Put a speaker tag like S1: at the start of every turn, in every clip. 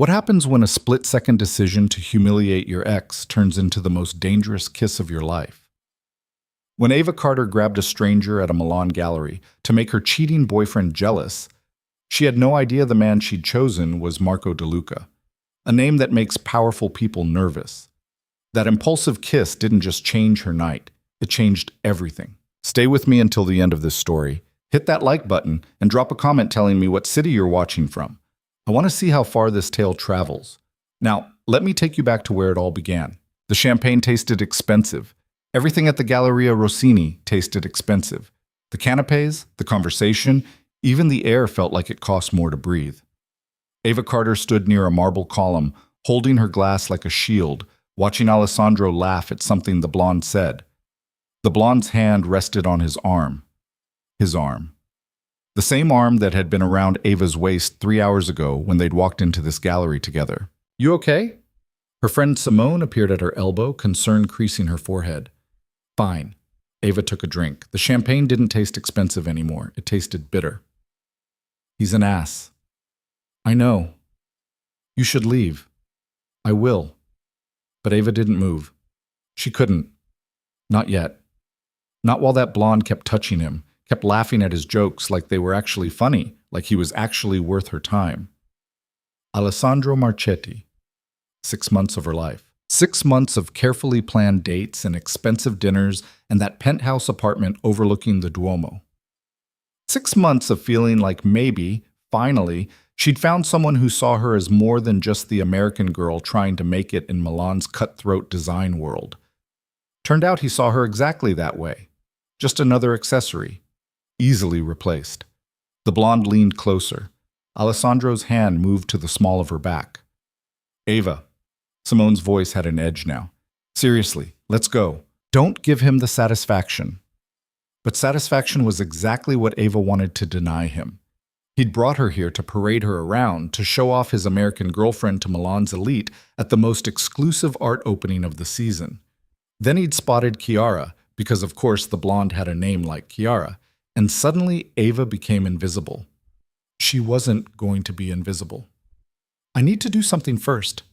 S1: What happens when a split-second decision to humiliate your ex turns into the most dangerous kiss of your life? When Ava Carter grabbed a stranger at a Milan gallery to make her cheating boyfriend jealous, she had no idea the man she'd chosen was Marco DeLuca, a name that makes powerful people nervous. That impulsive kiss didn't just change her night, it changed everything. Stay with me until the end of this story. Hit that like button and drop a comment telling me what city you're watching from. I want to see how far this tale travels. Now, let me take you back to where it all began. The champagne tasted expensive. Everything at the Galleria Rossini tasted expensive. The canapes, the conversation, even the air felt like it cost more to breathe. Ava Carter stood near a marble column, holding her glass like a shield, watching Alessandro laugh at something the blonde said. The blonde's hand rested on his arm. His arm. The same arm that had been around Ava's waist 3 hours ago when they'd walked into this gallery together. "You okay?" Her friend Simone appeared at her elbow, concern creasing her forehead. "Fine." Ava took a drink. The champagne didn't taste expensive anymore. It tasted bitter. "He's an ass." "I know. You should leave." "I will." But Ava didn't move. She couldn't. Not yet. Not while that blonde kept touching him, kept laughing at his jokes like they were actually funny, like he was actually worth her time. Alessandro Marchetti. 6 months of her life. 6 months of carefully planned dates and expensive dinners and that penthouse apartment overlooking the Duomo. 6 months of feeling like maybe, finally, she'd found someone who saw her as more than just the American girl trying to make it in Milan's cutthroat design world. Turned out he saw her exactly that way. Just another accessory. Easily replaced. The blonde leaned closer. Alessandro's hand moved to the small of her back. "Ava." Simone's voice had an edge now. "Seriously, let's go. Don't give him the satisfaction." But satisfaction was exactly what Ava wanted to deny him. He'd brought her here to parade her around, to show off his American girlfriend to Milan's elite at the most exclusive art opening of the season. Then he'd spotted Chiara, because of course the blonde had a name like Chiara, and suddenly Ava became invisible. She wasn't going to be invisible. "I need to do something first."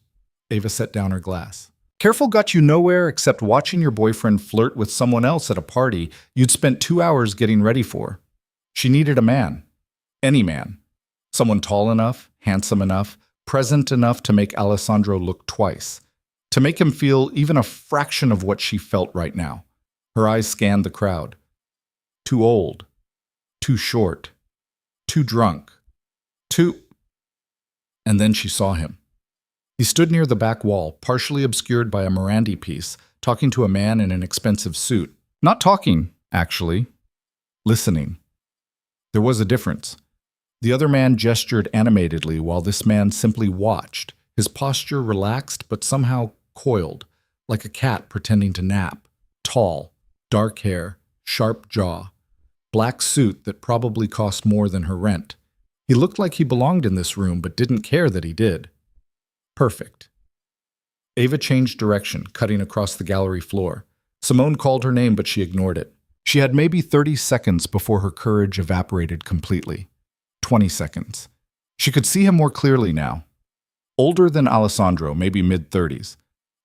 S1: Ava set down her glass. "Careful got you nowhere except watching your boyfriend flirt with someone else at a party you'd spent 2 hours getting ready for. She needed a man. Any man. Someone tall enough, handsome enough, present enough to make Alessandro look twice. To make him feel even a fraction of what she felt right now." Her eyes scanned the crowd. Too old. Too short. Too drunk. Too... And then she saw him. He stood near the back wall, partially obscured by a Morandi piece, talking to a man in an expensive suit. Not talking, actually. Listening. There was a difference. The other man gestured animatedly while this man simply watched, his posture relaxed but somehow coiled, like a cat pretending to nap. Tall, dark hair, sharp jaw, black suit that probably cost more than her rent. He looked like he belonged in this room but didn't care that he did. Perfect. Ava changed direction, cutting across the gallery floor. Simone called her name, but she ignored it. She had maybe 30 seconds before her courage evaporated completely. 20 seconds. She could see him more clearly now. Older than Alessandro, maybe mid-30s.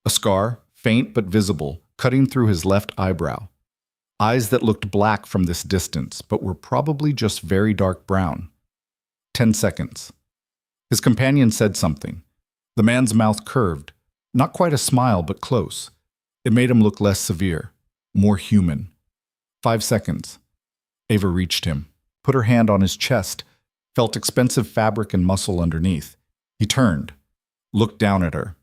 S1: A scar, faint but visible, cutting through his left eyebrow. Eyes that looked black from this distance, but were probably just very dark brown. 10 seconds. His companion said something. The man's mouth curved. Not quite a smile, but close. It made him look less severe, more human. 5 seconds. Ava reached him, put her hand on his chest, felt expensive fabric and muscle underneath. He turned, looked down at her.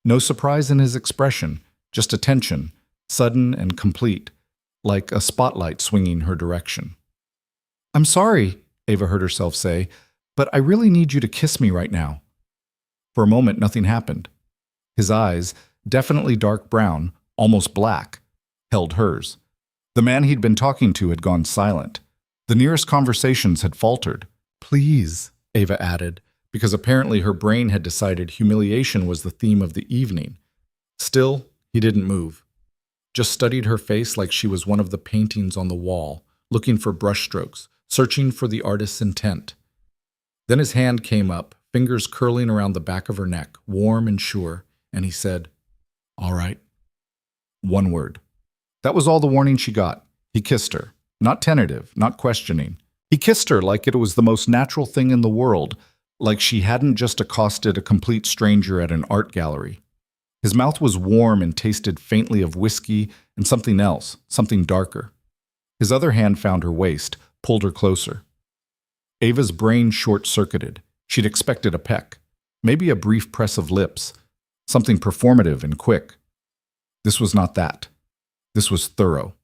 S1: No surprise in his expression, just attention, sudden and complete, like a spotlight swinging her direction. "I'm sorry," Ava heard herself say, "but I really need you to kiss me right now." For a moment, nothing happened. His eyes, definitely dark brown, almost black, held hers. The man he'd been talking to had gone silent. The nearest conversations had faltered. "Please," Ava added, because apparently her brain had decided humiliation was the theme of the evening. Still, he didn't move. Just studied her face like she was one of the paintings on the wall, looking for brushstrokes, searching for the artist's intent. Then his hand came up, fingers curling around the back of her neck, warm and sure, and he said, "All right." One word. That was all the warning she got. He kissed her. Not tentative, not questioning. He kissed her like it was the most natural thing in the world, like she hadn't just accosted a complete stranger at an art gallery. His mouth was warm and tasted faintly of whiskey and something else, something darker. His other hand found her waist, pulled her closer. Ava's brain short-circuited. She'd expected a peck, maybe a brief press of lips, something performative and quick. This was not that. This was thorough,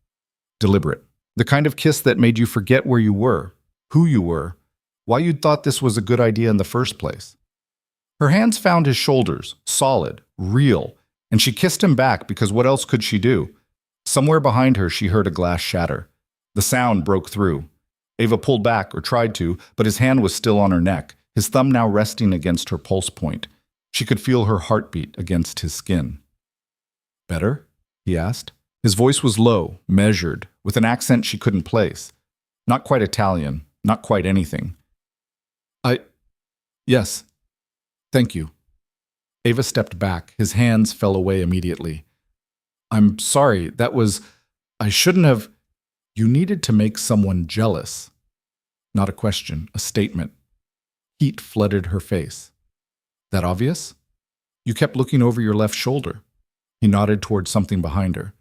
S1: deliberate. The kind of kiss that made you forget where you were, who you were, why you'd thought this was a good idea in the first place. Her hands found his shoulders, solid, real, and she kissed him back because what else could she do? Somewhere behind her she heard a glass shatter. The sound broke through. Ava pulled back, or tried to, but his hand was still on her neck, his thumb now resting against her pulse point. She could feel her heartbeat against his skin. "Better?" he asked. His voice was low, measured, with an accent she couldn't place. Not quite Italian, not quite anything. Yes. Thank you." Ava stepped back. His hands fell away immediately. "I'm sorry, I shouldn't have—" "You needed to make someone jealous." Not a question, a statement. Heat flooded her face. "That obvious? You kept looking over your left shoulder." He nodded toward something behind her.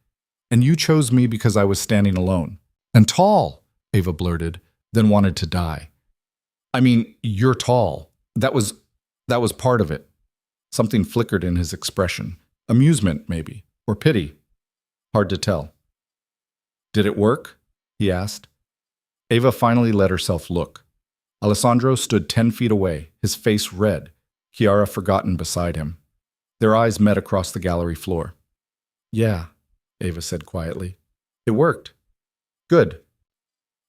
S1: "And you chose me because I was standing alone. And tall," Ava blurted, then wanted to die. "I mean, you're tall. That was part of it." Something flickered in his expression. Amusement, maybe, or pity. Hard to tell. "Did it work?" he asked. Ava finally let herself look. Alessandro stood 10 feet away, his face red, Chiara forgotten beside him. Their eyes met across the gallery floor. "Yeah," Ava said quietly. "It worked." "Good."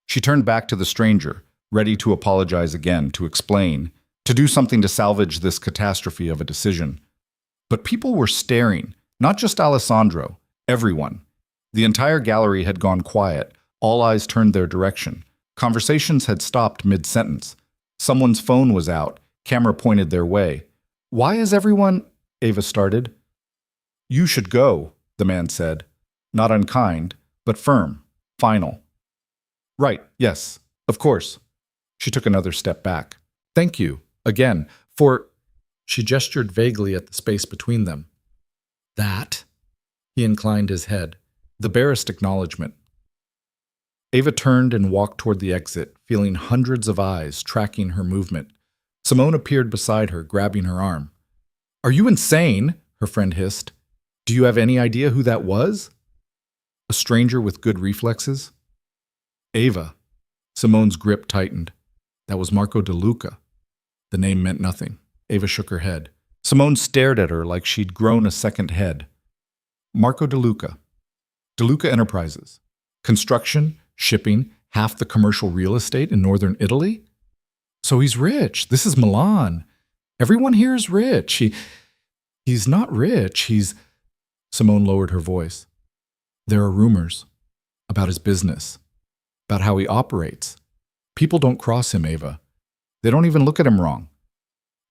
S1: She turned back to the stranger, ready to apologize again, to explain, to do something to salvage this catastrophe of a decision. But people were staring, not just Alessandro, everyone. The entire gallery had gone quiet, all eyes turned their direction. Conversations had stopped mid-sentence. Someone's phone was out, camera pointed their way. "Why is everyone—" Ava started. "You should go," the man said. Not unkind, but firm, final. "Right, yes, of course." She took another step back. "Thank you, again, for—" She gestured vaguely at the space between them. "That?" He inclined his head, the barest acknowledgement. Ava turned and walked toward the exit, feeling hundreds of eyes tracking her movement. Simone appeared beside her, grabbing her arm. "Are you insane?" her friend hissed. "Do you have any idea who that was?" A stranger with good reflexes? "Ava." Simone's grip tightened. That was Marco De Luca. The name meant nothing. Ava shook her head. Simone stared at her like she'd grown a second head. "Marco De Luca. De Luca Enterprises. Construction, shipping, half the commercial real estate in northern Italy? So he's rich. This is Milan. Everyone here is rich. He's not rich. Simone lowered her voice. "There are rumors about his business, about how he operates. People don't cross him, Ava. They don't even look at him wrong."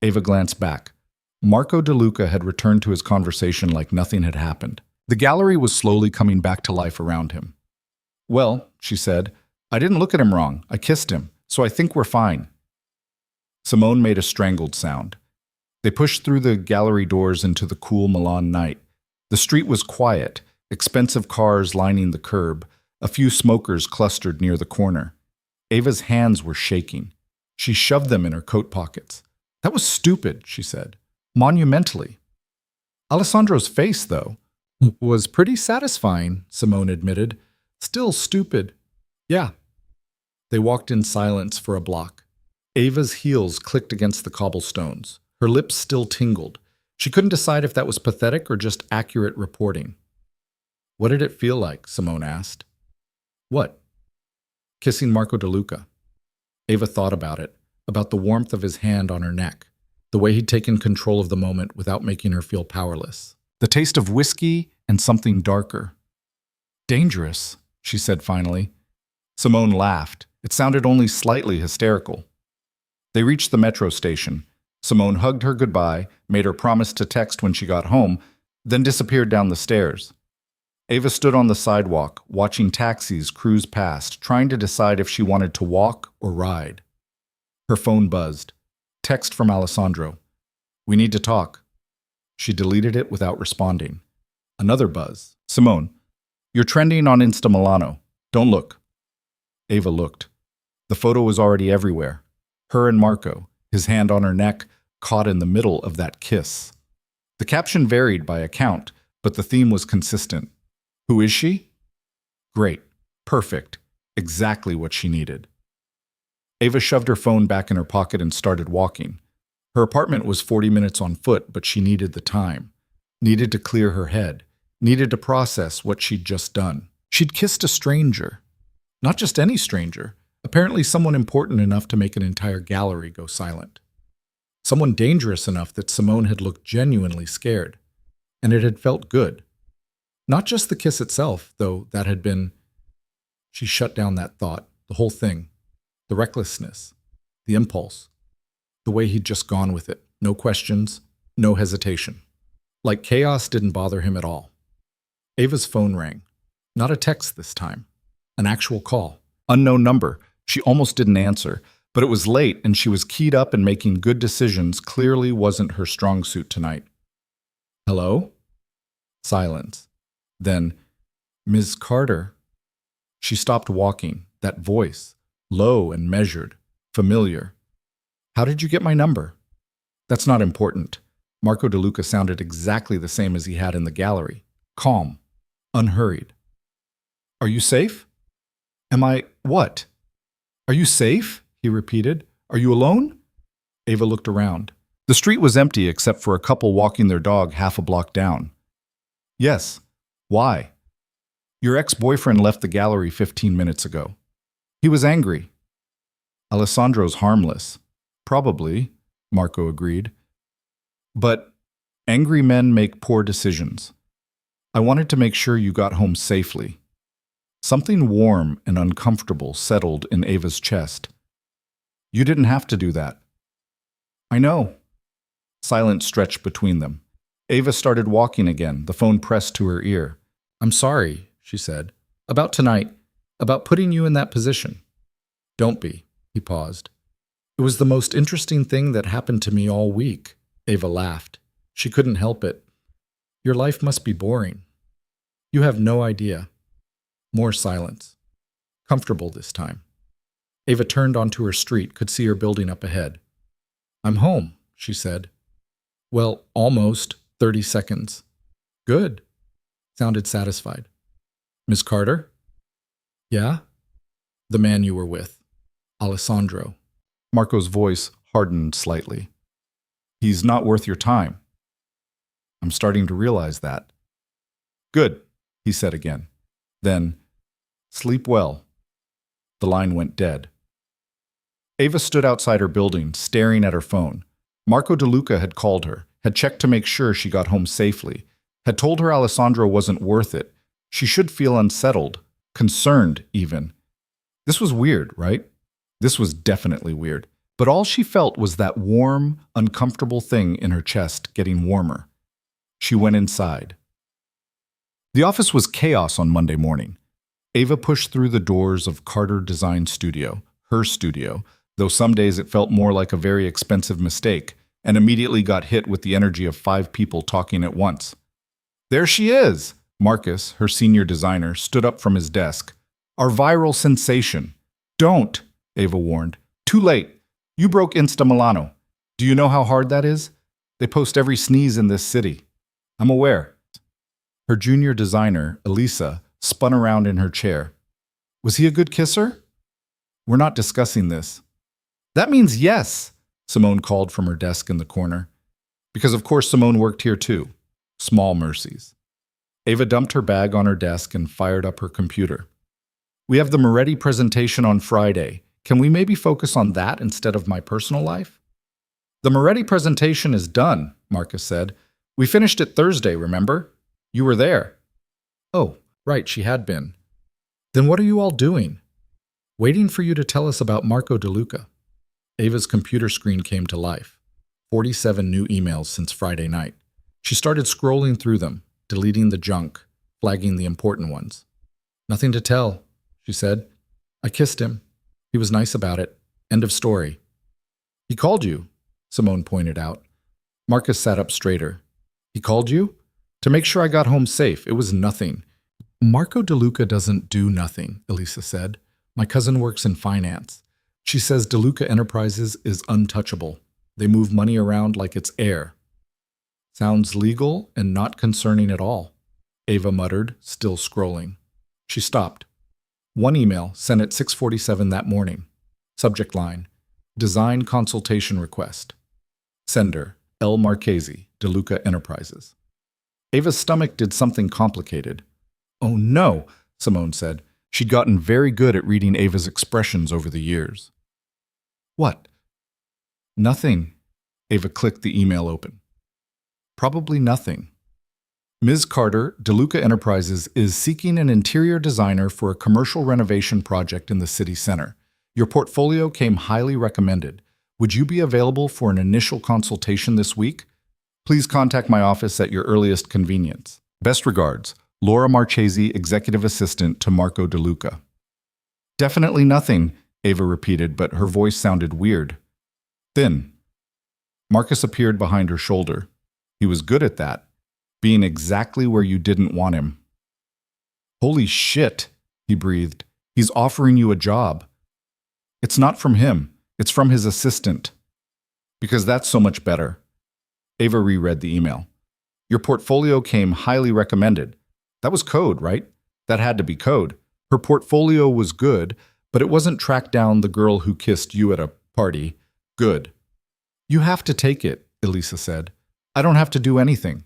S1: Ava glanced back. Marco De Luca had returned to his conversation like nothing had happened. The gallery was slowly coming back to life around him. "Well," she said, "I didn't look at him wrong. I kissed him, so I think we're fine." Simone made a strangled sound. They pushed through the gallery doors into the cool Milan night. The street was quiet, expensive cars lining the curb, a few smokers clustered near the corner. Ava's hands were shaking. She shoved them in her coat pockets. "That was stupid," she said. "Monumentally." Alessandro's face, though, was pretty satisfying, Simone admitted. "Still stupid." "Yeah." They walked in silence for a block. Ava's heels clicked against the cobblestones. Her lips still tingled. She couldn't decide if that was pathetic or just accurate reporting. "What did it feel like?" Simone asked. "What?" "Kissing Marco De Luca." Ava thought about it, about the warmth of his hand on her neck, the way he'd taken control of the moment without making her feel powerless. The taste of whiskey and something darker. "Dangerous," she said finally. Simone laughed. It sounded only slightly hysterical. They reached the metro station. Simone hugged her goodbye, made her promise to text when she got home, then disappeared down the stairs. Ava stood on the sidewalk, watching taxis cruise past, trying to decide if she wanted to walk or ride. Her phone buzzed. Text from Alessandro. "We need to talk." She deleted it without responding. Another buzz. "Simone, you're trending on Insta Milano. Don't look." Ava looked. The photo was already everywhere. Her and Marco, his hand on her neck, caught in the middle of that kiss. The caption varied by account, but the theme was consistent. Who is she? Great. Perfect. Exactly what she needed. Ava shoved her phone back in her pocket and started walking. Her apartment was 40 minutes on foot, but she needed the time. Needed to clear her head. Needed to process what she'd just done. She'd kissed a stranger. Not just any stranger. Apparently someone important enough to make an entire gallery go silent. Someone dangerous enough that Simone had looked genuinely scared. And it had felt good. Not just the kiss itself, though that had been... She shut down that thought, the whole thing. The recklessness. The impulse. The way he'd just gone with it. No questions, no hesitation. Like chaos didn't bother him at all. Ava's phone rang. Not a text this time. An actual call. Unknown number. She almost didn't answer, but it was late and she was keyed up and making good decisions clearly wasn't her strong suit tonight. Hello? Silence. Then, "Ms. Carter." She stopped walking. That voice. Low and measured. Familiar. "How did you get my number?" "That's not important." Marco DeLuca sounded exactly the same as he had in the gallery. Calm. Unhurried. "Are you safe?" "Am I what?" "Are you safe?" he repeated. "Are you alone?" Ava looked around. The street was empty except for a couple walking their dog half a block down. "Yes. Why?" "Your ex-boyfriend left the gallery 15 minutes ago. He was angry." "Alessandro's harmless." "Probably," Marco agreed. "But angry men make poor decisions. I wanted to make sure you got home safely." Something warm and uncomfortable settled in Ava's chest. "You didn't have to do that." "I know." Silence stretched between them. Ava started walking again, the phone pressed to her ear. "I'm sorry," she said. "About tonight. About putting you in that position." "Don't be," he paused. "It was the most interesting thing that happened to me all week." Ava laughed. She couldn't help it. "Your life must be boring. You have no idea." More silence. Comfortable this time. Ava turned onto her street, could see her building up ahead. "I'm home," she said. "Well, almost 30 seconds. "Good." Sounded satisfied. "Miss Carter?" "Yeah?" "The man you were with. Alessandro." Marco's voice hardened slightly. "He's not worth your time." "I'm starting to realize that." "Good," he said again. Then, "Sleep well." The line went dead. Ava stood outside her building, staring at her phone. Marco DeLuca had called her, had checked to make sure she got home safely, had told her Alessandro wasn't worth it. She should feel unsettled, concerned even. This was weird, right? This was definitely weird. But all she felt was that warm, uncomfortable thing in her chest getting warmer. She went inside. The office was chaos on Monday morning. Ava pushed through the doors of Carter Design Studio, her studio, though some days it felt more like a very expensive mistake, and immediately got hit with the energy of 5 people talking at once. "There she is!" Marcus, her senior designer, stood up from his desk. "Our viral sensation." "Don't," Ava warned. "Too late. You broke Insta Milano. Do you know how hard that is? They post every sneeze in this city." "I'm aware." Her junior designer, Elisa, spun around in her chair. "Was he a good kisser?" "We're not discussing this." "That means yes," Simone called from her desk in the corner. Because of course Simone worked here too. Small mercies. Ava dumped her bag on her desk and fired up her computer. "We have the Moretti presentation on Friday. Can we maybe focus on that instead of my personal life?" "The Moretti presentation is done," Marcus said. "We finished it Thursday, remember? You were there." "Oh, right, she had been." "Then what are you all doing?" "Waiting for you to tell us about Marco DeLuca." Ava's computer screen came to life. 47 new emails since Friday night. She started scrolling through them, deleting the junk, flagging the important ones. Nothing to tell, she said. I kissed him. He was nice about it. End of story. He called you, Simone pointed out. Marcus sat up straighter. He called you? To make sure I got home safe. It was nothing. Marco DeLuca doesn't do nothing, Elisa said. My cousin works in finance. She says DeLuca Enterprises is untouchable. They move money around like it's air. Sounds legal and not concerning at all, Ava muttered, still scrolling. She stopped. One email sent at 6:47 that morning. Subject line, Design Consultation Request. Sender, L. Marchese, DeLuca Enterprises. Ava's stomach did something complicated. Oh no, Simone said. She'd gotten very good at reading Ava's expressions over the years. What? Nothing. Ava clicked the email open. Probably nothing. Ms. Carter, DeLuca Enterprises, is seeking an interior designer for a commercial renovation project in the city center. Your portfolio came highly recommended. Would you be available for an initial consultation this week? Please contact my office at your earliest convenience. Best regards, Laura Marchese, Executive Assistant to Marco DeLuca. Definitely nothing, Ava repeated, but her voice sounded weird. Thin. Marcus appeared behind her shoulder. He was good at that, being exactly where you didn't want him. Holy shit, he breathed. He's offering you a job. It's not from him. It's from his assistant. Because that's so much better. Ava reread the email. Your portfolio came highly recommended. That was code, right? That had to be code. Her portfolio was good, but it wasn't tracked down the girl who kissed you at a party. Good. You have to take it, Elisa said. I don't have to do anything.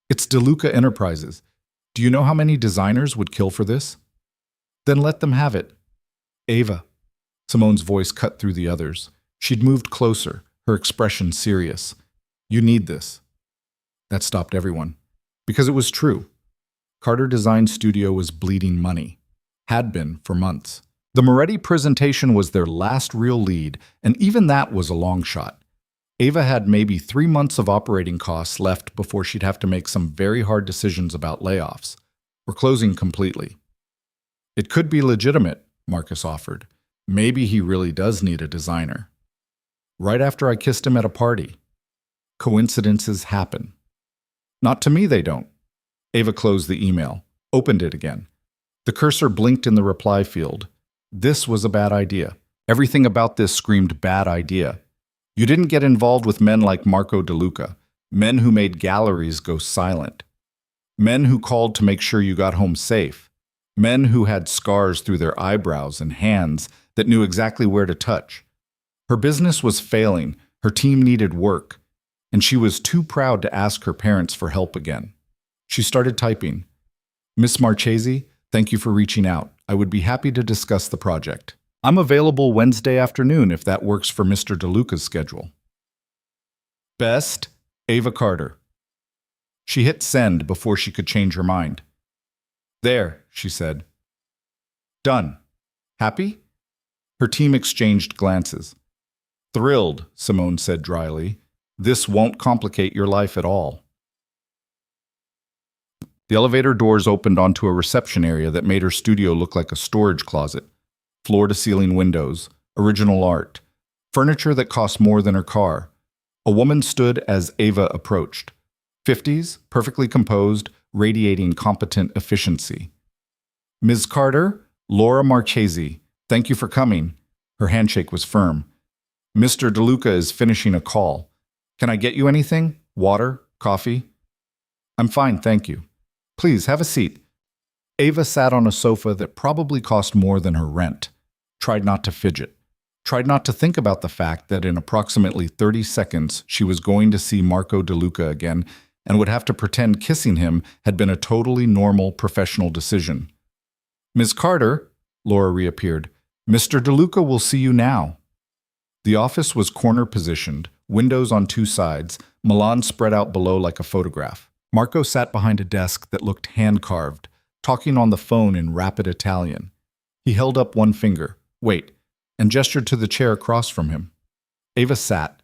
S1: It's DeLuca Enterprises. Do you know how many designers would kill for this? Then let them have it. Ava. Simone's voice cut through the others. She'd moved closer, her expression serious. You need this. That stopped everyone. Because it was true. Carter Design Studio was bleeding money. Had been for months. The Moretti presentation was their last real lead, and even that was a long shot. Ava had maybe 3 months of operating costs left before she'd have to make some very hard decisions about layoffs. We're closing completely. It could be legitimate, Marcus offered. Maybe he really does need a designer. Right after I kissed him at a party. Coincidences happen. Not to me, they don't. Ava closed the email, opened it again. The cursor blinked in the reply field. This was a bad idea. Everything about this screamed bad idea. You didn't get involved with men like Marco DeLuca, men who made galleries go silent, men who called to make sure you got home safe, men who had scars through their eyebrows and hands that knew exactly where to touch. Her business was failing, her team needed work, and she was too proud to ask her parents for help again. She started typing. Miss Marchese, thank you for reaching out. I would be happy to discuss the project. I'm available Wednesday afternoon if that works for Mr. DeLuca's schedule. Best, Ava Carter. She hit send before she could change her mind. There, she said. Done. Happy? Her team exchanged glances. Thrilled, Simone said dryly. This won't complicate your life at all. The elevator doors opened onto a reception area that made her studio look like a storage closet. Floor-to-ceiling windows, original art, furniture that cost more than her car. A woman stood as Ava approached. 50s, perfectly composed, radiating competent efficiency. Ms. Carter, Laura Marchese, thank you for coming. Her handshake was firm. Mr. DeLuca is finishing a call. Can I get you anything? Water? Coffee? I'm fine, thank you. Please, have a seat. Ava sat on a sofa that probably cost more than her rent. Tried not to fidget. Tried not to think about the fact that in approximately 30 seconds she was going to see Marco DeLuca again and would have to pretend kissing him had been a totally normal professional decision. Ms. Carter, Laura reappeared. Mr. DeLuca will see you now. The office was corner-positioned, windows on 2 sides, Milan spread out below like a photograph. Marco sat behind a desk that looked hand-carved, talking on the phone in rapid Italian. He held up one finger, wait, and gestured to the chair across from him. Ava sat.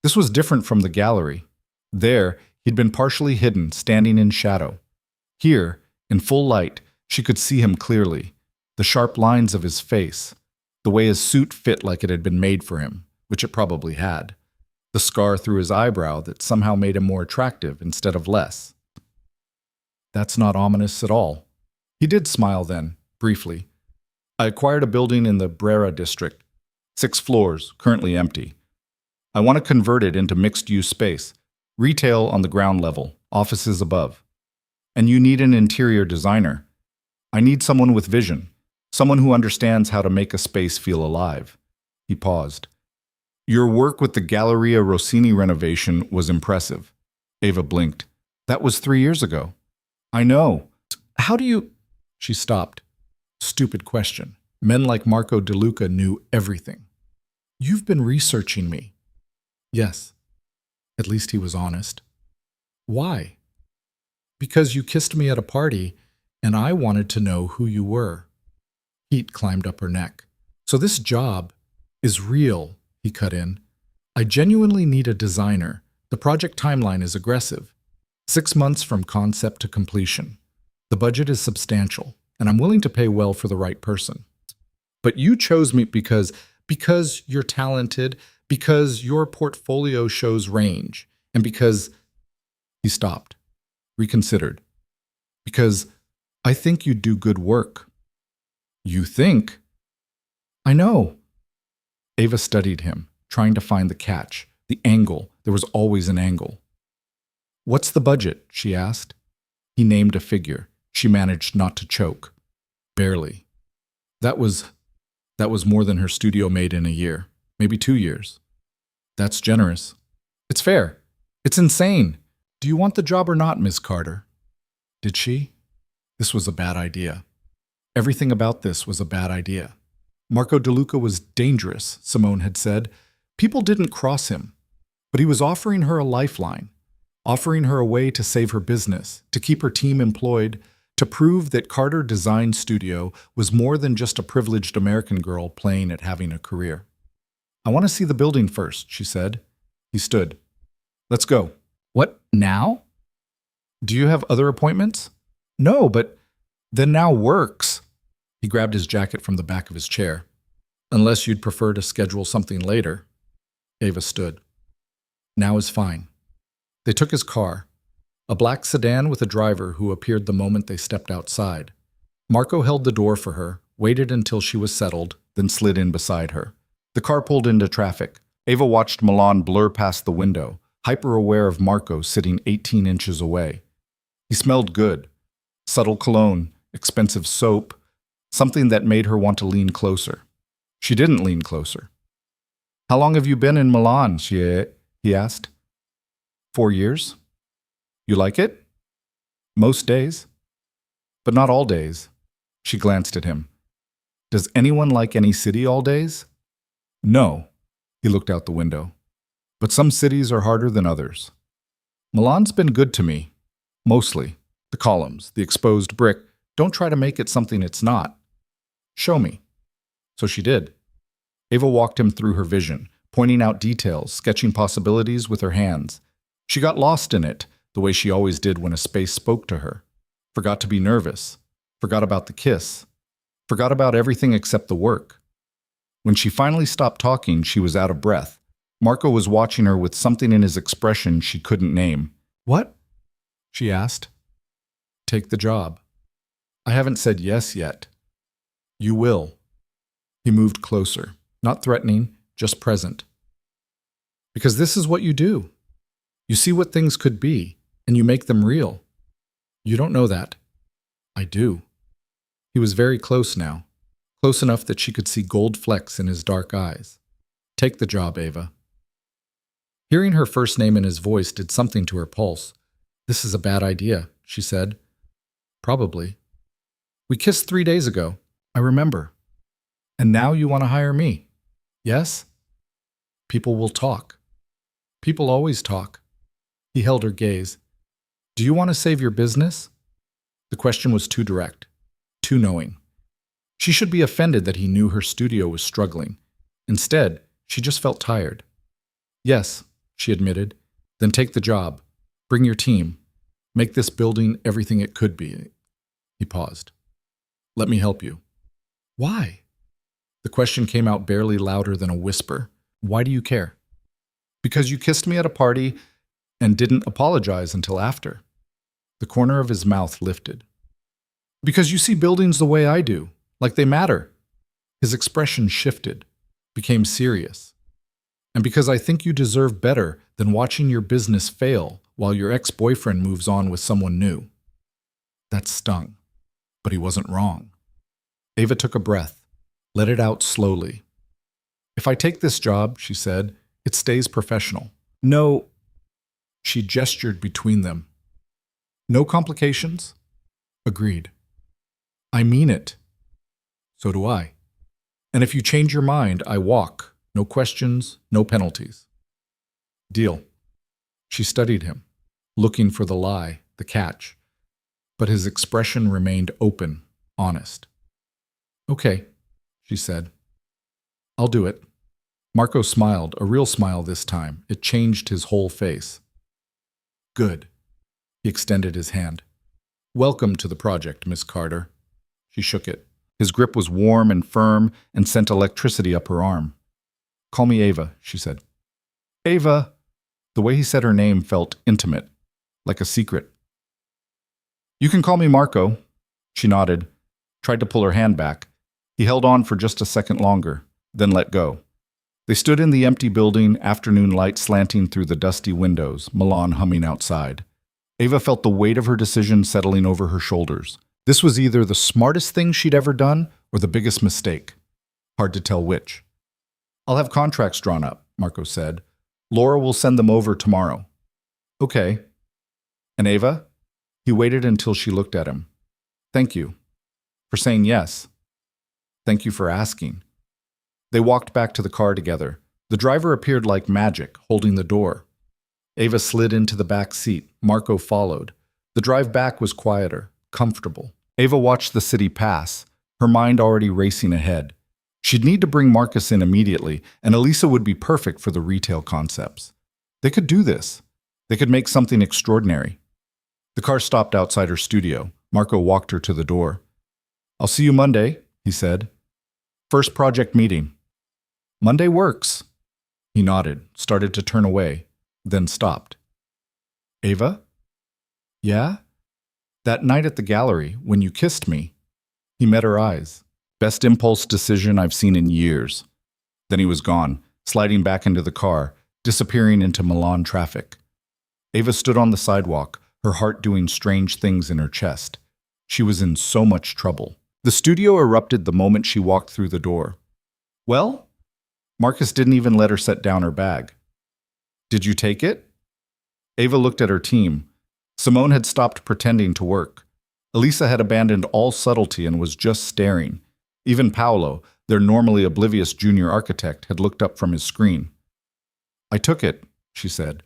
S1: This was different from the gallery. There, he'd been partially hidden, standing in shadow. Here, in full light, she could see him clearly, the sharp lines of his face, the way his suit fit like it had been made for him, which it probably had, the scar through his eyebrow that somehow made him more attractive instead of less. That's not ominous at all. He did smile then, briefly. I acquired a building in the Brera district, 6 floors, currently empty. I want to convert it into mixed-use space, retail on the ground level, offices above. And you need an interior designer. I need someone with vision, someone who understands how to make a space feel alive. He paused. Your work with the Galleria Rossini renovation was impressive. Ava blinked. That was 3 years ago. I know. How do you... She stopped. Stupid question. Men like Marco De Luca knew everything. You've been researching me. Yes. At least he was honest. Why? Because you kissed me at a party, and I wanted to know who you were. Heat climbed up her neck. So this job is real, he cut in. I genuinely need a designer. The project timeline is aggressive. 6 months from concept to completion. The budget is substantial, and I'm willing to pay well for the right person. But you chose me because you're talented, because your portfolio shows range, and because... He stopped, reconsidered. Because I think you do good work. You think? I know. Ava studied him, trying to find the catch, the angle. There was always an angle. What's the budget? She asked. He named a figure. She managed not to choke. Barely. That was more than her studio made in a year, maybe 2 years. That's generous. It's fair. It's insane. Do you want the job or not, Miss Carter? Did she? This was a bad idea. Everything about this was a bad idea. Marco De Luca was dangerous, Simone had said. People didn't cross him. But he was offering her a lifeline, offering her a way to save her business, to keep her team employed, to prove that Carter Design Studio was more than just a privileged American girl playing at having a career. I want to see the building first, she said. He stood. Let's go. What, now? Do you have other appointments? No, but then now works. He grabbed his jacket from the back of his chair. Unless you'd prefer to schedule something later. Ava stood. Now is fine. They took his car, a black sedan with a driver who appeared the moment they stepped outside. Marco held the door for her, waited until she was settled, then slid in beside her. The car pulled into traffic. Ava watched Milan blur past the window, hyper-aware of Marco sitting 18 inches away. He smelled good. Subtle cologne, expensive soap, something that made her want to lean closer. She didn't lean closer. How long have you been in Milan? He asked. 4 years. You like it? Most days. But not all days. She glanced at him. Does anyone like any city all days? No. He looked out the window. But some cities are harder than others. Milan's been good to me. Mostly. The columns, the exposed brick. Don't try to make it something it's not. Show me. So she did. Ava walked him through her vision, pointing out details, sketching possibilities with her hands. She got lost in it, the way she always did when a space spoke to her. Forgot to be nervous. Forgot about the kiss. Forgot about everything except the work. When she finally stopped talking, she was out of breath. Marco was watching her with something in his expression she couldn't name. What? She asked. Take the job. I haven't said yes yet. You will. He moved closer, not threatening, just present. Because this is what you do. You see what things could be, and you make them real. You don't know that. I do. He was very close now, close enough that she could see gold flecks in his dark eyes. Take the job, Ava. Hearing her first name in his voice did something to her pulse. This is a bad idea, she said. Probably. We kissed 3 days ago. I remember. And now you want to hire me? Yes? People will talk. People always talk. He held her gaze. Do you want to save your business? The question was too direct, too knowing. She should be offended that he knew her studio was struggling. Instead, she just felt tired. Yes, she admitted. Then take the job. Bring your team. Make this building everything it could be. He paused. Let me help you. Why? The question came out barely louder than a whisper. Why do you care? Because you kissed me at a party and didn't apologize until after. The corner of his mouth lifted. Because you see buildings the way I do, like they matter. His expression shifted, became serious. And because I think you deserve better than watching your business fail while your ex-boyfriend moves on with someone new. That stung, but he wasn't wrong. Ava took a breath, let it out slowly. If I take this job, she said, it stays professional. No, she gestured between them. No complications? Agreed. I mean it. So do I. And if you change your mind, I walk. No questions, no penalties. Deal. She studied him, looking for the lie, the catch. But his expression remained open, honest. Okay, she said. I'll do it. Marco smiled, a real smile this time. It changed his whole face. Good. He extended his hand. Welcome to the project, Miss Carter. She shook it. His grip was warm and firm and sent electricity up her arm. Call me Ava, she said. Ava. The way he said her name felt intimate, like a secret. You can call me Marco. She nodded, tried to pull her hand back. He held on for just a second longer, then let go. They stood in the empty building, afternoon light slanting through the dusty windows, Milan humming outside. Ava felt the weight of her decision settling over her shoulders. This was either the smartest thing she'd ever done or the biggest mistake. Hard to tell which. I'll have contracts drawn up, Marco said. Laura will send them over tomorrow. Okay. And Ava? He waited until she looked at him. Thank you. For saying yes. Thank you for asking. They walked back to the car together. The driver appeared like magic, holding the door. Ava slid into the back seat. Marco followed. The drive back was quieter, comfortable. Ava watched the city pass, her mind already racing ahead. She'd need to bring Marcus in immediately, and Elisa would be perfect for the retail concepts. They could do this. They could make something extraordinary. The car stopped outside her studio. Marco walked her to the door. I'll see you Monday, he said. First project meeting. Monday works. He nodded, started to turn away, then stopped. Ava? Yeah? That night at the gallery, when you kissed me. He met her eyes. Best impulse decision I've seen in years. Then he was gone, sliding back into the car, disappearing into Milan traffic. Ava stood on the sidewalk, her heart doing strange things in her chest. She was in so much trouble. The studio erupted the moment she walked through the door. Well? Marcus didn't even let her set down her bag. Did you take it? Ava looked at her team. Simone had stopped pretending to work. Elisa had abandoned all subtlety and was just staring. Even Paolo, their normally oblivious junior architect, had looked up from his screen. I took it, she said.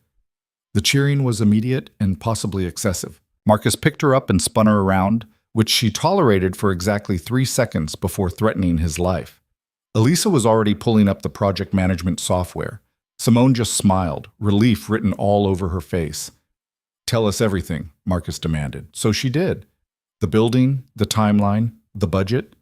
S1: The cheering was immediate and possibly excessive. Marcus picked her up and spun her around, which she tolerated for exactly 3 seconds before threatening his life. Elisa was already pulling up the project management software. Simone just smiled, relief written all over her face. Tell us everything, Marcus demanded. So she did. The building, the timeline, the budget.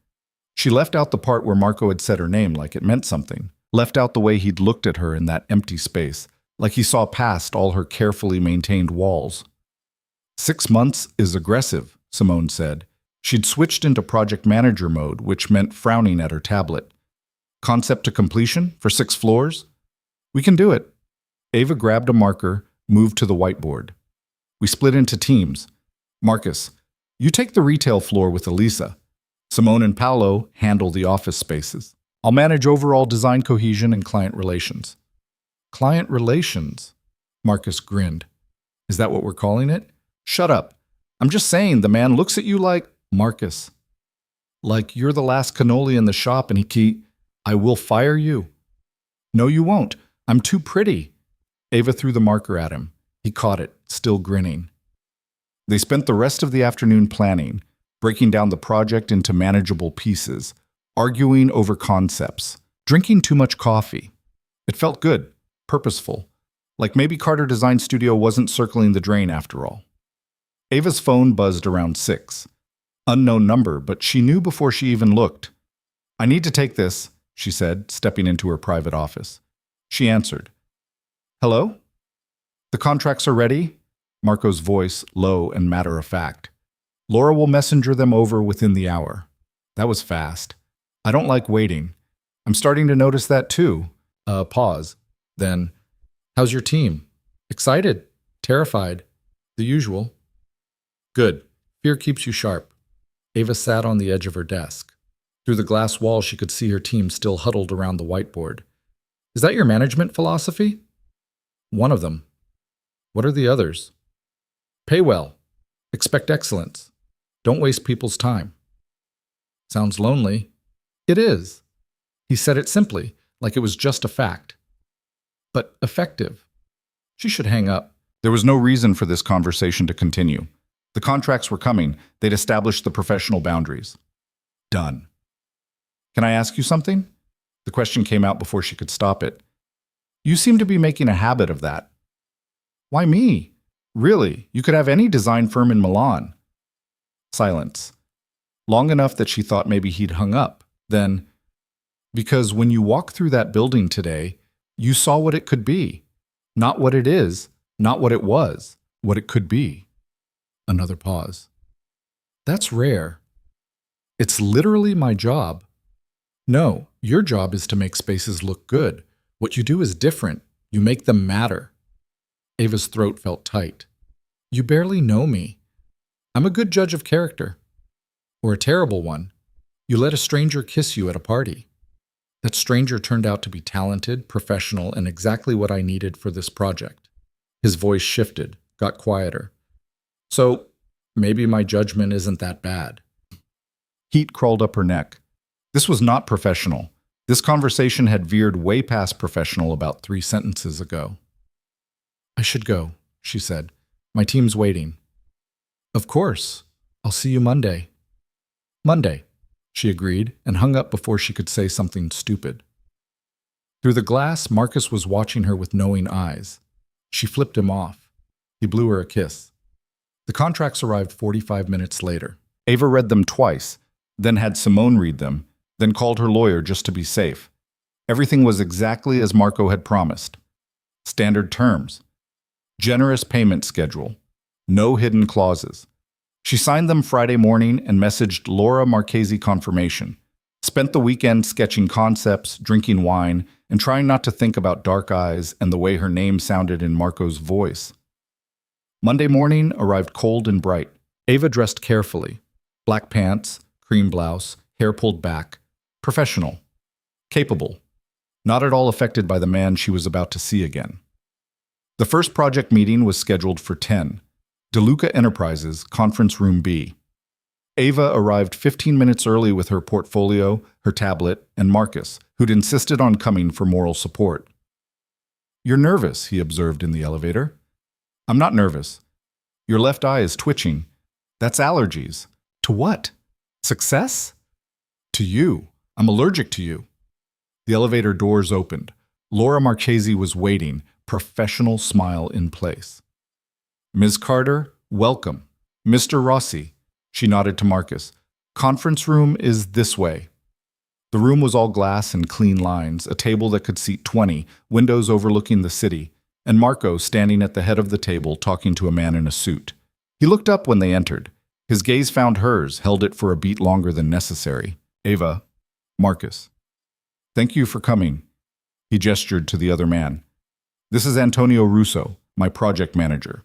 S1: She left out the part where Marco had said her name like it meant something. Left out the way he'd looked at her in that empty space, like he saw past all her carefully maintained walls. 6 months is aggressive, Simone said. She'd switched into project manager mode, which meant frowning at her tablet. Concept to completion for 6 floors? We can do it. Ava grabbed a marker, moved to the whiteboard. We split into teams. Marcus, you take the retail floor with Elisa. Simone and Paolo handle the office spaces. I'll manage overall design cohesion and client relations. Client relations? Marcus grinned. Is that what we're calling it? Shut up. I'm just saying the man looks at you like Marcus. Like you're the last cannoli in the shop and I will fire you. No, you won't. I'm too pretty. Ava threw the marker at him. He caught it, still grinning. They spent the rest of the afternoon planning, breaking down the project into manageable pieces, arguing over concepts, drinking too much coffee. It felt good, purposeful, Like maybe Carter Design Studio wasn't circling the drain after all. Ava's phone buzzed around 6. Unknown number, but she knew before she even looked. "I need to take this," she said, stepping into her private office. She answered. "Hello? The contracts are ready?" Marco's voice, low and matter-of-fact. "Laura will messenger them over within the hour." That was fast. "I don't like waiting. I'm starting to notice that too." Pause. Then, "How's your team?" "Excited. Terrified. The usual." "Good. Fear keeps you sharp." Ava sat on the edge of her desk. Through the glass wall, she could see her team still huddled around the whiteboard. "Is that your management philosophy?" "One of them." "What are the others?" "Pay well. Expect excellence. Don't waste people's time." "Sounds lonely." "It is." He said it simply, like it was just a fact. "But effective." She should hang up. There was no reason for this conversation to continue. The contracts were coming. They'd established the professional boundaries. Done. "Can I ask you something?" The question came out before she could stop it. "You seem to be making a habit of that." "Why me? Really, you could have any design firm in Milan." Silence. Long enough that she thought maybe he'd hung up. Then, "Because when you walked through that building today, you saw what it could be. Not what it is, not what it was, what it could be." Another pause. "That's rare." "It's literally my job." "No, your job is to make spaces look good. What you do is different. You make them matter." Ava's throat felt tight. "You barely know me. I'm a good judge of character. Or a terrible one. You let a stranger kiss you at a party. That stranger turned out to be talented, professional, and exactly what I needed for this project." His voice shifted, got quieter. "So, maybe my judgment isn't that bad." Heat crawled up her neck. This was not professional. This conversation had veered way past professional about 3 sentences ago. "I should go," she said. "My team's waiting." "Of course. I'll see you Monday." "Monday," she agreed, and hung up before she could say something stupid. Through the glass, Marcus was watching her with knowing eyes. She flipped him off. He blew her a kiss. The contracts arrived 45 minutes later. Ava read them twice, then had Simone read them, then called her lawyer just to be safe. Everything was exactly as Marco had promised. Standard terms. Generous payment schedule. No hidden clauses. She signed them Friday morning and messaged Laura Marchese confirmation. Spent the weekend sketching concepts, drinking wine, and trying not to think about dark eyes and the way her name sounded in Marco's voice. Monday morning arrived cold and bright. Ava dressed carefully. Black pants, cream blouse, hair pulled back. Professional. Capable. Not at all affected by the man she was about to see again. The first project meeting was scheduled for 10. DeLuca Enterprises, Conference Room B. Ava arrived 15 minutes early with her portfolio, her tablet, and Marcus, who'd insisted on coming for moral support. "You're nervous," he observed in the elevator. "I'm not nervous. Your left eye is twitching. That's allergies." "To what? Success?" "To you. I'm allergic to you." The elevator doors opened. Laura Marchese was waiting, professional smile in place. "Ms. Carter, welcome. Mr. Rossi." She nodded to Marcus. "Conference room is this way." The room was all glass and clean lines, a table that could seat 20, windows overlooking the city, and Marco standing at the head of the table talking to a man in a suit. He looked up when they entered. His gaze found hers, held it for a beat longer than necessary. "Ava, Marcus. Thank you for coming." He gestured to the other man. "This is Antonio Russo, my project manager.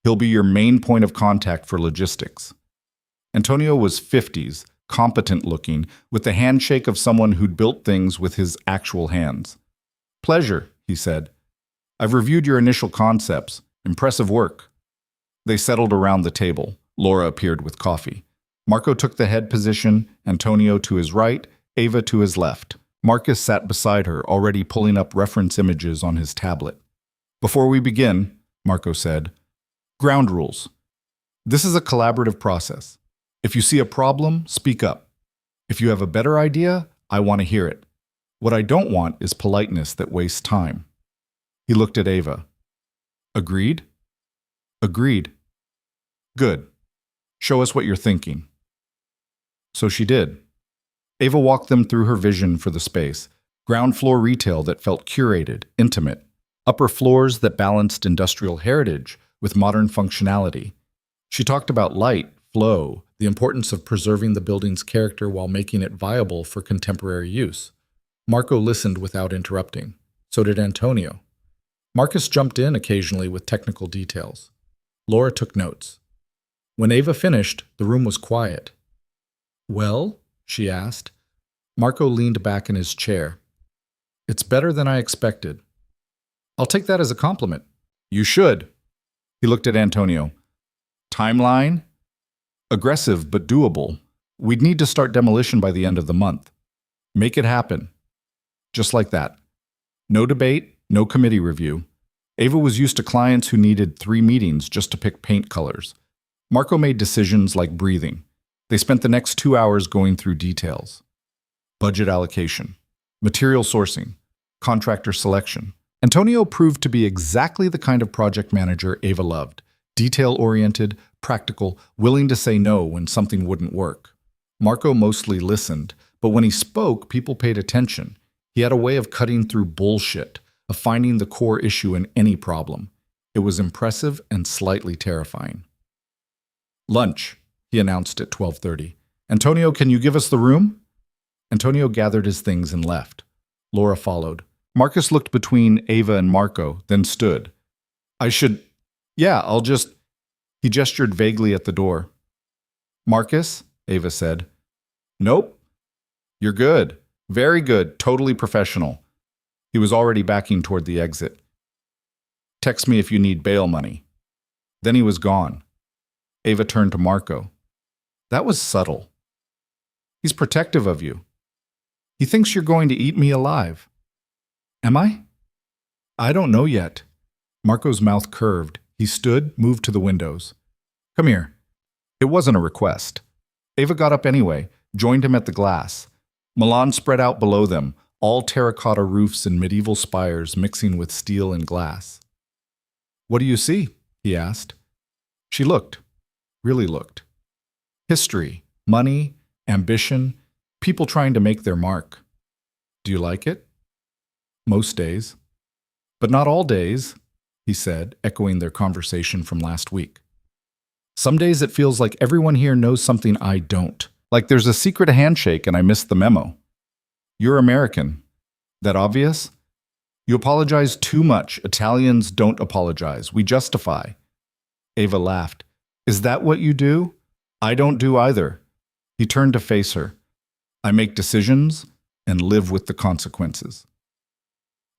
S1: He'll be your main point of contact for logistics." Antonio was 50s, competent-looking, with the handshake of someone who'd built things with his actual hands. "Pleasure," he said. "I've reviewed your initial concepts. Impressive work." They settled around the table. Laura appeared with coffee. Marco took the head position, Antonio to his right, Ava to his left. Marcus sat beside her, already pulling up reference images on his tablet. "Before we begin," Marco said, "ground rules. This is a collaborative process. If you see a problem, speak up. If you have a better idea, I want to hear it. What I don't want is politeness that wastes time." He looked at Ava. Agreed? Agreed. Good. Show us what you're thinking. So she did. Ava walked them through her vision for the space. Ground floor retail that felt curated, intimate. Upper floors that balanced industrial heritage with modern functionality. She talked about light, flow, the importance of preserving the building's character while making it viable for contemporary use. Marco listened without interrupting. So did Antonio. Marcus jumped in occasionally with technical details. Laura took notes. When Ava finished, the room was quiet. "Well?" she asked. Marco leaned back in his chair. "It's better than I expected." "I'll take that as a compliment." "You should." He looked at Antonio. "Timeline? Aggressive but doable. We'd need to start demolition by the end of the month. Make it happen." Just like that. No debate, no committee review. Ava was used to clients who needed 3 meetings just to pick paint colors. Marco made decisions like breathing. They spent the next 2 hours going through details. Budget allocation, material sourcing, contractor selection. Antonio proved to be exactly the kind of project manager Ava loved. Detail-oriented, practical, willing to say no when something wouldn't work. Marco mostly listened, but when he spoke, people paid attention. He had a way of cutting through bullshit, of finding the core issue in any problem. It was impressive and slightly terrifying. "Lunch," he announced at 12:30. "Antonio, can you give us the room?" Antonio gathered his things and left. Laura followed. Marcus looked between Ava and Marco, then stood. I'll just... He gestured vaguely at the door. "Marcus?" Ava said. "Nope. You're good. Very good. Totally professional." He was already backing toward the exit. "Text me if you need bail money." Then he was gone. Ava turned to Marco. "That was subtle." "He's protective of you. He thinks you're going to eat me alive." "Am I?" "I don't know yet." Marco's mouth curved. He stood, moved to the windows. "Come here." It wasn't a request. Ava got up anyway, joined him at the glass. Milan spread out below them, all terracotta roofs and medieval spires mixing with steel and glass. "What do you see?" he asked. She looked, really looked. History, money, ambition, people trying to make their mark. "Do you like it?" "Most days." "But not all days," he said, echoing their conversation from last week. "Some days it feels like everyone here knows something I don't. Like there's a secret handshake and I missed the memo. You're American. That obvious? You apologize too much. Italians don't apologize. We justify." Ava laughed. "Is that what you do?" "I don't do either." He turned to face her. "I make decisions and live with the consequences."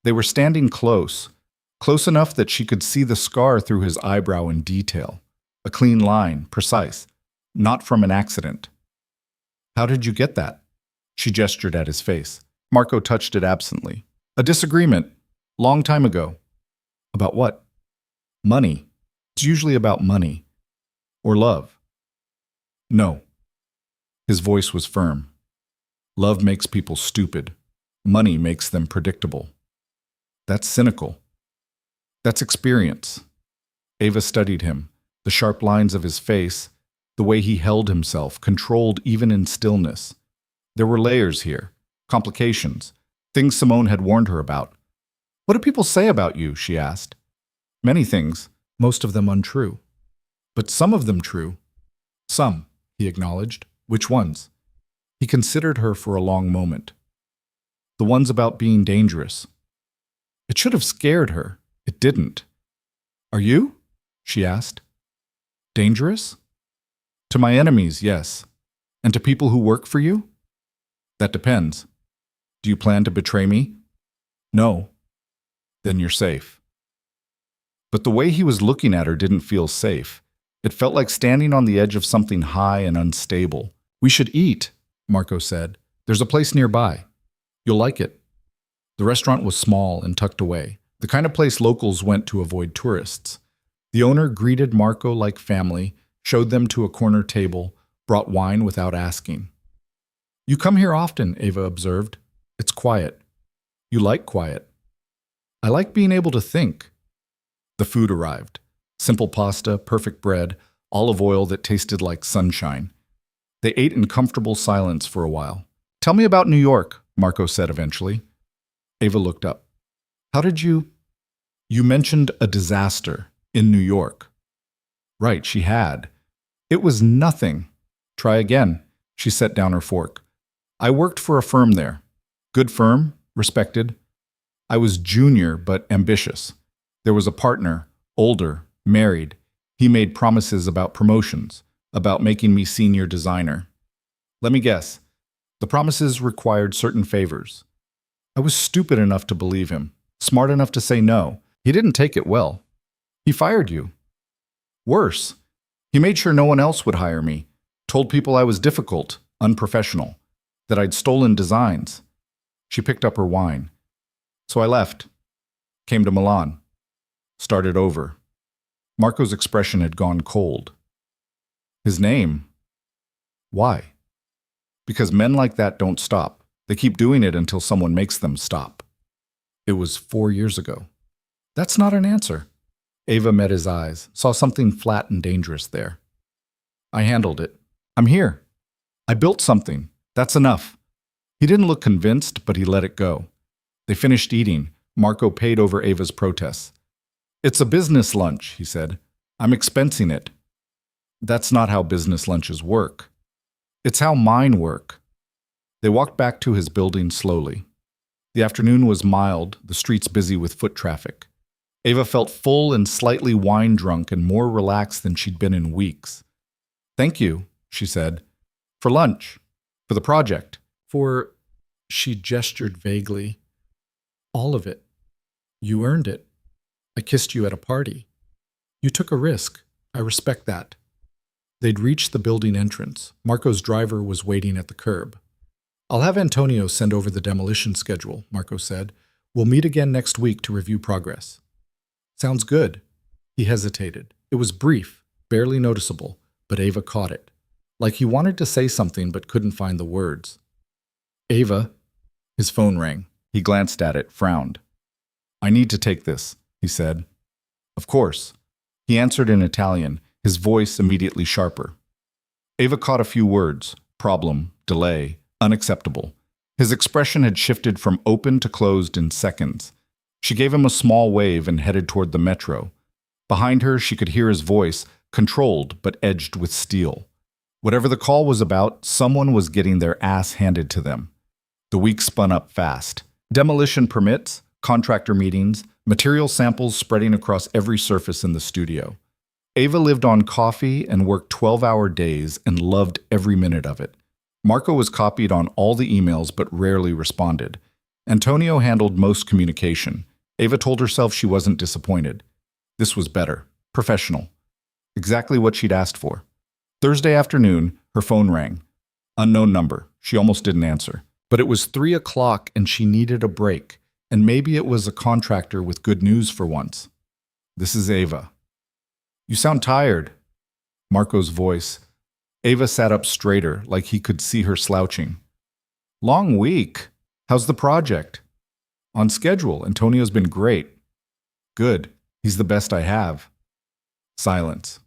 S1: They were standing close enough that she could see the scar through his eyebrow in detail. A clean line, precise, not from an accident. "How did you get that?" She gestured at his face. Marco touched it absently. "A disagreement. Long time ago." "About what?" "Money. It's usually about money. Or love." "No." His voice was firm. "Love makes people stupid. Money makes them predictable." "That's cynical." "That's experience." Ava studied him, the sharp lines of his face, the way he held himself, controlled even in stillness. There were layers here, complications, things Simone had warned her about. "What do people say about you?" she asked. "Many things, most of them untrue. But some of them true." "Some," he acknowledged. "Which ones?" He considered her for a long moment. "The ones about being dangerous." It should have scared her. It didn't. "Are you?" she asked. "Dangerous?" "To my enemies, yes. And to people who work for you?" "That depends. Do you plan to betray me?" "No." "Then you're safe." But the way he was looking at her didn't feel safe. It felt like standing on the edge of something high and unstable. "We should eat," Marco said. "There's a place nearby. You'll like it." The restaurant was small and tucked away, the kind of place locals went to avoid tourists. The owner greeted Marco like family, showed them to a corner table, brought wine without asking. "You come here often," Ava observed. "It's quiet." "You like quiet." "I like being able to think." The food arrived. Simple pasta, perfect bread, olive oil that tasted like sunshine. They ate in comfortable silence for a while. "Tell me about New York," Marco said eventually. Ava looked up. "How did you—" "You mentioned a disaster in New York." Right, she had. "It was nothing." "Try again." She set down her fork. "I worked for a firm there. Good firm, respected. I was junior but ambitious. There was a partner, older, married. He made promises about promotions, about making me senior designer. Let me guess. The promises required certain favors. I was stupid enough to believe him, smart enough to say no. He didn't take it well. He fired you. Worse, he made sure no one else would hire me, told people I was difficult, unprofessional, that I'd stolen designs." She picked up her wine. "So I left, came to Milan, started over." Marco's expression had gone cold. "His name? Why?" "Because men like that don't stop. They keep doing it until someone makes them stop." "It was 4 years ago." "That's not an answer." Ava met his eyes, saw something flat and dangerous there. "I handled it. I'm here. I built something. That's enough." He didn't look convinced, but he let it go. They finished eating. Marco paid over Ava's protests. "It's a business lunch," he said. "I'm expensing it." "That's not how business lunches work." "It's how mine work." They walked back to his building slowly. The afternoon was mild, the streets busy with foot traffic. Ava felt full and slightly wine-drunk and more relaxed than she'd been in weeks. "Thank you," she said. "For lunch. For the project. For—" she gestured vaguely. "All of it. You earned it. I kissed you at a party. You took a risk. I respect that." They'd reached the building entrance. Marco's driver was waiting at the curb. "I'll have Antonio send over the demolition schedule," Marco said. "We'll meet again next week to review progress." "Sounds good." He hesitated. It was brief, barely noticeable, but Ava caught it. Like he wanted to say something but couldn't find the words. "Ava." His phone rang. He glanced at it, frowned. "I need to take this," he said. "Of course." He answered in Italian, his voice immediately sharper. Ava caught a few words: problem, delay, unacceptable. His expression had shifted from open to closed in seconds. She gave him a small wave and headed toward the metro. Behind her, she could hear his voice, controlled but edged with steel. Whatever the call was about, someone was getting their ass handed to them. The week spun up fast. Demolition permits, contractor meetings, material samples spreading across every surface in the studio. Ava lived on coffee and worked 12-hour days and loved every minute of it. Marco was copied on all the emails but rarely responded. Antonio handled most communication. Ava told herself she wasn't disappointed. This was better, professional. Exactly what she'd asked for. Thursday afternoon, her phone rang. Unknown number. She almost didn't answer. But it was 3 o'clock and she needed a break. And maybe it was a contractor with good news for once. "This is Ava." "You sound tired." Marco's voice. Ava sat up straighter, like he could see her slouching. "Long week. How's the project?" "On schedule. Antonio's been great." "Good. He's the best I have." Silence.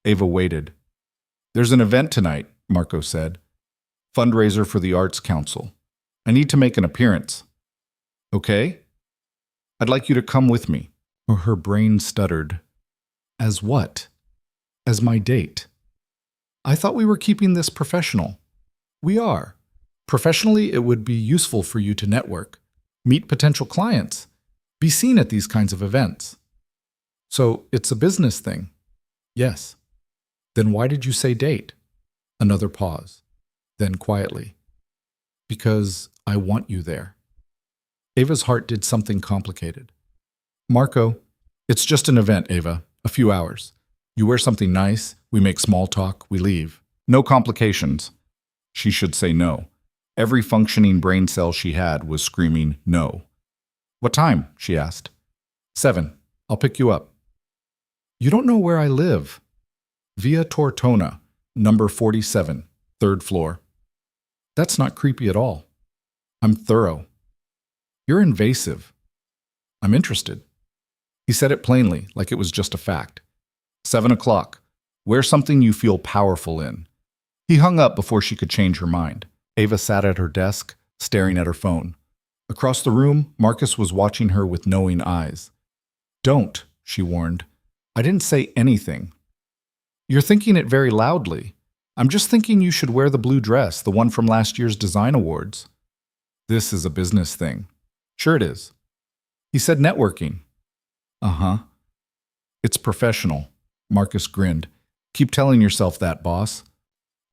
S1: Ava waited. "There's an event tonight," Marco said. "Fundraiser for the Arts Council. I need to make an appearance." "Okay. I'd like you to come with me." Her brain stuttered. "As what?" "As my date." "I thought we were keeping this professional." "We are. Professionally, it would be useful for you to network, meet potential clients, be seen at these kinds of events." "So it's a business thing?" "Yes." "Then why did you say date?" Another pause. Then quietly. "Because I want you there." Ava's heart did something complicated. "Marco, it's just an event, Ava. A few hours. You wear something nice, we make small talk, we leave. No complications." She should say no. Every functioning brain cell she had was screaming no. "What time?" she asked. 7. I'll pick you up." "You don't know where I live." "Via Tortona, number 47, 3rd floor." "That's not creepy at all." "I'm thorough." "You're invasive." "I'm interested." He said it plainly, like it was just a fact. 7 o'clock. Wear something you feel powerful in. He hung up before she could change her mind. Ava sat at her desk, staring at her phone. Across the room, Marcus was watching her with knowing eyes. Don't, she warned. I didn't say anything. You're thinking it very loudly. I'm just thinking you should wear the blue dress, the one from last year's design awards. This is a business thing. Sure it is. He said networking. Uh-huh. It's professional. Marcus grinned. Keep telling yourself that, boss.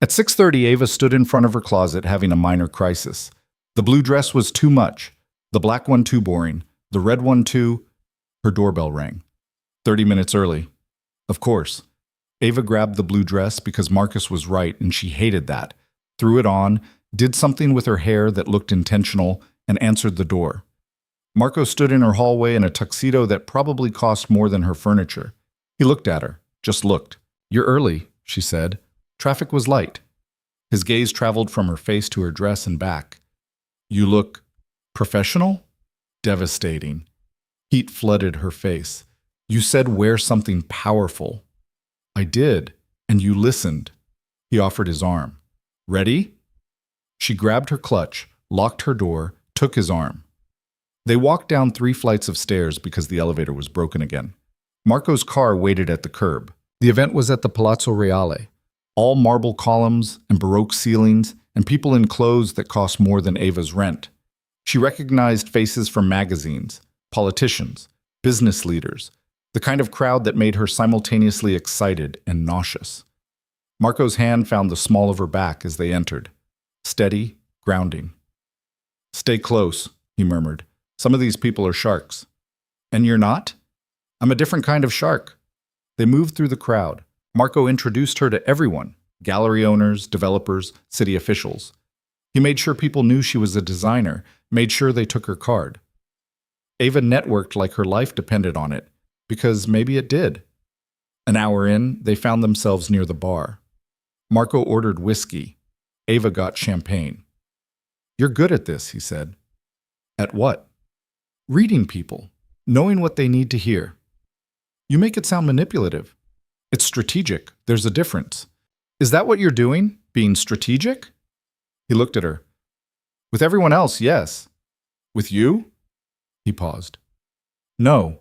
S1: At 6:30, Ava stood in front of her closet having a minor crisis. The blue dress was too much. The black one too boring. The red one too... Her doorbell rang. 30 minutes early. Of course. Ava grabbed the blue dress because Marcus was right and she hated that. Threw it on, did something with her hair that looked intentional, and answered the door. Marco stood in her hallway in a tuxedo that probably cost more than her furniture. He looked at her, just looked. You're early, she said. Traffic was light. His gaze traveled from her face to her dress and back. You look professional? Devastating. Heat flooded her face. You said wear something powerful. I did, and you listened. He offered his arm. Ready? She grabbed her clutch, locked her door, took his arm. They walked down 3 flights of stairs because the elevator was broken again. Marco's car waited at the curb. The event was at the Palazzo Reale. All marble columns and Baroque ceilings and people in clothes that cost more than Ava's rent. She recognized faces from magazines, politicians, business leaders, the kind of crowd that made her simultaneously excited and nauseous. Marco's hand found the small of her back as they entered. Steady, grounding. Stay close, he murmured. Some of these people are sharks. And you're not? I'm a different kind of shark. They moved through the crowd. Marco introduced her to everyone, gallery owners, developers, city officials. He made sure people knew she was a designer, made sure they took her card. Ava networked like her life depended on it, because maybe it did. An hour in, they found themselves near the bar. Marco ordered whiskey. Ava got champagne. You're good at this, he said. At what? Reading people, knowing what they need to hear. You make it sound manipulative. It's strategic. There's a difference. Is that what you're doing? Being strategic? He looked at her. With everyone else, yes. With you? He paused. No.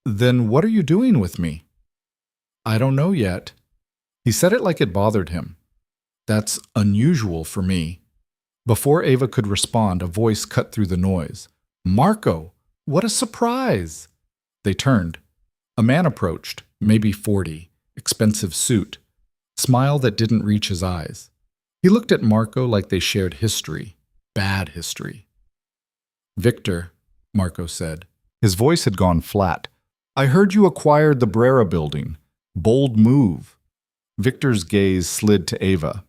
S1: Then what are you doing with me? I don't know yet. He said it like it bothered him. That's unusual for me. Before Ava could respond, a voice cut through the noise. Marco, what a surprise! They turned. A man approached, maybe 40, expensive suit, smile that didn't reach his eyes. He looked at Marco like they shared history, bad history. Victor, Marco said. His voice had gone flat. I heard you acquired the Brera building. Bold move. Victor's gaze slid to Ava.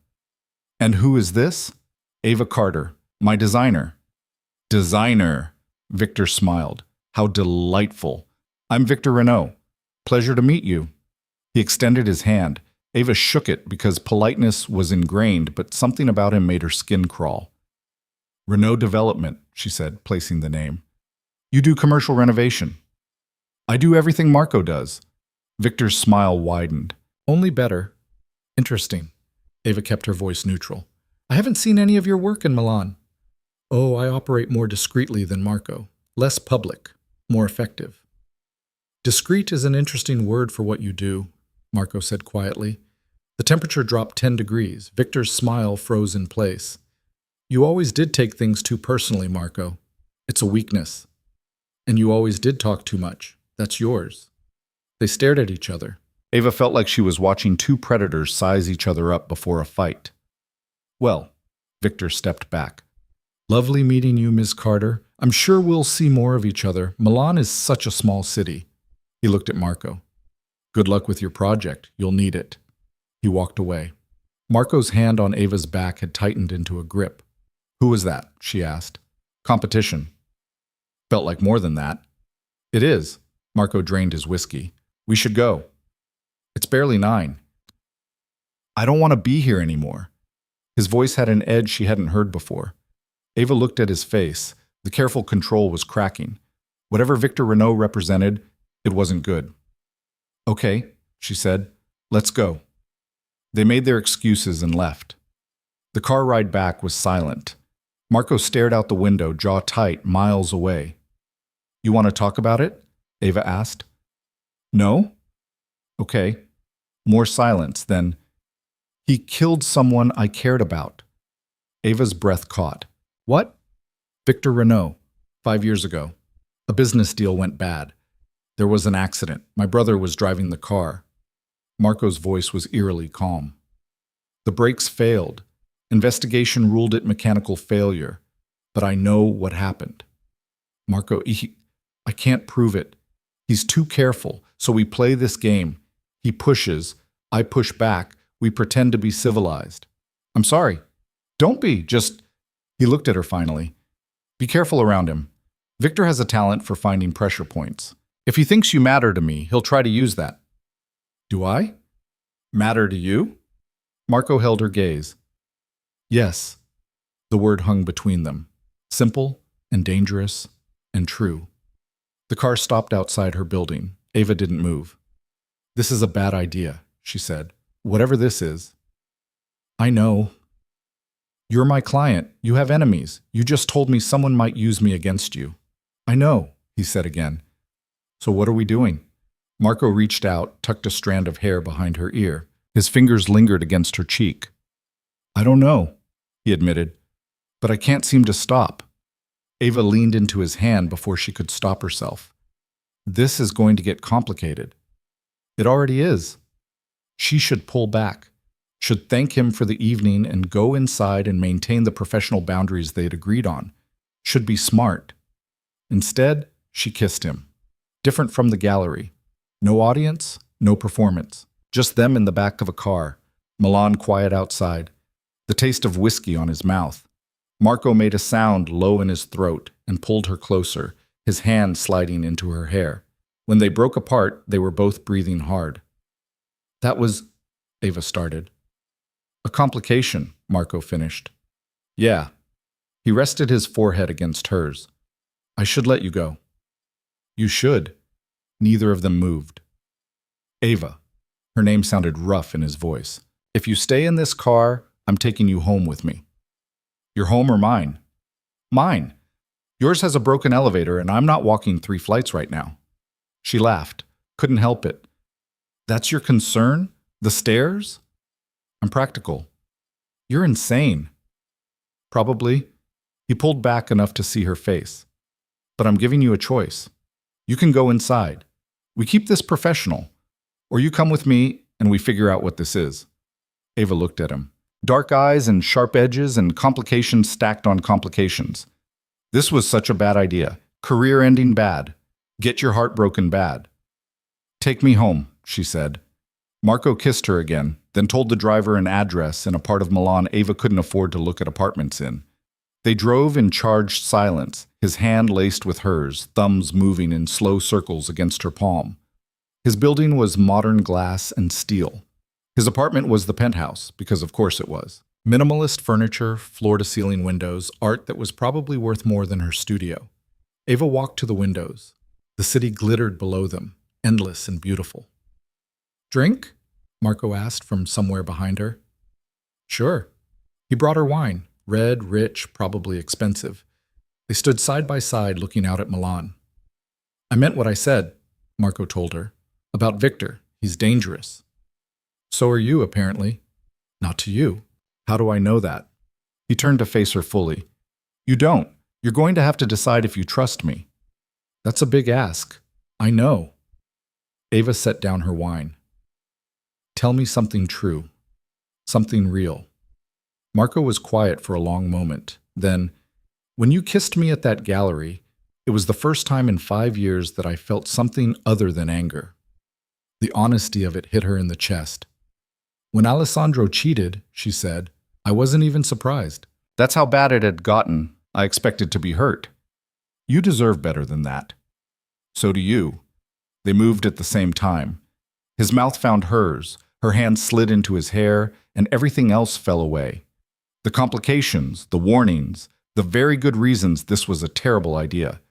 S1: And who is this? Ava Carter, my designer. Designer, Victor smiled. How delightful. I'm Victor Renault. Pleasure to meet you. He extended his hand. Ava shook it because politeness was ingrained, but something about him made her skin crawl. Renault Development, she said, placing the name. You do commercial renovation. I do everything Marco does. Victor's smile widened. Only better. Interesting. Ava kept her voice neutral. I haven't seen any of your work in Milan. Oh, I operate more discreetly than Marco. Less public. More effective. Discreet is an interesting word for what you do, Marco said quietly. The temperature dropped 10 degrees. Victor's smile froze in place. You always did take things too personally, Marco. It's a weakness. And you always did talk too much. That's yours. They stared at each other. Ava felt like she was watching 2 predators size each other up before a fight. Well, Victor stepped back. Lovely meeting you, Ms. Carter. I'm sure we'll see more of each other. Milan is such a small city. He looked at Marco. Good luck with your project. You'll need it. He walked away. Marco's hand on Ava's back had tightened into a grip. Who was that? She asked. Competition. Felt like more than that. It is. Marco drained his whiskey. We should go. It's barely 9. I don't want to be here anymore. His voice had an edge she hadn't heard before. Ava looked at his face. The careful control was cracking. Whatever Victor Renault represented, It wasn't good. Okay, she said. Let's go. They made their excuses and left. The car ride back was silent. Marco stared out the window, jaw tight, miles away. You want to talk about it? Ava asked. No? Okay. More silence, then. He killed someone I cared about. Ava's breath caught. What? Victor Renault, 5 years ago. A business deal went bad. There was an accident. My brother was driving the car. Marco's voice was eerily calm. The brakes failed. Investigation ruled it mechanical failure. But I know what happened. Marco, I can't prove it. He's too careful, so we play this game. He pushes, I push back, we pretend to be civilized. I'm sorry. Don't be, just... He looked at her finally. Be careful around him. Victor has a talent for finding pressure points. If he thinks you matter to me, he'll try to use that. Do I? Matter to you? Marco held her gaze. Yes. The word hung between them. Simple and dangerous and true. The car stopped outside her building. Ava didn't move. This is a bad idea, she said. Whatever this is. I know. You're my client. You have enemies. You just told me someone might use me against you. I know, he said again. So what are we doing? Marco reached out, tucked a strand of hair behind her ear. His fingers lingered against her cheek. I don't know, he admitted, but I can't seem to stop. Ava leaned into his hand before she could stop herself. This is going to get complicated. It already is. She should pull back, should thank him for the evening and go inside and maintain the professional boundaries they'd agreed on, should be smart. Instead, she kissed him. Different from the gallery. No audience, no performance. Just them in the back of a car. Milan quiet outside. The taste of whiskey on his mouth. Marco made a sound low in his throat and pulled her closer, his hand sliding into her hair. When they broke apart, they were both breathing hard. That was, Ava started. A complication, Marco finished. Yeah. He rested his forehead against hers. I should let you go. You should. Neither of them moved. Ava. Her name sounded rough in his voice. If you stay in this car, I'm taking you home with me. Your home or mine? Mine. Yours has a broken elevator and I'm not walking 3 flights right now. She laughed. Couldn't help it. That's your concern? The stairs? I'm practical. You're insane. Probably. He pulled back enough to see her face. But I'm giving you a choice. You can go inside. We keep this professional. Or you come with me and we figure out what this is. Ava looked at him. Dark eyes and sharp edges and complications stacked on complications. This was such a bad idea. Career-ending bad. Get your heart broken bad. Take me home, she said. Marco kissed her again, then told the driver an address in a part of Milan Ava couldn't afford to look at apartments in. They drove in charged silence, his hand laced with hers, thumbs moving in slow circles against her palm. His building was modern glass and steel. His apartment was the penthouse, because of course it was. Minimalist furniture, floor-to-ceiling windows, art that was probably worth more than her studio. Ava walked to the windows. The city glittered below them, endless and beautiful. Drink? Marco asked from somewhere behind her. Sure. He brought her wine, red, rich, probably expensive. They stood side by side looking out at Milan. I meant what I said, Marco told her. About Victor. He's dangerous. So are you, apparently. Not to you. How do I know that? He turned to face her fully. You don't. You're going to have to decide if you trust me. That's a big ask. I know. Ava set down her wine. Tell me something true. Something real. Marco was quiet for a long moment. Then, when you kissed me at that gallery, it was the first time in 5 years that I felt something other than anger. The honesty of it hit her in the chest. When Alessandro cheated, she said, I wasn't even surprised. That's how bad it had gotten. I expected to be hurt. You deserve better than that. So do you. They moved at the same time. His mouth found hers, her hand slid into his hair, and everything else fell away. The complications, the warnings, the very good reasons this was a terrible idea.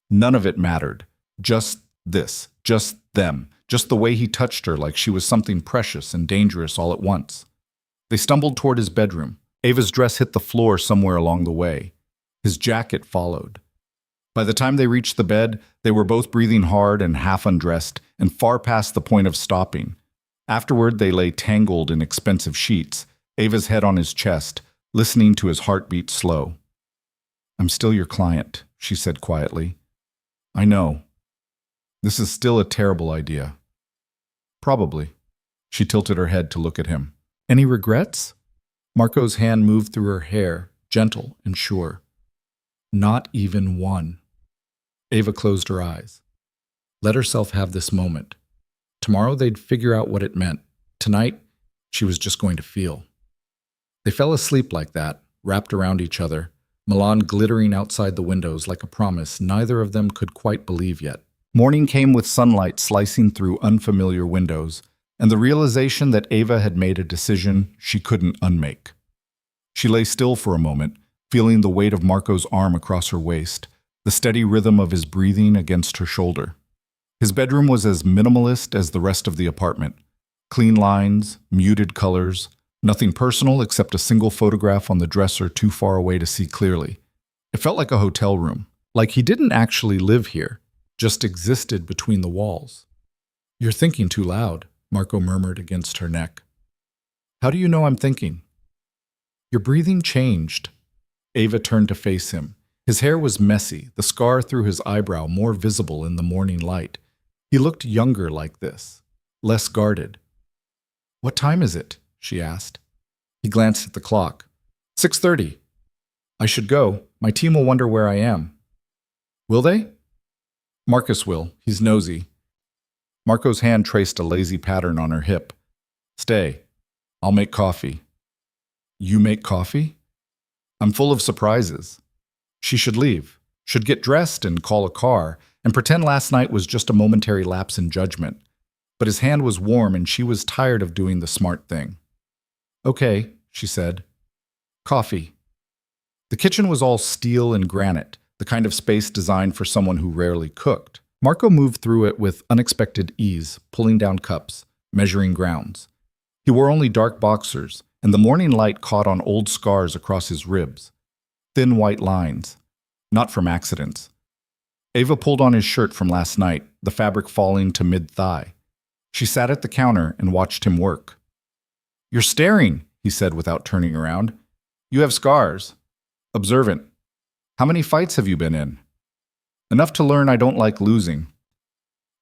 S1: None of it mattered. Just Just them, just the way he touched her like she was something precious and dangerous all at once. They stumbled toward his bedroom. Ava's dress hit the floor somewhere along the way. His jacket followed. By the time they reached the bed, they were both breathing hard and half undressed, and far past the point of stopping. Afterward, they lay tangled in expensive sheets, Ava's head on his chest, listening to his heartbeat slow. "I'm still your client," she said quietly. "I know. This is still a terrible idea." "Probably." She tilted her head to look at him. "Any regrets?" Marco's hand moved through her hair, gentle and sure. "Not even one." Ava closed her eyes. Let herself have this moment. Tomorrow they'd figure out what it meant. Tonight, she was just going to feel. They fell asleep like that, wrapped around each other, Milan glittering outside the windows like a promise neither of them could quite believe yet. Morning came with sunlight slicing through unfamiliar windows, and the realization that Ava had made a decision she couldn't unmake. She lay still for a moment, feeling the weight of Marco's arm across her waist, the steady rhythm of his breathing against her shoulder. His bedroom was as minimalist as the rest of the apartment. Clean lines, muted colors, nothing personal except a single photograph on the dresser too far away to see clearly. It felt like a hotel room, like he didn't actually live here, just existed between the walls. "You're thinking too loud," Marco murmured against her neck. "How do you know I'm thinking?" "Your breathing changed." Ava turned to face him. His hair was messy, the scar through his eyebrow more visible in the morning light. He looked younger like this, less guarded. "What time is it?" she asked. He glanced at the clock. 6:30. "I should go. My team will wonder where I am." "Will they?" "Marcus will. He's nosy." Marco's hand traced a lazy pattern on her hip. "Stay. I'll make coffee." "You make coffee?" "I'm full of surprises." She should leave, should get dressed and call a car, and pretend last night was just a momentary lapse in judgment. But his hand was warm and she was tired of doing the smart thing. "Okay," she said. "Coffee." The kitchen was all steel and granite, the kind of space designed for someone who rarely cooked. Marco moved through it with unexpected ease, pulling down cups, measuring grounds. He wore only dark boxers, and the morning light caught on old scars across his ribs. Thin white lines, not from accidents. Ava pulled on his shirt from last night, the fabric falling to mid-thigh. She sat at the counter and watched him work. "You're staring," he said without turning around. "You have scars." "Observant." "How many fights have you been in?" "Enough to learn I don't like losing."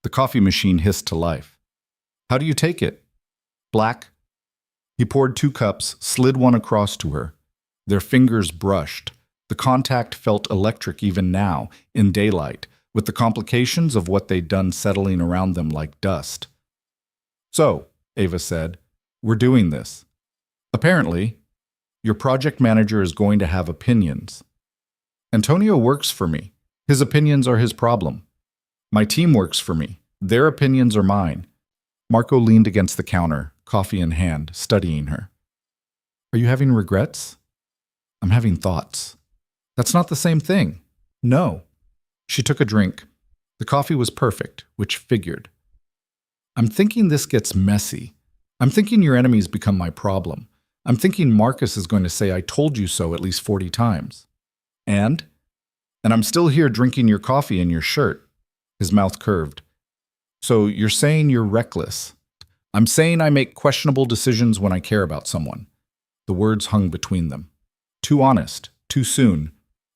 S1: The coffee machine hissed to life. "How do you take it?" "Black." He poured 2 cups, slid one across to her. Their fingers brushed. The contact felt electric even now, in daylight, with the complications of what they'd done settling around them like dust. "So," Ava said, "we're doing this. Apparently, your project manager is going to have opinions. Antonio works for me. His opinions are his problem. My team works for me. Their opinions are mine." Marco leaned against the counter, coffee in hand, studying her. "Are you having regrets?" "I'm having thoughts." "That's not the same thing." "No." She took a drink. The coffee was perfect, which figured. "I'm thinking this gets messy. I'm thinking your enemies become my problem. I'm thinking Marcus is going to say I told you so at least 40 times. And I'm still here drinking your coffee in your shirt." His mouth curved. "So you're saying you're reckless." "I'm saying I make questionable decisions when I care about someone." The words hung between them. Too honest, too soon,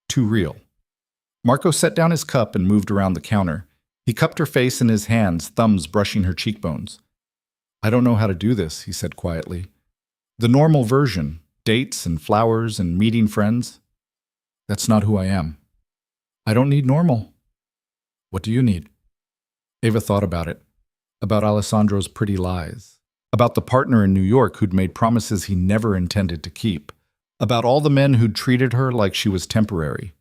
S1: too real. Marco set down his cup and moved around the counter. He cupped her face in his hands, thumbs brushing her cheekbones. "I don't know how to do this," he said quietly. "The normal version, dates and flowers and meeting friends. That's not who I am. I don't need normal." "What do you need?" Ava thought about it. About Alessandro's pretty lies. About the partner in New York who'd made promises he never intended to keep. About all the men who'd treated her like she was temporary.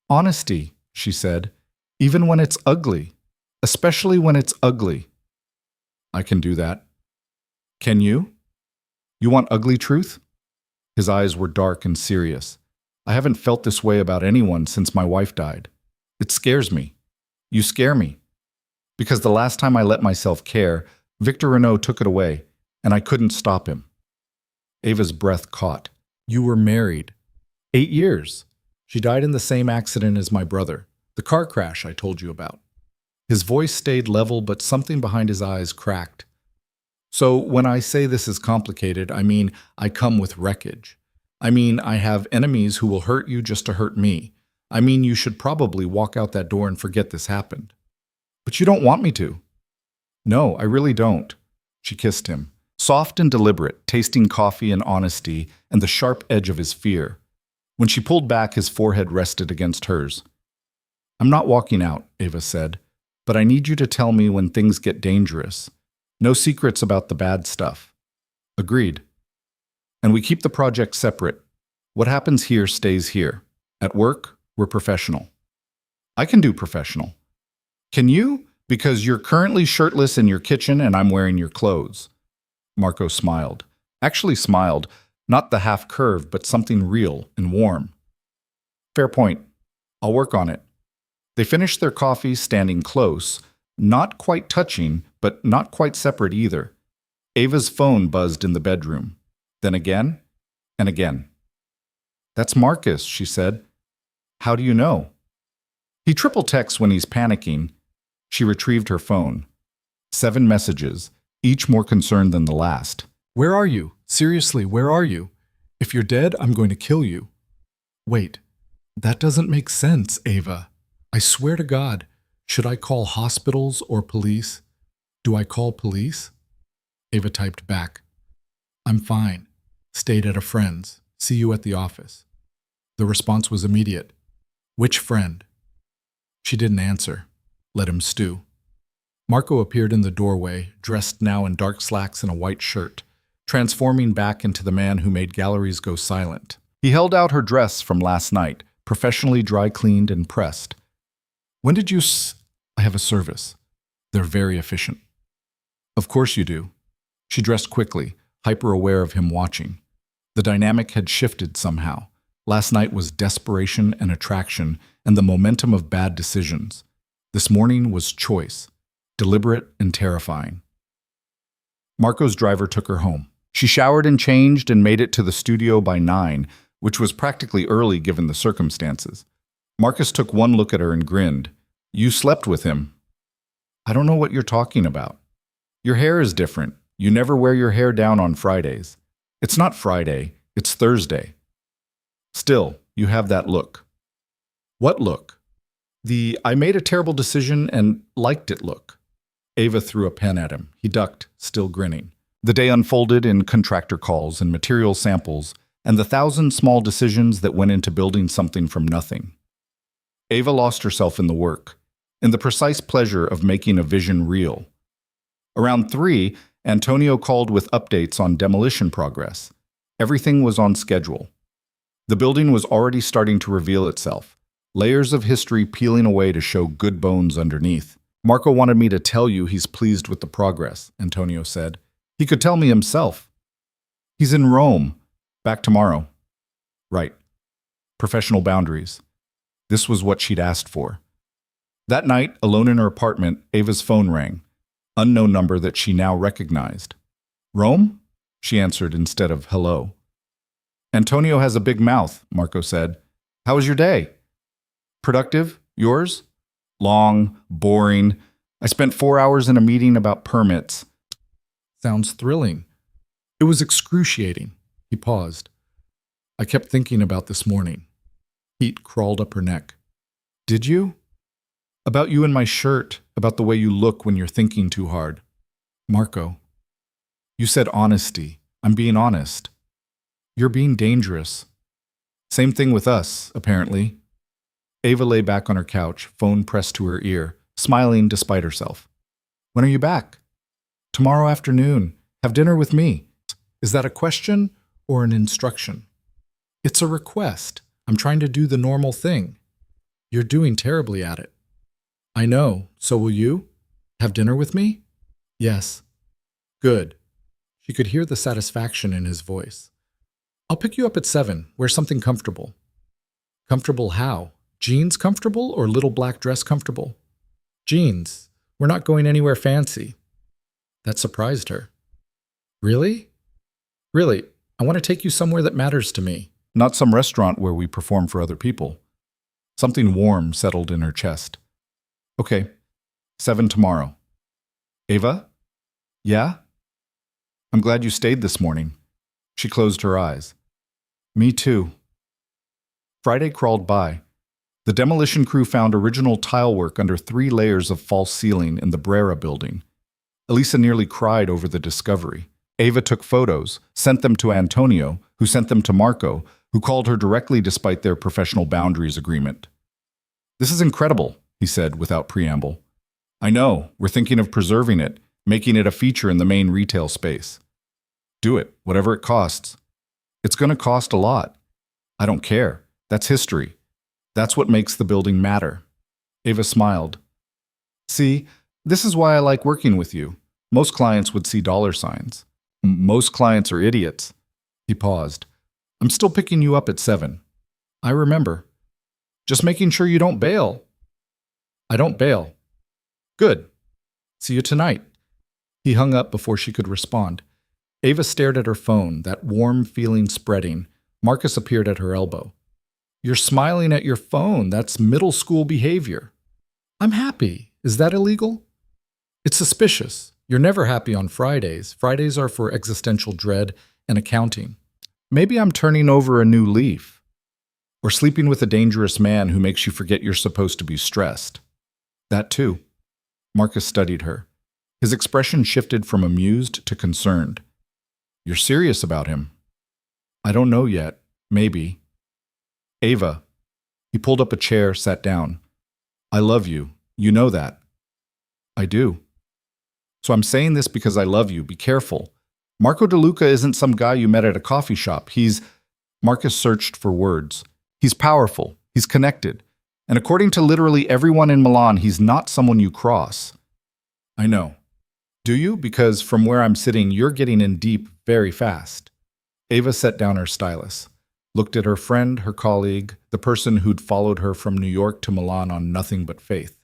S1: "Honesty," she said, "even when it's ugly. Especially when it's ugly." "I can do that." "Can you? You want ugly truth?" His eyes were dark and serious. "I haven't felt this way about anyone since my wife died. It scares me. You scare me. Because the last time I let myself care, Victor Renault took it away, and I couldn't stop him. Ava's breath caught. You were married. 8 years. She died in the same accident as my brother, the car crash I told you about. His voice stayed level, but something behind his eyes cracked. So when I say this is complicated, I mean I come with wreckage. I mean I have enemies who will hurt you just to hurt me. I mean you should probably walk out that door and forget this happened. But you don't want me to. No, I really don't. She kissed him, soft and deliberate, tasting coffee and honesty and the sharp edge of his fear. When she pulled back, his forehead rested against hers. I'm not walking out, Ava said, but I need you to tell me when things get dangerous. No secrets about the bad stuff. Agreed. And we keep the project separate. What happens here stays here. At work, we're professional. I can do professional. Can you? Because you're currently shirtless in your kitchen and I'm wearing your clothes. Marco smiled. Actually smiled, not the half curve, but something real and warm. Fair point. I'll work on it. They finished their coffee standing close, not quite touching, but not quite separate either. Ava's phone buzzed in the bedroom. Then again, and again. That's Marcus, she said. How do you know? He triple texts when he's panicking. She retrieved her phone. 7 messages, each more concerned than the last. Where are you? Seriously, where are you? If you're dead, I'm going to kill you. Wait, that doesn't make sense, Ava. I swear to God, should I call hospitals or police? Do I call police? Ava typed back. I'm fine. Stayed at a friend's. See you at the office. The response was immediate. Which friend? She didn't answer. Let him stew. Marco appeared in the doorway, dressed now in dark slacks and a white shirt, transforming back into the man who made galleries go silent. He held out her dress from last night, professionally dry-cleaned and pressed. When did you I have a service. They're very efficient. Of course you do. She dressed quickly, hyper-aware of him watching. The dynamic had shifted somehow. Last night was desperation and attraction and the momentum of bad decisions. This morning was choice, deliberate and terrifying. Marco's driver took her home. She showered and changed and made it to the studio by 9, which was practically early given the circumstances. Marcus took one look at her and grinned. You slept with him. I don't know what you're talking about. Your hair is different. You never wear your hair down on Fridays. It's not Friday, it's Thursday. Still, you have that look. What look? The I made a terrible decision and liked it look. Ava threw a pen at him. He ducked, still grinning. The day unfolded in contractor calls and material samples and the 1,000 small decisions that went into building something from nothing. Ava lost herself in the work, in the precise pleasure of making a vision real. Around 3, Antonio called with updates on demolition progress. Everything was on schedule. The building was already starting to reveal itself, layers of history peeling away to show good bones underneath. Marco wanted me to tell you he's pleased with the progress, Antonio said. He could tell me himself. He's in Rome. Back tomorrow. Right. Professional boundaries. This was what she'd asked for. That night, alone in her apartment, Ava's phone rang. Unknown number that she now recognized. Rome? She answered instead of hello. Antonio has a big mouth, Marco said. How was your day? Productive? Yours? Long, boring. I spent 4 hours in a meeting about permits. Sounds thrilling. It was excruciating. He paused. I kept thinking about this morning. Heat crawled up her neck. Did you? About you and my shirt, about the way you look when you're thinking too hard. Marco. You said honesty. I'm being honest. You're being dangerous. Same thing with us, apparently. Ava lay back on her couch, phone pressed to her ear, smiling despite herself. When are you back? Tomorrow afternoon. Have dinner with me. Is that a question or an instruction? It's a request. I'm trying to do the normal thing. You're doing terribly at it. I know. So will you? Have dinner with me? Yes. Good. She could hear the satisfaction in his voice. I'll pick you up at 7. Wear something comfortable. Comfortable how? Jeans comfortable or little black dress comfortable? Jeans. We're not going anywhere fancy. That surprised her. Really? Really, I want to take you somewhere that matters to me. Not some restaurant where we perform for other people. Something warm settled in her chest. Okay, 7 tomorrow. Ava? Yeah? I'm glad you stayed this morning. She closed her eyes. Me too. Friday crawled by. The demolition crew found original tile work under 3 layers of false ceiling in the Brera building. Elisa nearly cried over the discovery. Ava took photos, sent them to Antonio, who sent them to Marco, who called her directly despite their professional boundaries agreement. This is incredible, he said without preamble. I know, we're thinking of preserving it, making it a feature in the main retail space. Do it, whatever it costs. It's going to cost a lot. I don't care. That's history. That's what makes the building matter. Ava smiled. See, this is why I like working with you. Most clients would see dollar signs. Most clients are idiots. He paused. I'm still picking you up at 7. I remember. Just making sure you don't bail. I don't bail. Good. See you tonight. He hung up before she could respond. Ava stared at her phone, that warm feeling spreading. Marcus appeared at her elbow. You're smiling at your phone. That's middle school behavior. I'm happy. Is that illegal? It's suspicious. You're never happy on Fridays. Fridays are for existential dread and accounting. Maybe I'm turning over a new leaf. Or sleeping with a dangerous man who makes you forget you're supposed to be stressed. That too. Marcus studied her. His expression shifted from amused to concerned. You're serious about him? I don't know yet. Maybe. Ava. He pulled up a chair, sat down. I love you. You know that. I do. So I'm saying this because I love you. Be careful. Marco DeLuca isn't some guy you met at a coffee shop. Marcus searched for words. He's powerful. He's connected. And according to literally everyone in Milan, he's not someone you cross. I know. Do you? Because from where I'm sitting, you're getting in deep very fast. Ava set down her stylus, looked at her friend, her colleague, the person who'd followed her from New York to Milan on nothing but faith.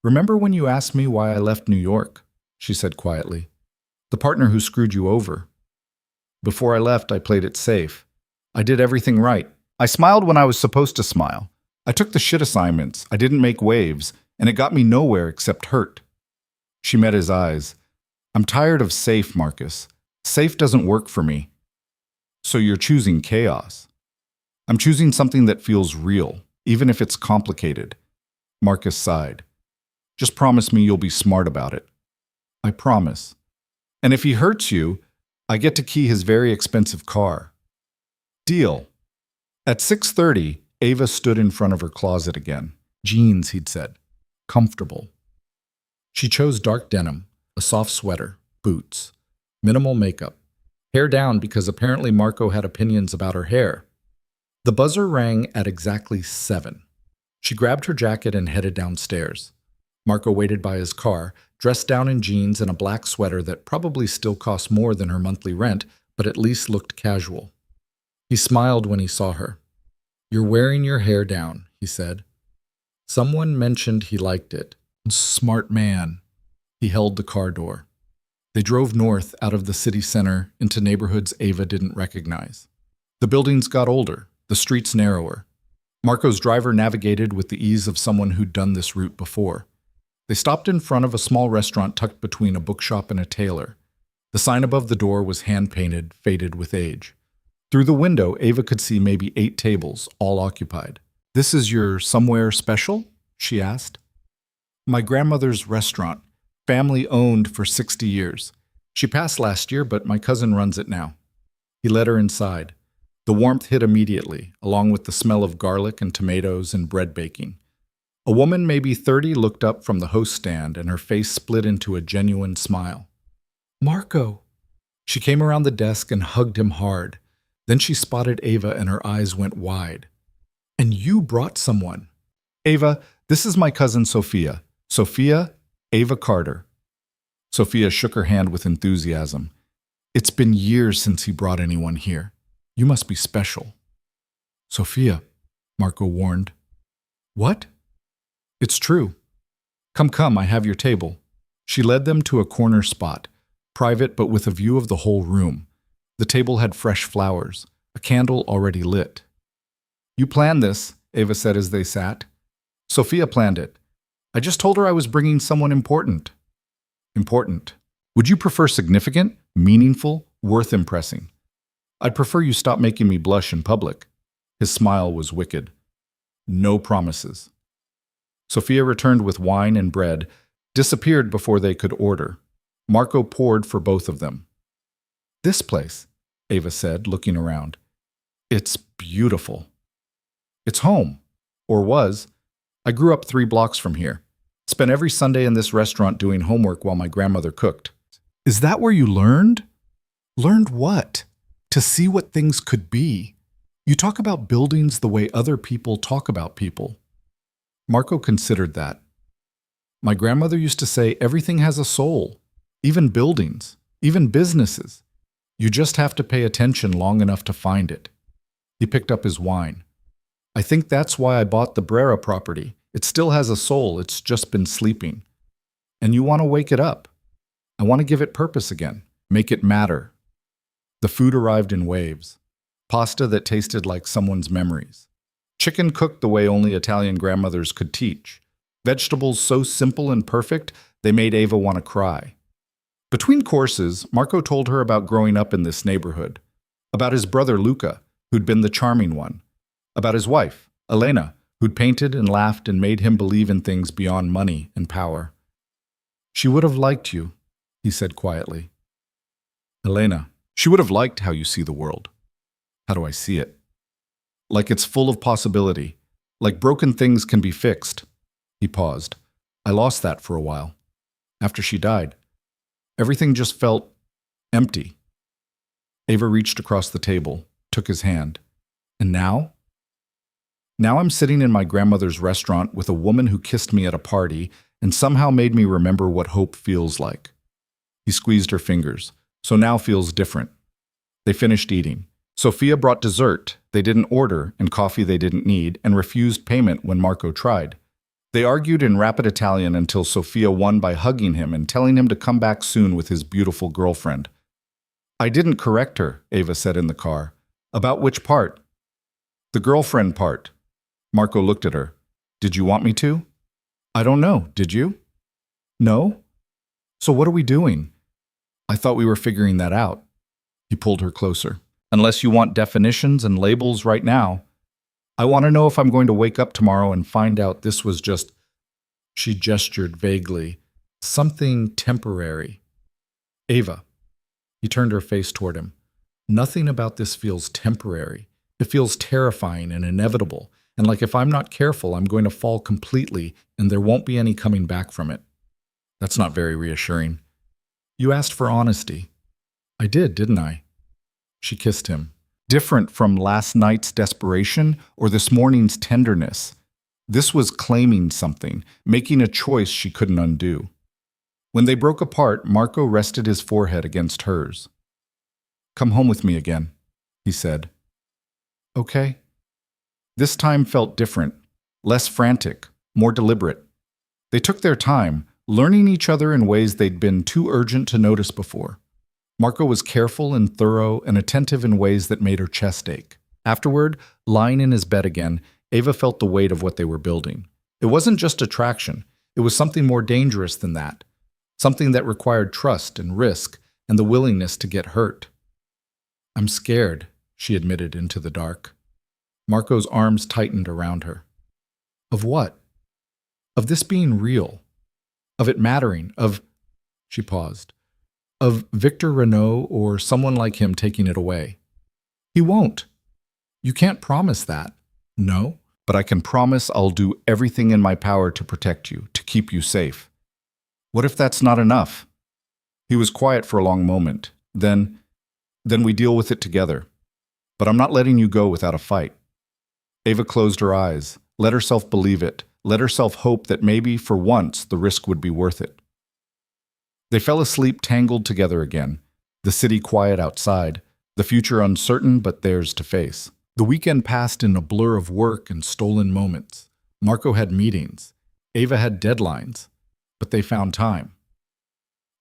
S1: Remember when you asked me why I left New York? She said quietly. The partner who screwed you over. Before I left, I played it safe. I did everything right. I smiled when I was supposed to smile. I took the shit assignments. I didn't make waves, and it got me nowhere except hurt. She met his eyes. I'm tired of safe, Marcus. Safe doesn't work for me. So you're choosing chaos. I'm choosing something that feels real, even if it's complicated. Marcus sighed. Just promise me you'll be smart about it. I promise. And if he hurts you, I get to key his very expensive car. Deal. At 6:30, Ava stood in front of her closet again. Jeans, he'd said. Comfortable. She chose dark denim, a soft sweater, boots, minimal makeup, hair down because apparently Marco had opinions about her hair. The buzzer rang at exactly 7. She grabbed her jacket and headed downstairs. Marco waited by his car, dressed down in jeans and a black sweater that probably still cost more than her monthly rent, but at least looked casual. He smiled when he saw her. You're wearing your hair down, he said. Someone mentioned he liked it. Smart man. He held the car door. They drove north out of the city center into neighborhoods Ava didn't recognize. The buildings got older, the streets narrower. Marco's driver navigated with the ease of someone who'd done this route before. They stopped in front of a small restaurant tucked between a bookshop and a tailor. The sign above the door was hand-painted, faded with age. Through the window, Ava could see maybe 8 tables, all occupied. This is your somewhere special? She asked. My grandmother's restaurant, family owned for 60 years. She passed last year, but my cousin runs it now. He led her inside. The warmth hit immediately, along with the smell of garlic and tomatoes and bread baking. A woman, maybe 30, looked up from the host stand and her face split into a genuine smile. Marco! She came around the desk and hugged him hard. Then she spotted Ava and her eyes went wide. And you brought someone. Ava, this is my cousin Sophia. Sophia, Ava Carter. Sophia shook her hand with enthusiasm. It's been years since he brought anyone here. You must be special. Sophia, Marco warned. What? It's true. Come, come, I have your table. She led them to a corner spot, private but with a view of the whole room. The table had fresh flowers, a candle already lit. You planned this, Ava said as they sat. Sophia planned it. I just told her I was bringing someone important. Important. Would you prefer significant, meaningful, worth impressing? I'd prefer you stop making me blush in public. His smile was wicked. No promises. Sophia returned with wine and bread, disappeared before they could order. Marco poured for both of them. This place, Ava said, looking around. It's beautiful. It's home. Or was. I grew up 3 blocks from here. Spent every Sunday in this restaurant doing homework while my grandmother cooked. Is that where you learned? Learned what? To see what things could be. You talk about buildings the way other people talk about people. Marco considered that. My grandmother used to say everything has a soul, even buildings, even businesses. You just have to pay attention long enough to find it. He picked up his wine. I think that's why I bought the Brera property. It still has a soul, it's just been sleeping. And you want to wake it up. I want to give it purpose again, make it matter. The food arrived in waves. Pasta that tasted like someone's memories. Chicken cooked the way only Italian grandmothers could teach. Vegetables so simple and perfect, they made Ava want to cry. Between courses, Marco told her about growing up in this neighborhood, about his brother Luca, who'd been the charming one, about his wife, Elena, who'd painted and laughed and made him believe in things beyond money and power. She would have liked you, he said quietly. Elena, she would have liked how you see the world. How do I see it? Like it's full of possibility, like broken things can be fixed. He paused. I lost that for a while. After she died, everything just felt empty. Ava reached across the table, took his hand. And now? Now I'm sitting in my grandmother's restaurant with a woman who kissed me at a party and somehow made me remember what hope feels like. He squeezed her fingers. So now feels different. They finished eating. Sophia brought dessert they didn't order and coffee they didn't need and refused payment when Marco tried. They argued in rapid Italian until Sophia won by hugging him and telling him to come back soon with his beautiful girlfriend. I didn't correct her, Ava said in the car. About which part? The girlfriend part. Marco looked at her. Did you want me to? I don't know. Did you? No? So what are we doing? I thought we were figuring that out. He pulled her closer. Unless you want definitions and labels right now. I want to know if I'm going to wake up tomorrow and find out this was just, she gestured vaguely, something temporary. Ava. He turned her face toward him. Nothing about this feels temporary. It feels terrifying and inevitable, and like if I'm not careful, I'm going to fall completely and there won't be any coming back from it. That's not very reassuring. You asked for honesty. I did, didn't I? She kissed him. Different from last night's desperation or this morning's tenderness. This was claiming something, making a choice she couldn't undo. When they broke apart, Marco rested his forehead against hers. Come home with me again, he said. Okay. This time felt different, less frantic, more deliberate. They took their time, learning each other in ways they'd been too urgent to notice before. Marco was careful and thorough and attentive in ways that made her chest ache. Afterward, lying in his bed again, Ava felt the weight of what they were building. It wasn't just attraction. It was something more dangerous than that. Something that required trust and risk and the willingness to get hurt. I'm scared, she admitted into the dark. Marco's arms tightened around her. Of what? Of this being real. Of it mattering. Of... She paused. Of Victor Renault or someone like him taking it away. He won't. You can't promise that. No, but I can promise I'll do everything in my power to protect you, to keep you safe. What if that's not enough? He was quiet for a long moment. Then we deal with it together. But I'm not letting you go without a fight. Ava closed her eyes, let herself believe it, let herself hope that maybe, for once, the risk would be worth it. They fell asleep tangled together again, the city quiet outside, the future uncertain but theirs to face. The weekend passed in a blur of work and stolen moments. Marco had meetings. Ava had deadlines. but they found time.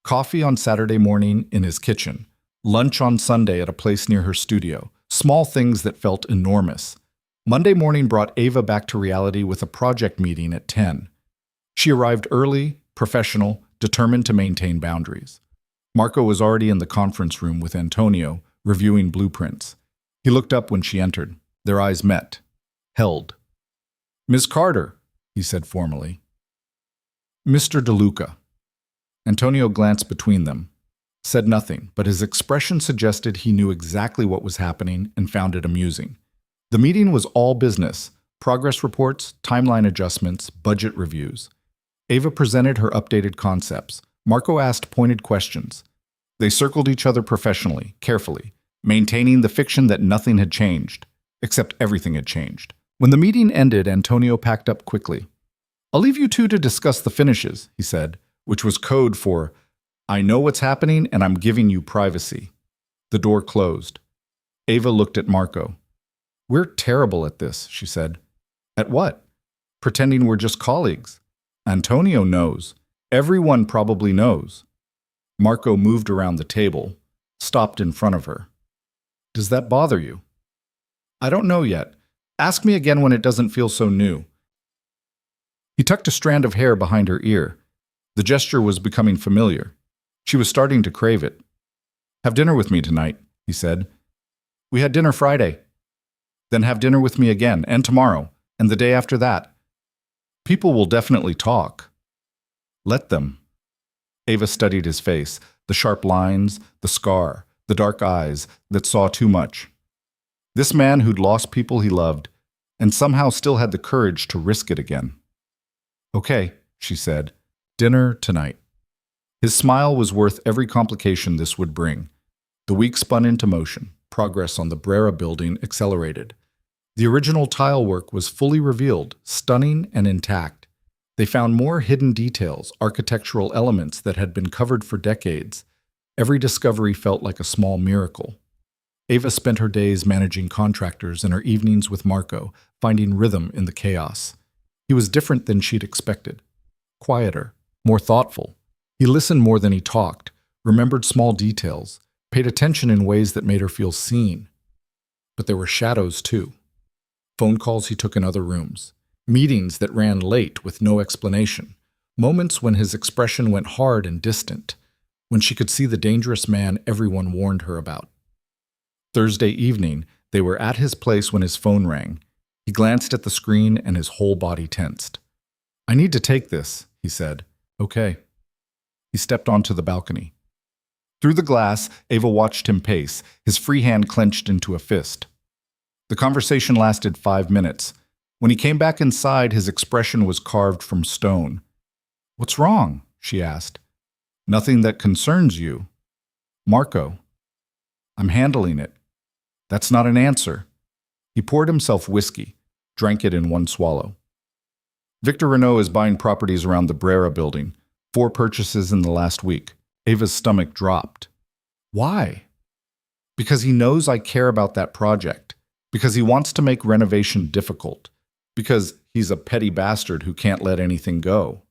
S1: Coffee on Saturday morning in his kitchen, lunch on Sunday at a place near her studio, small things that felt enormous. Monday morning brought Ava back to reality with a project meeting at 10. She arrived early, professional, determined to maintain boundaries. Marco was already in the conference room with Antonio, reviewing blueprints. He looked up when she entered. Their eyes met. Held. "Miss Carter," he said formally. "Mr. DeLuca." Antonio glanced between them, said nothing, but his expression suggested he knew exactly what was happening and found it amusing. The meeting was all business: progress reports, timeline adjustments, budget reviews. Ava presented her updated concepts. Marco asked pointed questions. They circled each other professionally, carefully, maintaining the fiction that nothing had changed, except everything had changed. When the meeting ended, Antonio packed up quickly. "I'll leave you two to discuss the finishes," he said, which was code for, "I know what's happening and I'm giving you privacy." The door closed. Ava looked at Marco. "We're terrible at this," she said. "At what?" "Pretending we're just colleagues." "Antonio knows. Everyone probably knows." Marco moved around the table, stopped in front of her. "Does that bother you?" "I don't know yet. Ask me again when it doesn't feel so new." He tucked a strand of hair behind her ear. The gesture was becoming familiar. She was starting to crave it. "Have dinner with me tonight," he said. "We had dinner Friday." "Then have dinner with me again, and tomorrow, and the day after that. People will definitely talk." "Let them." Ava studied his face, the sharp lines, the scar, the dark eyes that saw too much. This man who'd lost people he loved, and somehow still had the courage to risk it again. "Okay," she said. "Dinner tonight." His smile was worth every complication this would bring. The week spun into motion. Progress on the Brera building accelerated. The original tile work was fully revealed, stunning and intact. They found more hidden details, architectural elements that had been covered for decades. Every discovery felt like a small miracle. Ava spent her days managing contractors and her evenings with Marco, finding rhythm in the chaos. He was different than she'd expected. Quieter, more thoughtful. He listened more than he talked, remembered small details, paid attention in ways that made her feel seen. But there were shadows, too. Phone calls he took in other rooms. Meetings that ran late with no explanation. Moments when his expression went hard and distant. When she could see the dangerous man everyone warned her about. Thursday evening, they were at his place when his phone rang. He glanced at the screen and his whole body tensed. "I need to take this," he said. "Okay." He stepped onto the balcony. Through the glass, Ava watched him pace, his free hand clenched into a fist. The conversation lasted 5 minutes. When he came back inside, his expression was carved from stone. "What's wrong?" she asked. "Nothing that concerns you." "Marco." "I'm handling it." "That's not an answer." He poured himself whiskey, drank it in one swallow. "Victor Renault is buying properties around the Brera building. 4 purchases in the last week." Ava's stomach dropped. "Why?" "Because he knows I care about that project. Because he wants to make renovation difficult. Because he's a petty bastard who can't let anything go."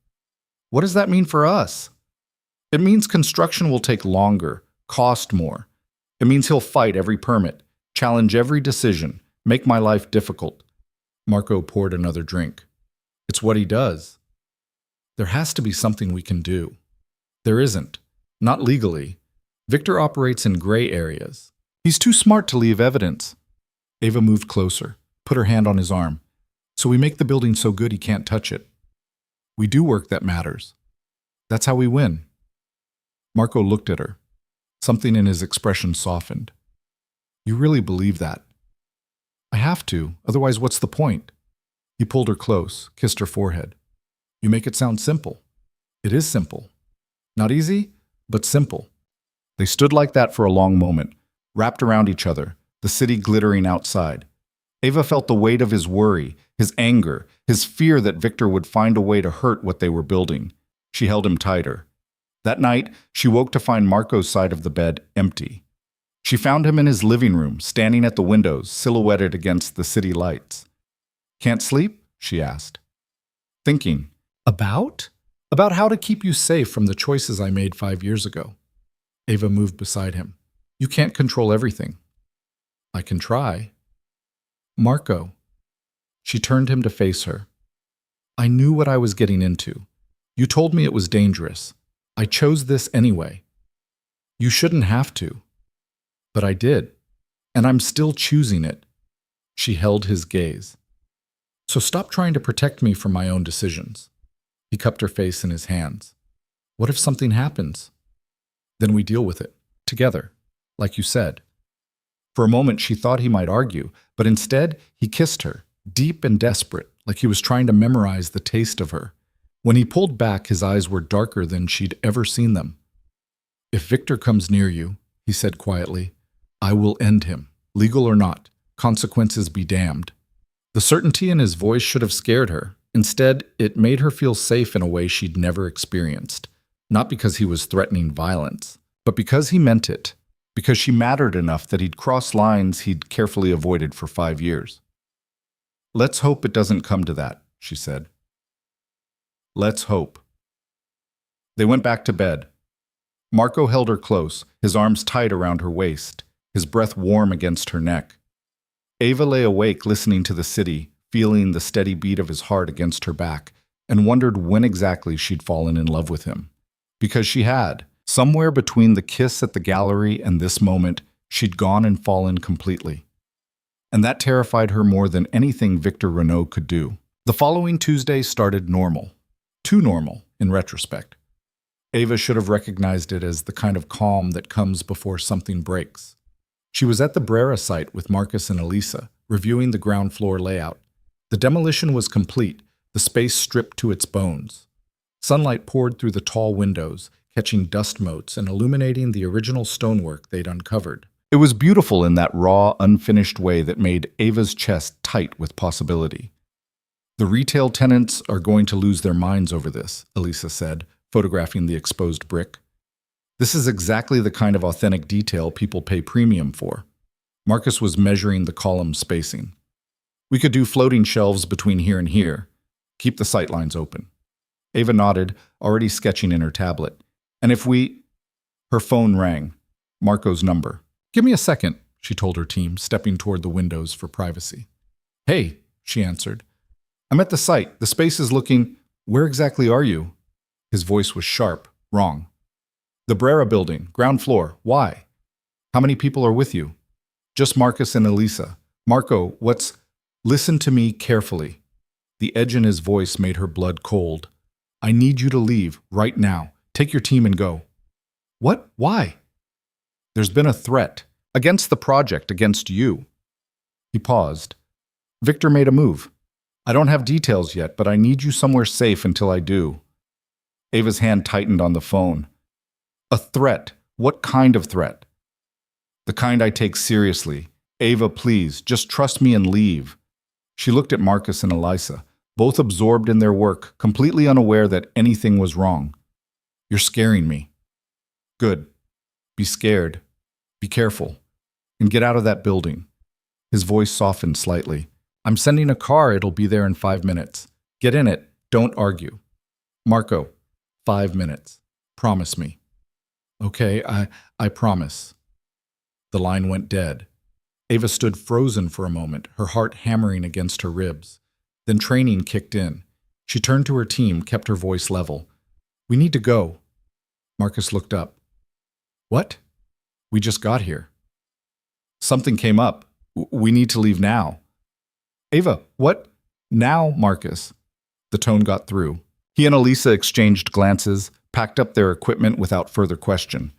S1: "What does that mean for us?" "It means construction will take longer, cost more. It means he'll fight every permit, challenge every decision, make my life difficult." Marco poured another drink. "It's what he does." "There has to be something we can do." "There isn't. Not legally. Victor operates in gray areas. He's too smart to leave evidence." Ava moved closer, put her hand on his arm. "So we make the building so good he can't touch it. We do work that matters. That's how we win." Marco looked at her. Something in his expression softened. "You really believe that?" "I have to, otherwise what's the point?" He pulled her close, kissed her forehead. "You make it sound simple." "It is simple. Not easy, but simple." They stood like that for a long moment, wrapped around each other, the city glittering outside. Ava felt the weight of his worry, his anger, his fear that Victor would find a way to hurt what they were building. She held him tighter. That night, she woke to find Marco's side of the bed empty. She found him in his living room, standing at the windows, silhouetted against the city lights. "Can't sleep?" she asked. "Thinking." "About?" About how to keep you safe from the choices I made 5 years ago. Ava moved beside him. You can't control everything. I can try. Marco. She turned him to face her. I knew what I was getting into. You told me it was dangerous. I chose this anyway. You shouldn't have to. But I did. And I'm still choosing it. She held his gaze. So stop trying to protect me from my own decisions. He cupped her face in his hands. What if something happens? Then we deal with it. Together. Like you said. For a moment she thought he might argue, but instead he kissed her, deep and desperate, like he was trying to memorize the taste of her. When he pulled back, his eyes were darker than she'd ever seen them. If Victor comes near you, he said quietly, I will end him, legal or not, consequences be damned. The certainty in his voice should have scared her. Instead, it made her feel safe in a way she'd never experienced. Not because he was threatening violence, but because he meant it. Because she mattered enough that he'd crossed lines he'd carefully avoided for 5 years. Let's hope it doesn't come to that, she said. Let's hope. They went back to bed. Marco held her close, his arms tight around her waist, his breath warm against her neck. Ava lay awake listening to the city, feeling the steady beat of his heart against her back, and wondered when exactly she'd fallen in love with him. Because she had. Somewhere between the kiss at the gallery and this moment, she'd gone and fallen completely. And that terrified her more than anything Victor Renault could do. The following Tuesday started normal. Too normal, in retrospect. Ava should have recognized it as the kind of calm that comes before something breaks. She was at the Brera site with Marcus and Elisa, reviewing the ground floor layout. The demolition was complete, the space stripped to its bones. Sunlight poured through the tall windows, catching dust motes and illuminating the original stonework they'd uncovered. It was beautiful in that raw, unfinished way that made Ava's chest tight with possibility. The retail tenants are going to lose their minds over this, Elisa said, photographing the exposed brick. This is exactly the kind of authentic detail people pay premium for. Marcus was measuring the column spacing. We could do floating shelves between here and here. Keep the sightlines open. Ava nodded, already sketching in her tablet. And if we... Her phone rang. Marco's number. Give me a second, she told her team, stepping toward the windows for privacy. Hey, she answered. I'm at the site. The space is looking... Where exactly are you? His voice was sharp, wrong. The Brera building, ground floor. Why? How many people are with you? Just Marcus and Elisa. Marco, what's... Listen to me carefully. The edge in his voice made her blood cold. I need you to leave, right now. Take your team and go. What? Why? There's been a threat. Against the project, against you. He paused. Victor made a move. I don't have details yet, but I need you somewhere safe until I do. Ava's hand tightened on the phone. A threat? What kind of threat? The kind I take seriously. Ava, please, just trust me and leave. She looked at Marcus and Elisa, both absorbed in their work, completely unaware that anything was wrong. You're scaring me. Good. Be scared. Be careful. And get out of that building. His voice softened slightly. I'm sending a car. It'll be there in 5 minutes. Get in it. Don't argue. Marco, 5 minutes. Promise me. Okay, I promise. The line went dead. Ava stood frozen for a moment, her heart hammering against her ribs. Then training kicked in. She turned to her team, kept her voice level. We need to go. Marcus looked up. What? We just got here. Something came up. We need to leave now. Ava, what? Now, Marcus. The tone got through. He and Elisa exchanged glances, packed up their equipment without further question.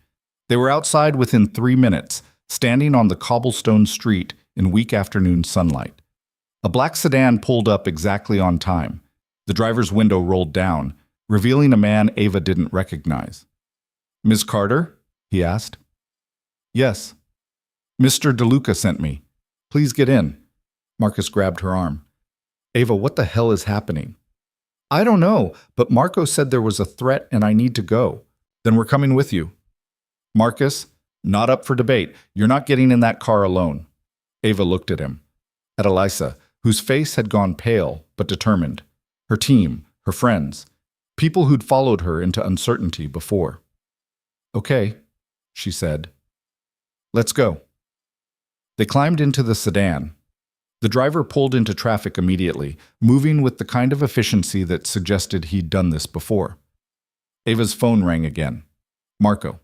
S1: They were outside within 3 minutes, standing on the cobblestone street in weak afternoon sunlight. A black sedan pulled up exactly on time. The driver's window rolled down, revealing a man Ava didn't recognize. Ms. Carter? He asked. Yes. Mr. DeLuca sent me. Please get in. Marcus grabbed her arm. Ava, what the hell is happening? I don't know, but Marco said there was a threat and I need to go. Then we're coming with you. Marcus, not up for debate. You're not getting in that car alone. Ava looked at him. At Elisa, whose face had gone pale but determined. Her team, her friends. People who'd followed her into uncertainty before. Okay, she said. Let's go. They climbed into the sedan. The driver pulled into traffic immediately, moving with the kind of efficiency that suggested he'd done this before. Ava's phone rang again. Marco.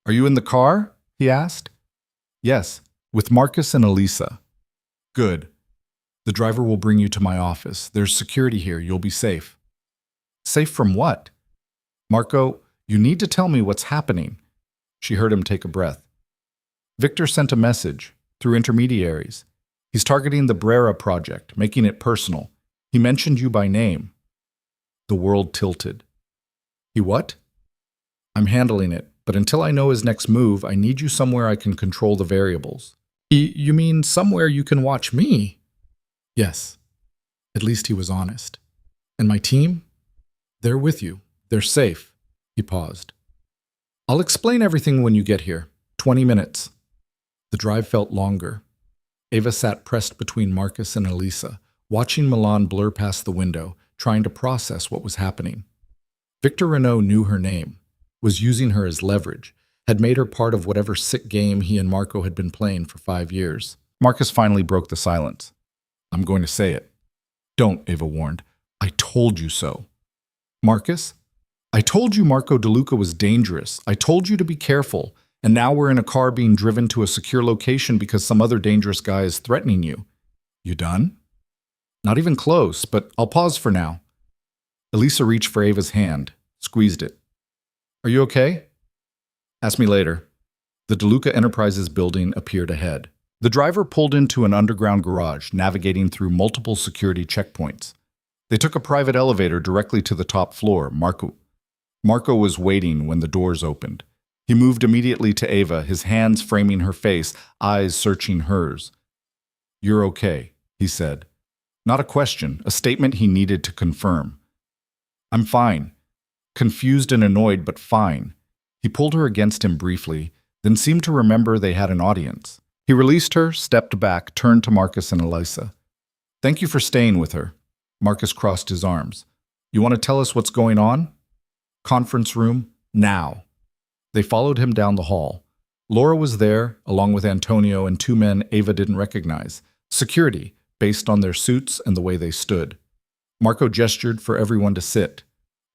S1: Are you in the car? He asked. Yes, with Marcus and Elisa. Good. The driver will bring you to my office. There's security here. You'll be safe. Safe from what? Marco, you need to tell me what's happening. She heard him take a breath. Victor sent a message, through intermediaries. He's targeting the Brera project, making it personal. He mentioned you by name. The world tilted. He what? I'm handling it, but until I know his next move, I need you somewhere I can control the variables. You mean somewhere you can watch me? Yes. At least he was honest. And my team? They're with you. They're safe. He paused. I'll explain everything when you get here. 20 minutes. The drive felt longer. Ava sat pressed between Marcus and Elisa, watching Milan blur past the window, trying to process what was happening. Victor Renault knew her name, was using her as leverage, had made her part of whatever sick game he and Marco had been playing for 5 years. Marcus finally broke the silence. I'm going to say it. Don't, Ava warned. I told you so. Marcus? I told you Marco DeLuca was dangerous. I told you to be careful. And now we're in a car being driven to a secure location because some other dangerous guy is threatening you. You done? Not even close, but I'll pause for now. Elisa reached for Ava's hand, squeezed it. Are you okay? Ask me later. The DeLuca Enterprises building appeared ahead. The driver pulled into an underground garage, navigating through multiple security checkpoints. They took a private elevator directly to the top floor. Marco was waiting when the doors opened. He moved immediately to Ava, his hands framing her face, eyes searching hers. You're okay, he said. Not a question, a statement he needed to confirm. I'm fine. Confused and annoyed, but fine. He pulled her against him briefly, then seemed to remember they had an audience. He released her, stepped back, turned to Marcus and Elisa. Thank you for staying with her. Marcus crossed his arms. You want to tell us what's going on? Conference room, now. They followed him down the hall. Laura was there, along with Antonio and 2 men Ava didn't recognize. Security, based on their suits and the way they stood. Marco gestured for everyone to sit.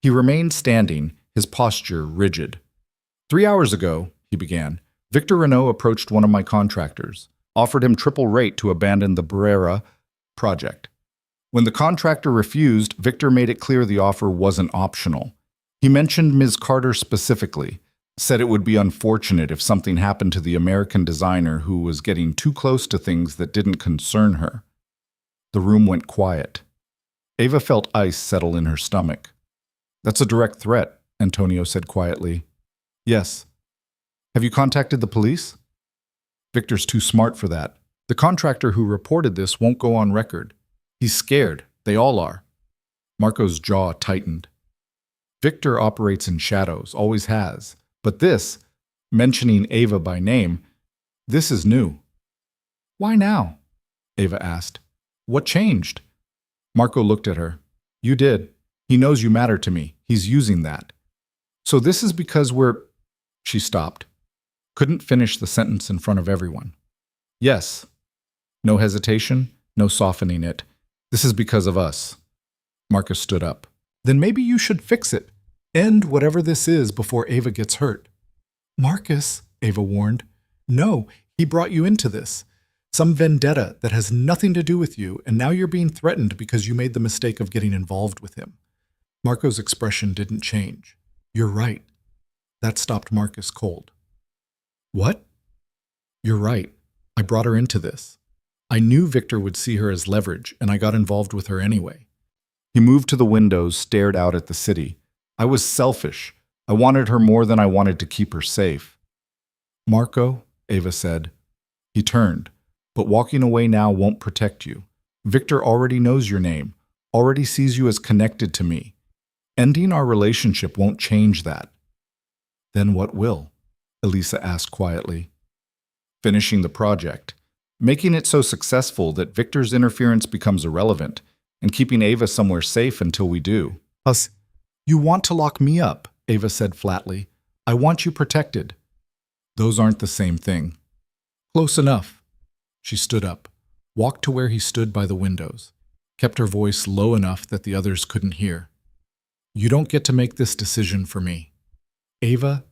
S1: He remained standing, his posture rigid. 3 hours ago, he began, Victor Renault approached one of my contractors, offered him triple rate to abandon the Brera project. When the contractor refused, Victor made it clear the offer wasn't optional. He mentioned Ms. Carter specifically, said it would be unfortunate if something happened to the American designer who was getting too close to things that didn't concern her. The room went quiet. Ava felt ice settle in her stomach. That's a direct threat, Antonio said quietly. Yes. Have you contacted the police? Victor's too smart for that. The contractor who reported this won't go on record. He's scared. They all are. Marco's jaw tightened. Victor operates in shadows, always has. But this, mentioning Ava by name, this is new. Why now? Ava asked. What changed? Marco looked at her. You did. He knows you matter to me. He's using that. So this is because we're... She stopped. Couldn't finish the sentence in front of everyone. Yes. No hesitation, no softening it. This is because of us. Marcus stood up. Then maybe you should fix it. End whatever this is before Ava gets hurt. Marcus, Ava warned. No, he brought you into this. Some vendetta that has nothing to do with you, and now you're being threatened because you made the mistake of getting involved with him. Marco's expression didn't change. You're right. That stopped Marcus cold. What? You're right. I brought her into this. I knew Victor would see her as leverage, and I got involved with her anyway. He moved to the windows, stared out at the city. I was selfish. I wanted her more than I wanted to keep her safe. Marco, Ava said. He turned. But walking away now won't protect you. Victor already knows your name, already sees you as connected to me. Ending our relationship won't change that. Then what will? Elisa asked quietly. Finishing the project. Making it so successful that Victor's interference becomes irrelevant, and keeping Ava somewhere safe until we do. You want to lock me up, Ava said flatly. I want you protected. Those aren't the same thing. Close enough. She stood up, walked to where he stood by the windows, kept her voice low enough that the others couldn't hear. You don't get to make this decision for me. Ava,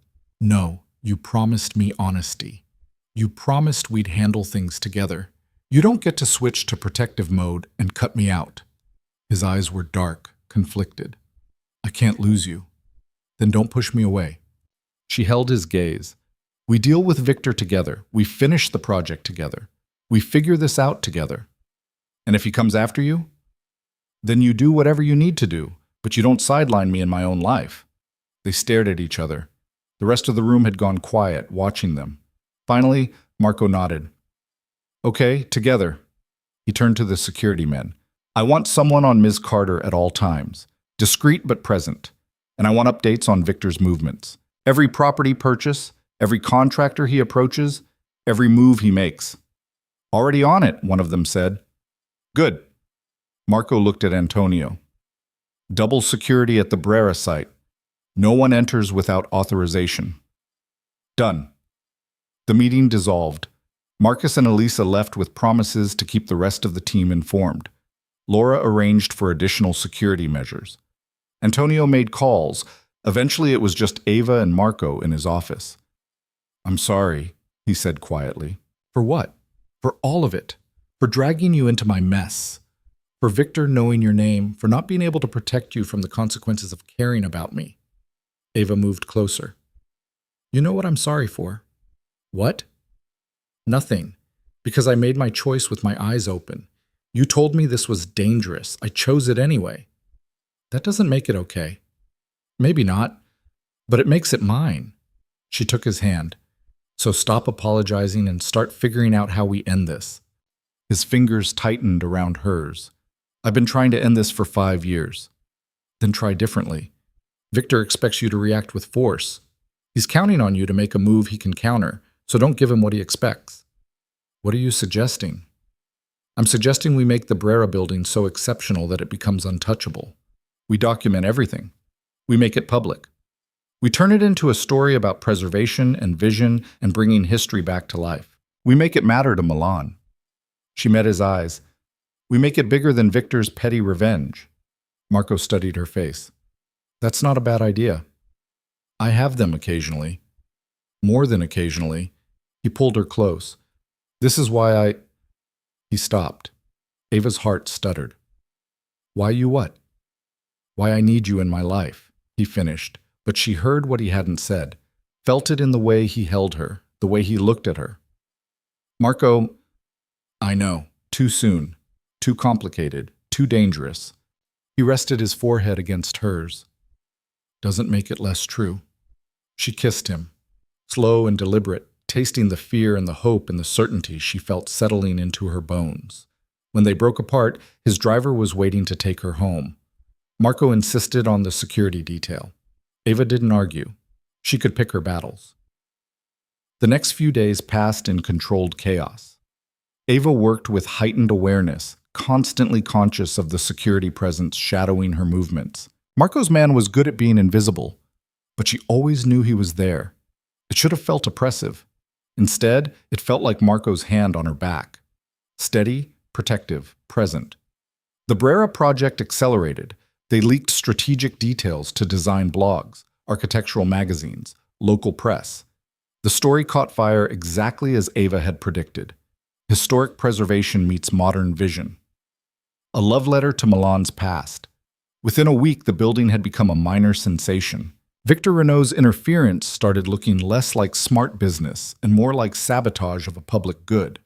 S1: no, you promised me honesty. You promised we'd handle things together. You don't get to switch to protective mode and cut me out. His eyes were dark, conflicted. I can't lose you. Then don't push me away. She held his gaze. We deal with Victor together. We finish the project together. We figure this out together. And if he comes after you, then you do whatever you need to do, but you don't sideline me in my own life. They stared at each other. The rest of the room had gone quiet, watching them. Finally, Marco nodded. Okay, together. He turned to the security men. I want someone on Ms. Carter at all times, discreet but present. And I want updates on Victor's movements. Every property purchase, every contractor he approaches, every move he makes. Already on it, one of them said. Good. Marco looked at Antonio. Double security at the Brera site. No one enters without authorization. Done. The meeting dissolved. Marcus and Elisa left with promises to keep the rest of the team informed. Laura arranged for additional security measures. Antonio made calls. Eventually it was just Ava and Marco in his office. I'm sorry, he said quietly. For what? For all of it. For dragging you into my mess. For Victor knowing your name. For not being able to protect you from the consequences of caring about me. Ava moved closer. You know what I'm sorry for? What? Nothing. Because I made my choice with my eyes open. You told me this was dangerous. I chose it anyway. That doesn't make it okay. Maybe not, but it makes it mine. She took his hand. So stop apologizing and start figuring out how we end this. His fingers tightened around hers. I've been trying to end this for 5 years. Then try differently. Victor expects you to react with force. He's counting on you to make a move he can counter, so don't give him what he expects. What are you suggesting? I'm suggesting we make the Brera building so exceptional that it becomes untouchable. We document everything. We make it public. We turn it into a story about preservation and vision and bringing history back to life. We make it matter to Milan. She met his eyes. We make it bigger than Victor's petty revenge. Marco studied her face. That's not a bad idea. I have them occasionally. More than occasionally. He pulled her close. This is why He stopped. Ava's heart stuttered. Why you what? Why I need you in my life, he finished, but she heard what he hadn't said, felt it in the way he held her, the way he looked at her. Marco, I know, too soon, too complicated, too dangerous. He rested his forehead against hers. Doesn't make it less true. She kissed him, slow and deliberate, tasting the fear and the hope and the certainty she felt settling into her bones. When they broke apart, his driver was waiting to take her home. Marco insisted on the security detail. Ava didn't argue. She could pick her battles. The next few days passed in controlled chaos. Ava worked with heightened awareness, constantly conscious of the security presence shadowing her movements. Marco's man was good at being invisible, but she always knew he was there. It should have felt oppressive. Instead, it felt like Marco's hand on her back. Steady, protective, present. The Brera project accelerated. They leaked strategic details to design blogs, architectural magazines, local press. The story caught fire exactly as Ava had predicted. Historic preservation meets modern vision. A love letter to Milan's past. Within a week, the building had become a minor sensation. Victor Renault's interference started looking less like smart business and more like sabotage of a public good.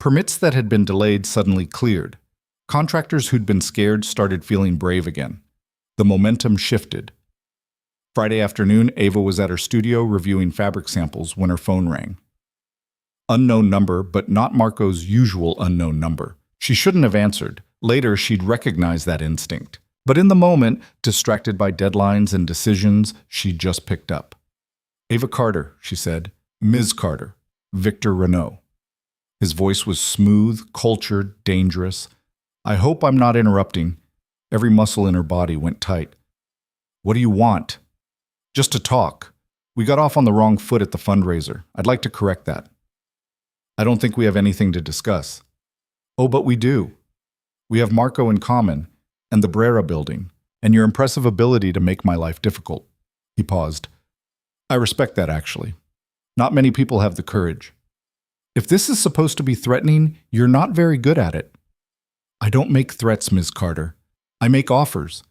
S1: Permits that had been delayed suddenly cleared. Contractors who'd been scared started feeling brave again. The momentum shifted. Friday afternoon, Ava was at her studio reviewing fabric samples when her phone rang. Unknown number, but not Marco's usual unknown number. She shouldn't have answered. Later, she'd recognize that instinct. But in the moment, distracted by deadlines and decisions, she just picked up. Ava Carter, she said. Ms. Carter. Victor Renault. His voice was smooth, cultured, dangerous. I hope I'm not interrupting. Every muscle in her body went tight. What do you want? Just to talk. We got off on the wrong foot at the fundraiser. I'd like to correct that. I don't think we have anything to discuss. Oh, but we do. We have Marco in common, and the Brera building, and your impressive ability to make my life difficult. He paused. I respect that, actually. Not many people have the courage. If this is supposed to be threatening, you're not very good at it. I don't make threats, Ms. Carter. I make offers,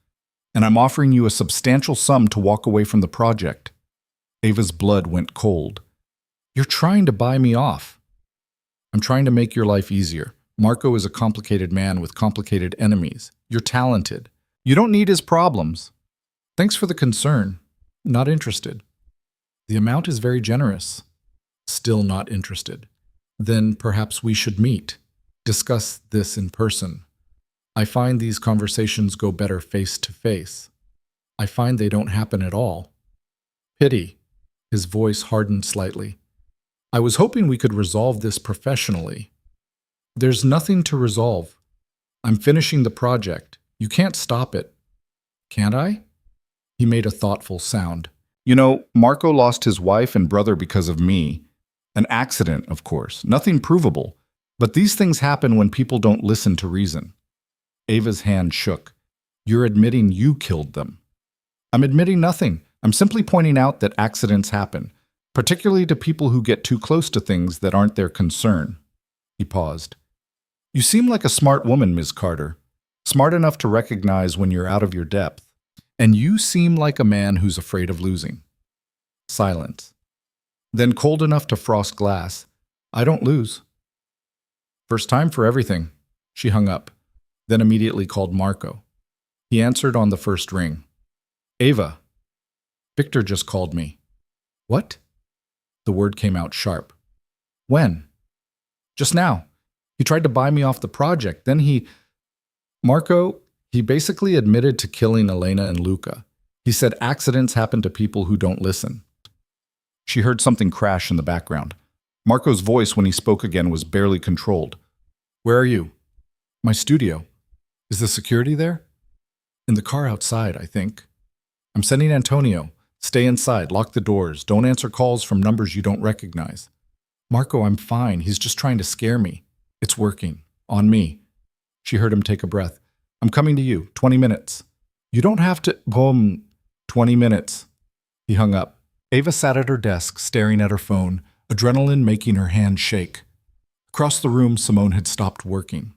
S1: and I'm offering you a substantial sum to walk away from the project. Ava's blood went cold. You're trying to buy me off. I'm trying to make your life easier. Marco is a complicated man with complicated enemies. You're talented. You don't need his problems. Thanks for the concern. Not interested. The amount is very generous. Still not interested. Then perhaps we should meet. Discuss this in person. I find these conversations go better face to face. I find they don't happen at all. Pity. His voice hardened slightly. I was hoping we could resolve this professionally. There's nothing to resolve. I'm finishing the project. You can't stop it. Can't I? He made a thoughtful sound. You know, Marco lost his wife and brother because of me. An accident, of course. Nothing provable. But these things happen when people don't listen to reason. Ava's hand shook. You're admitting you killed them. I'm admitting nothing. I'm simply pointing out that accidents happen, particularly to people who get too close to things that aren't their concern. He paused. You seem like a smart woman, Ms. Carter. Smart enough to recognize when you're out of your depth. And you seem like a man who's afraid of losing. Silence. Then cold enough to frost glass. I don't lose. First time for everything. She hung up, then immediately called Marco. He answered on the first ring. Ava. Victor just called me. What? The word came out sharp. When? Just now. He tried to buy me off the project. Then Marco, he basically admitted to killing Elena and Luca. He said accidents happen to people who don't listen. She heard something crash in the background. Marco's voice when he spoke again was barely controlled. Where are you? My studio. Is the security there? In the car outside, I think. I'm sending Antonio. Stay inside, lock the doors, don't answer calls from numbers you don't recognize. Marco, I'm fine. He's just trying to scare me. It's working. On me. She heard him take a breath. I'm coming to you. 20 minutes. You don't have to... 20 minutes. He hung up. Ava sat at her desk, staring at her phone, adrenaline making her hand shake. Across the room, Simone had stopped working.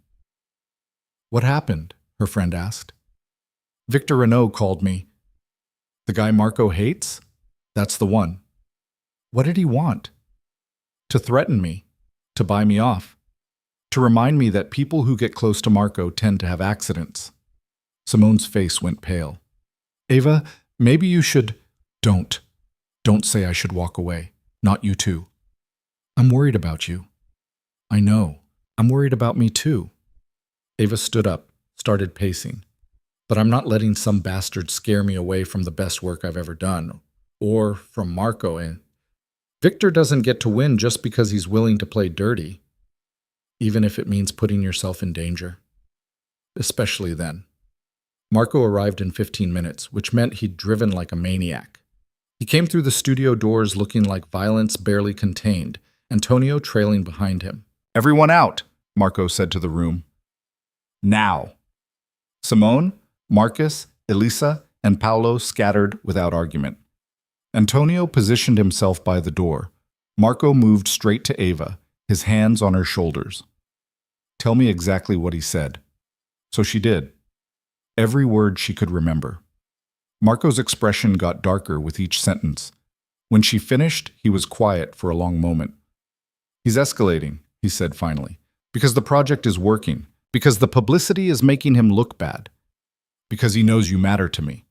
S1: What happened? Her friend asked. Victor Renault called me. The guy Marco hates? That's the one. What did he want? To threaten me. To buy me off. To remind me that people who get close to Marco tend to have accidents. Simone's face went pale. Ava, maybe you should... Don't. Don't say I should walk away. Not you too. I'm worried about you. I know. I'm worried about me too. Ava stood up, started pacing. But I'm not letting some bastard scare me away from the best work I've ever done. Or from Marco. And Victor doesn't get to win just because he's willing to play dirty. Even if it means putting yourself in danger. Especially then. Marco arrived in 15 minutes, which meant he'd driven like a maniac. He came through the studio doors looking like violence barely contained, Antonio trailing behind him. Everyone out, Marco said to the room. Now. Simone, Marcus, Elisa, and Paolo scattered without argument. Antonio positioned himself by the door. Marco moved straight to Ava, his hands on her shoulders. Tell me exactly what he said. So she did. Every word she could remember. Marco's expression got darker with each sentence. When she finished, he was quiet for a long moment. He's escalating, he said finally, because the project is working, because the publicity is making him look bad, because he knows you matter to me.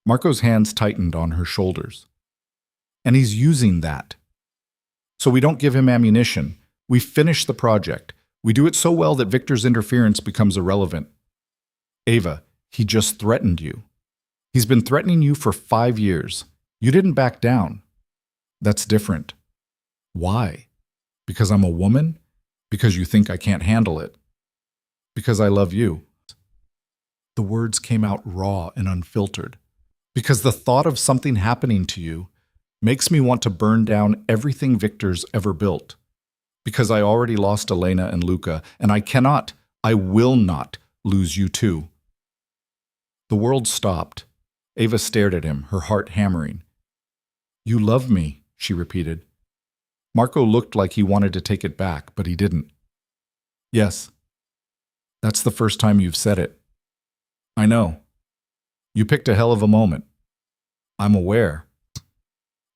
S1: Marco's hands tightened on her shoulders. And he's using that. So we don't give him ammunition. We finish the project. We do it so well that Victor's interference becomes irrelevant. Ava, he just threatened you. He's been threatening you for 5 years. You didn't back down. That's different. Why? Because I'm a woman? Because you think I can't handle it? Because I love you. The words came out raw and unfiltered. Because the thought of something happening to you makes me want to burn down everything Victor's ever built. Because I already lost Elena and Luca, and I will not lose you too. The world stopped. Ava stared at him, her heart hammering. You love me, she repeated. Marco looked like he wanted to take it back, but he didn't. Yes. That's the first time you've said it. I know. You picked a hell of a moment. I'm aware.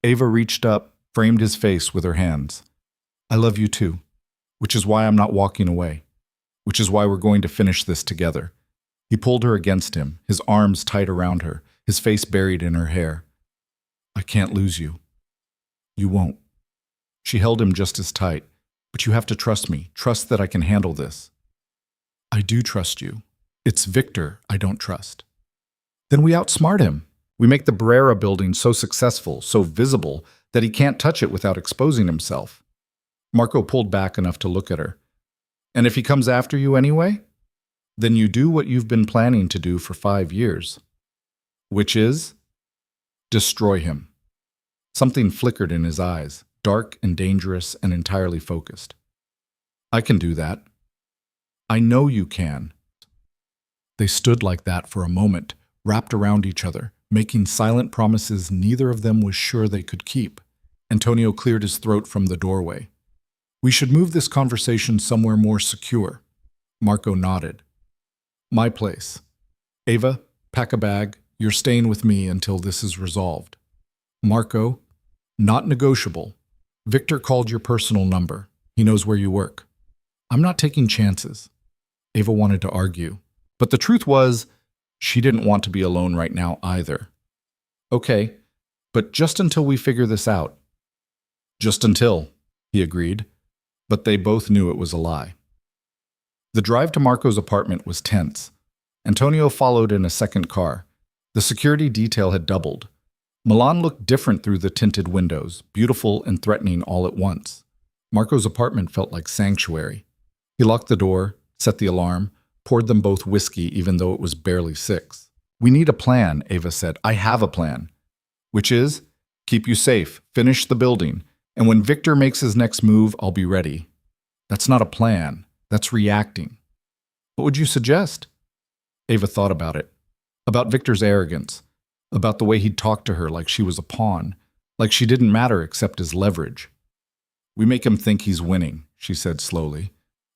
S1: Ava reached up, framed his face with her hands. I love you too, which is why I'm not walking away, which is why we're going to finish this together. He pulled her against him, his arms tight around her, his face buried in her hair. I can't lose you. You won't. She held him just as tight. But you have to trust me. Trust that I can handle this. I do trust you. It's Victor I don't trust. Then we outsmart him. We make the Brera building so successful, so visible, that he can't touch it without exposing himself. Marco pulled back enough to look at her. And if he comes after you anyway? Then you do what you've been planning to do for 5 years. Which is? Destroy him. Something flickered in his eyes, dark and dangerous and entirely focused. I can do that. I know you can. They stood like that for a moment, wrapped around each other, making silent promises neither of them was sure they could keep. Antonio cleared his throat from the doorway. We should move this conversation somewhere more secure. Marco nodded. My place. Ava, pack a bag. You're staying with me until this is resolved. Marco, not negotiable. Victor called your personal number. He knows where you work. I'm not taking chances. Ava wanted to argue. But the truth was, she didn't want to be alone right now either. Okay, but just until we figure this out. Just until, he agreed. But they both knew it was a lie. The drive to Marco's apartment was tense. Antonio followed in a second car. The security detail had doubled. Milan looked different through the tinted windows, beautiful and threatening all at once. Marco's apartment felt like sanctuary. He locked the door, set the alarm, poured them both whiskey even though it was barely 6. We need a plan, Ava said. I have a plan. Which is, keep you safe, finish the building, and when Victor makes his next move, I'll be ready. That's not a plan. That's reacting. What would you suggest? Ava thought about it. About Victor's arrogance. About the way he'd talk to her like she was a pawn. Like she didn't matter except as leverage. We make him think he's winning, she said slowly.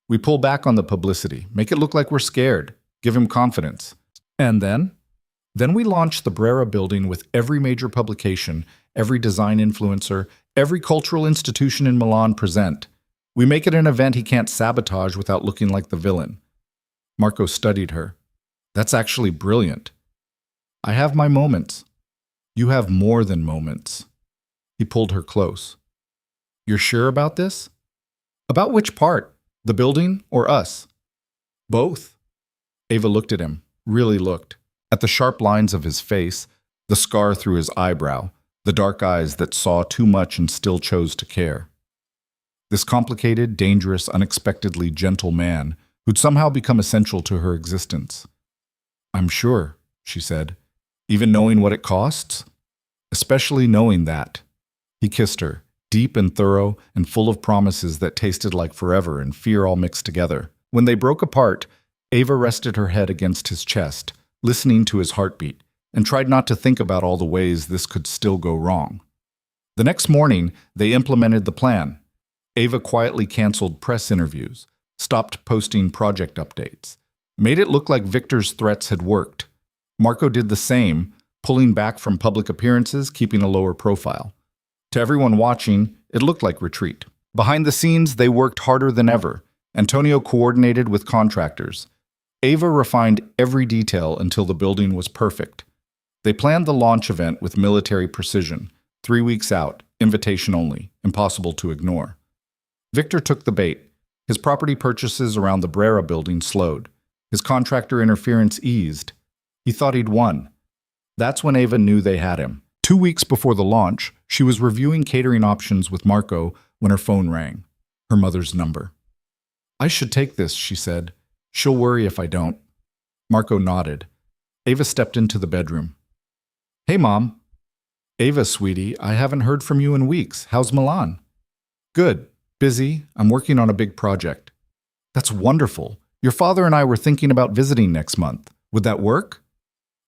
S1: We pull back on the publicity. Make it look like we're scared. Give him confidence. And then? Then we launch the Brera building with every major publication, every design influencer, every cultural institution in Milan present. We make it an event he can't sabotage without looking like the villain. Marco studied her. That's actually brilliant. I have my moments. You have more than moments. He pulled her close. You're sure about this? About which part? The building or us? Both. Ava looked at him, really looked, at the sharp lines of his face, the scar through his eyebrow, the dark eyes that saw too much and still chose to care. This complicated, dangerous, unexpectedly gentle man who'd somehow become essential to her existence. I'm sure, she said, even knowing what it costs? Especially knowing that. He kissed her, deep and thorough and full of promises that tasted like forever and fear all mixed together. When they broke apart, Ava rested her head against his chest, listening to his heartbeat, and tried not to think about all the ways this could still go wrong. The next morning, they implemented the plan. Ava quietly canceled press interviews, stopped posting project updates, made it look like Victor's threats had worked. Marco did the same, pulling back from public appearances, keeping a lower profile. To everyone watching, it looked like retreat. Behind the scenes, they worked harder than ever. Antonio coordinated with contractors. Ava refined every detail until the building was perfect. They planned the launch event with military precision, 3 weeks out, invitation only, impossible to ignore. Victor took the bait. His property purchases around the Brera building slowed. His contractor interference eased. He thought he'd won. That's when Ava knew they had him. 2 weeks before the launch, she was reviewing catering options with Marco when her phone rang. Her mother's number. I should take this, she said. She'll worry if I don't. Marco nodded. Ava stepped into the bedroom. Hey, Mom. Ava, sweetie, I haven't heard from you in weeks. How's Milan? Good. Busy. I'm working on a big project. That's wonderful. Your father and I were thinking about visiting next month. Would that work?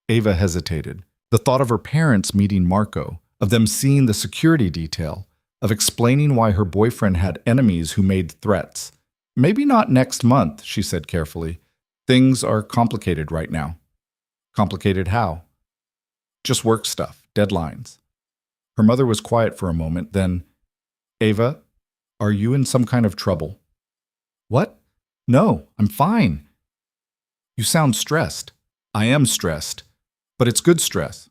S1: Ava hesitated. The thought of her parents meeting Marco, of them seeing the security detail, of explaining why her boyfriend had enemies who made threats. Maybe not next month, she said carefully. Things are complicated right now. Complicated how? Just work stuff, deadlines. Her mother was quiet for a moment, then, Ava, are you in some kind of trouble? What? No, I'm fine. You sound stressed. I am stressed, but it's good stress.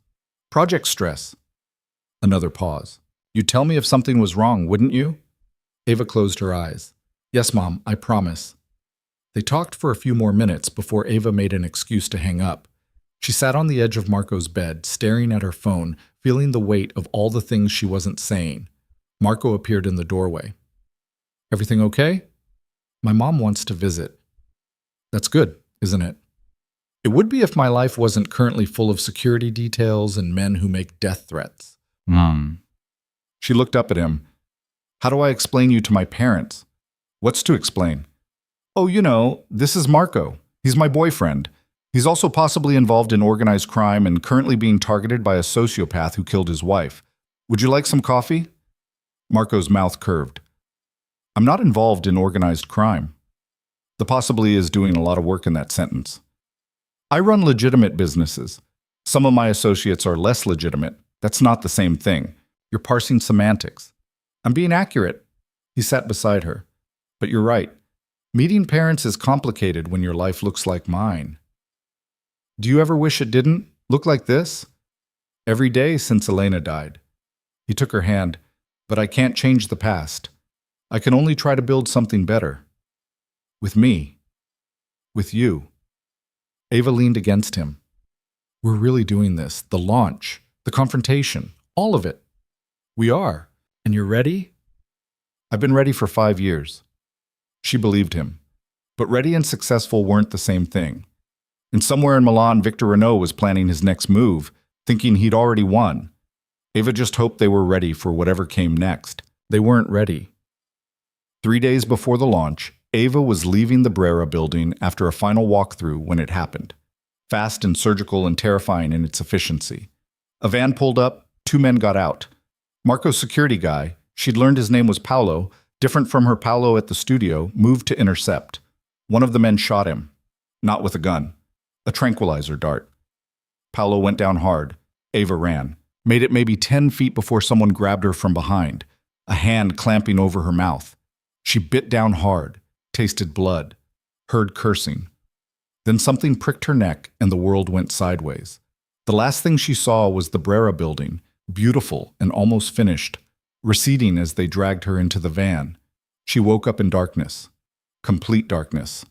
S1: Project stress. Another pause. You'd tell me if something was wrong, wouldn't you? Ava closed her eyes. Yes, Mom, I promise. They talked for a few more minutes before Ava made an excuse to hang up. She sat on the edge of Marco's bed, staring at her phone, feeling the weight of all the things she wasn't saying. Marco appeared in the doorway. Everything okay? My mom wants to visit. That's good, isn't it? It would be if my life wasn't currently full of security details and men who make death threats. Mom. She looked up at him. How do I explain you to my parents? What's to explain? Oh, this is Marco. He's my boyfriend. He's also possibly involved in organized crime and currently being targeted by a sociopath who killed his wife. Would you like some coffee? Marco's mouth curved. I'm not involved in organized crime. The possibly is doing a lot of work in that sentence. I run legitimate businesses. Some of my associates are less legitimate. That's not the same thing. You're parsing semantics. I'm being accurate. He sat beside her. But you're right. Meeting parents is complicated when your life looks like mine. Do you ever wish it didn't look like this? Every day since Elena died. He took her hand. But I can't change the past. I can only try to build something better. With me. With you. Ava leaned against him. We're really doing this. The launch. The confrontation. All of it. We are. And you're ready? I've been ready for 5 years. She believed him. But ready and successful weren't the same thing. And somewhere in Milan, Victor Renault was planning his next move, thinking he'd already won. Ava just hoped they were ready for whatever came next. They weren't ready. 3 days before the launch, Ava was leaving the Brera building after a final walkthrough when it happened. Fast and surgical and terrifying in its efficiency. A van pulled up, 2 men got out. Marco's security guy, she'd learned his name was Paolo, different from her Paolo at the studio, moved to intercept. One of the men shot him. Not with a gun. A tranquilizer dart. Paolo went down hard. Ava ran. Made it maybe 10 feet before someone grabbed her from behind, a hand clamping over her mouth. She bit down hard, tasted blood, heard cursing. Then something pricked her neck and the world went sideways. The last thing she saw was the Brera building, beautiful and almost finished, receding as they dragged her into the van. She woke up in darkness. Complete darkness.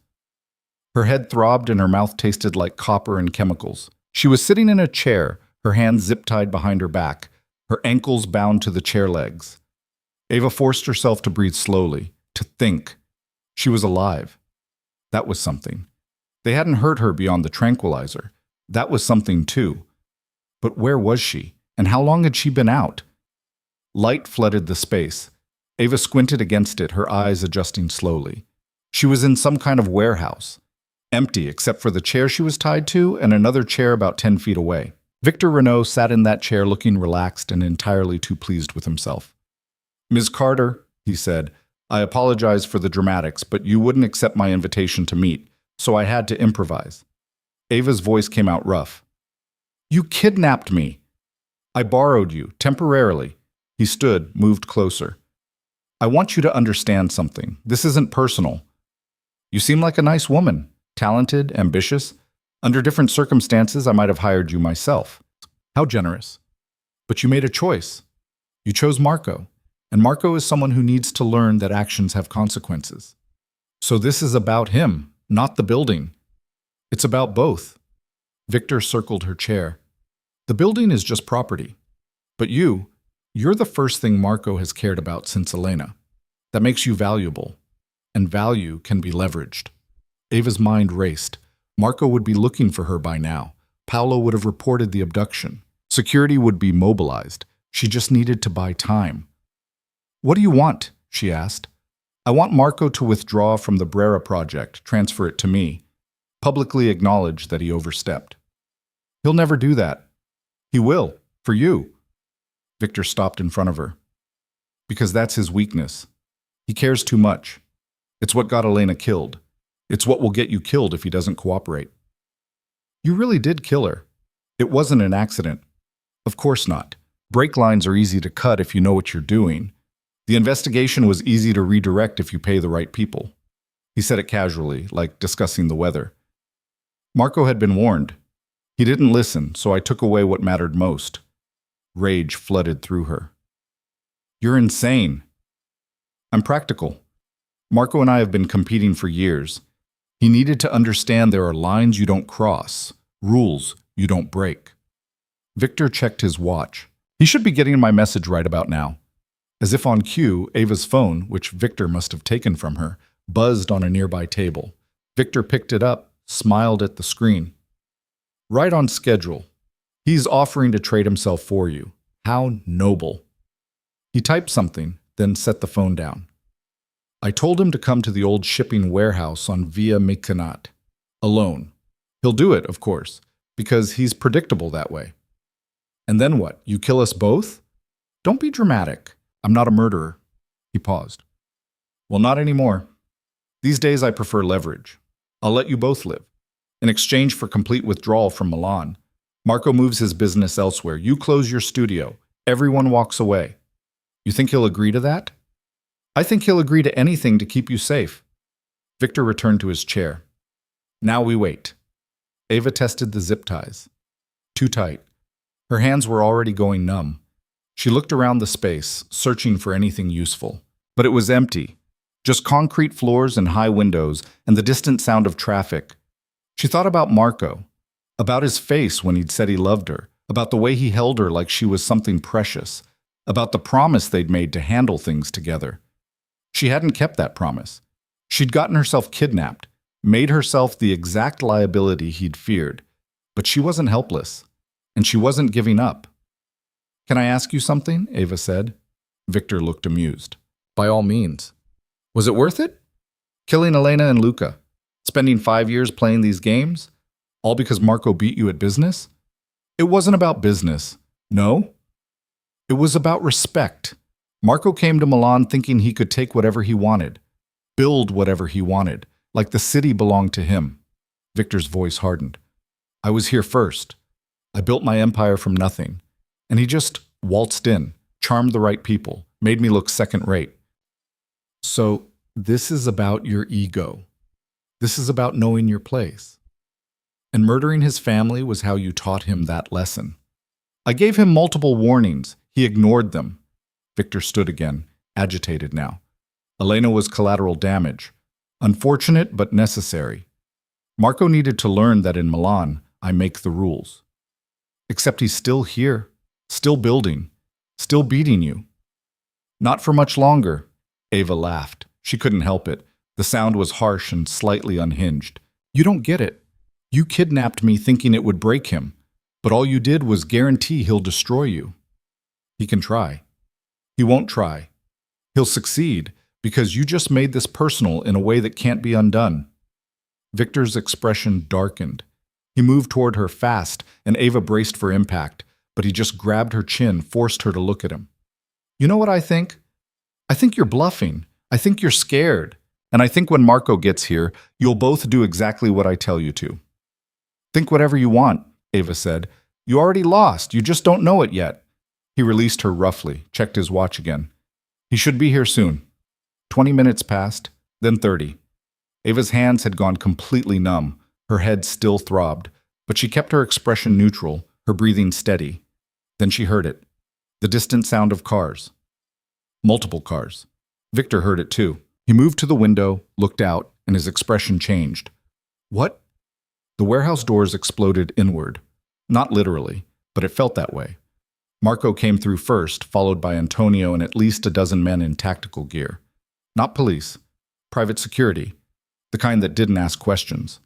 S1: Her head throbbed and her mouth tasted like copper and chemicals. She was sitting in a chair, her hands zip-tied behind her back, her ankles bound to the chair legs. Ava forced herself to breathe slowly, to think. She was alive. That was something. They hadn't hurt her beyond the tranquilizer. That was something too. But where was she? And how long had she been out? Light flooded the space. Ava squinted against it, her eyes adjusting slowly. She was in some kind of warehouse. Empty except for the chair she was tied to and another chair about 10 feet away. Victor Renault sat in that chair looking relaxed and entirely too pleased with himself. Ms. Carter, he said, I apologize for the dramatics, but you wouldn't accept my invitation to meet, so I had to improvise. Ava's voice came out rough. You kidnapped me. I borrowed you, temporarily. He stood, moved closer. I want you to understand something. This isn't personal. You seem like a nice woman, talented, ambitious. Under different circumstances, I might have hired you myself. How generous. But you made a choice. You chose Marco. And Marco is someone who needs to learn that actions have consequences. So this is about him, not the building. It's about both. Victor circled her chair. The building is just property. But you're the first thing Marco has cared about since Elena. That makes you valuable. And value can be leveraged. Ava's mind raced. Marco would be looking for her by now. Paolo would have reported the abduction. Security would be mobilized. She just needed to buy time. "What do you want?" she asked. "I want Marco to withdraw from the Brera project, transfer it to me. Publicly acknowledge that he overstepped." "He'll never do that." "He will, for you." Victor stopped in front of her. "Because that's his weakness. He cares too much. It's what got Elena killed. It's what will get you killed if he doesn't cooperate." "You really did kill her. It wasn't an accident." "Of course not. Brake lines are easy to cut if you know what you're doing. The investigation was easy to redirect if you pay the right people." He said it casually, like discussing the weather. Marco had been warned. He didn't listen, so I took away what mattered most. Rage flooded through her. "You're insane." "I'm practical. Marco and I have been competing for years. He needed to understand there are lines you don't cross, rules you don't break." Victor checked his watch. He should be getting my message right about now. As if on cue, Ava's phone, which Victor must have taken from her, buzzed on a nearby table. Victor picked it up, smiled at the screen. "Right on schedule. He's offering to trade himself for you. How noble." He typed something, then set the phone down. "I told him to come to the old shipping warehouse on Via Micanat. Alone. He'll do it, of course, because he's predictable that way." "And then what? You kill us both?" "Don't be dramatic. I'm not a murderer." He paused. "Well, not anymore. These days I prefer leverage. I'll let you both live. In exchange for complete withdrawal from Milan. Marco moves his business elsewhere. You close your studio. Everyone walks away. You think he'll agree to that?" "I think he'll agree to anything to keep you safe." Victor returned to his chair. "Now we wait." Ava tested the zip ties. Too tight. Her hands were already going numb. She looked around the space, searching for anything useful. But it was empty. Just concrete floors and high windows, and the distant sound of traffic. She thought about Marco, about his face when he'd said he loved her, about the way he held her like she was something precious, about the promise they'd made to handle things together. She hadn't kept that promise. She'd gotten herself kidnapped, made herself the exact liability he'd feared. But she wasn't helpless, and she wasn't giving up. "Can I ask you something?" Ava said. Victor looked amused. "By all means." "Was it worth it? Killing Elena and Luca? Spending 5 years playing these games? All because Marco beat you at business?" "It wasn't about business. No. It was about respect. Marco came to Milan thinking he could take whatever he wanted, build whatever he wanted, like the city belonged to him." Victor's voice hardened. "I was here first. I built my empire from nothing. And he just waltzed in, charmed the right people, made me look second-rate." "So this is about your ego. This is about knowing your place. And murdering his family was how you taught him that lesson." "I gave him multiple warnings. He ignored them." Victor stood again, agitated now. "Elena was collateral damage. Unfortunate, but necessary. Marco needed to learn that in Milan, I make the rules. Except he's still here, still building, still beating you." "Not for much longer." Ava laughed. She couldn't help it. The sound was harsh and slightly unhinged. "You don't get it. You kidnapped me thinking it would break him, but all you did was guarantee he'll destroy you." "He can try." "He won't try. He'll succeed, because you just made this personal in a way that can't be undone." Victor's expression darkened. He moved toward her fast, and Ava braced for impact, but he just grabbed her chin, forced her to look at him. "You know what I think? I think you're bluffing. I think you're scared. And I think when Marco gets here, you'll both do exactly what I tell you to." "Think whatever you want," Ava said. "You already lost. You just don't know it yet." He released her roughly, checked his watch again. "He should be here soon." 20 minutes passed, then 30. Ava's hands had gone completely numb. Her head still throbbed, but she kept her expression neutral, her breathing steady. Then she heard it. The distant sound of cars. Multiple cars. Victor heard it too. He moved to the window, looked out, and his expression changed. "What?" The warehouse doors exploded inward. Not literally, but it felt that way. Marco came through first, followed by Antonio and at least a dozen men in tactical gear. Not police. Private security. The kind that didn't ask questions.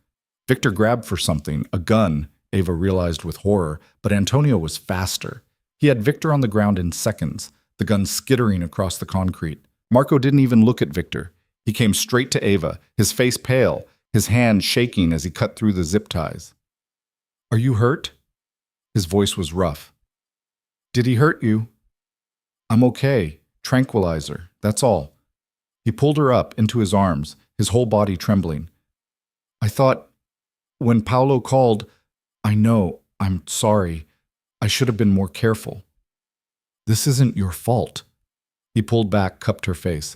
S1: Victor grabbed for something, a gun, Ava realized with horror, but Antonio was faster. He had Victor on the ground in seconds, the gun skittering across the concrete. Marco didn't even look at Victor. He came straight to Ava, his face pale, his hand shaking as he cut through the zip ties. "Are you hurt?" His voice was rough. "Did he hurt you?" "I'm okay. Tranquilizer, that's all." He pulled her up into his arms, his whole body trembling. "I thought, when Paolo called, I know, I'm sorry. I should have been more careful." "This isn't your fault." He pulled back, cupped her face.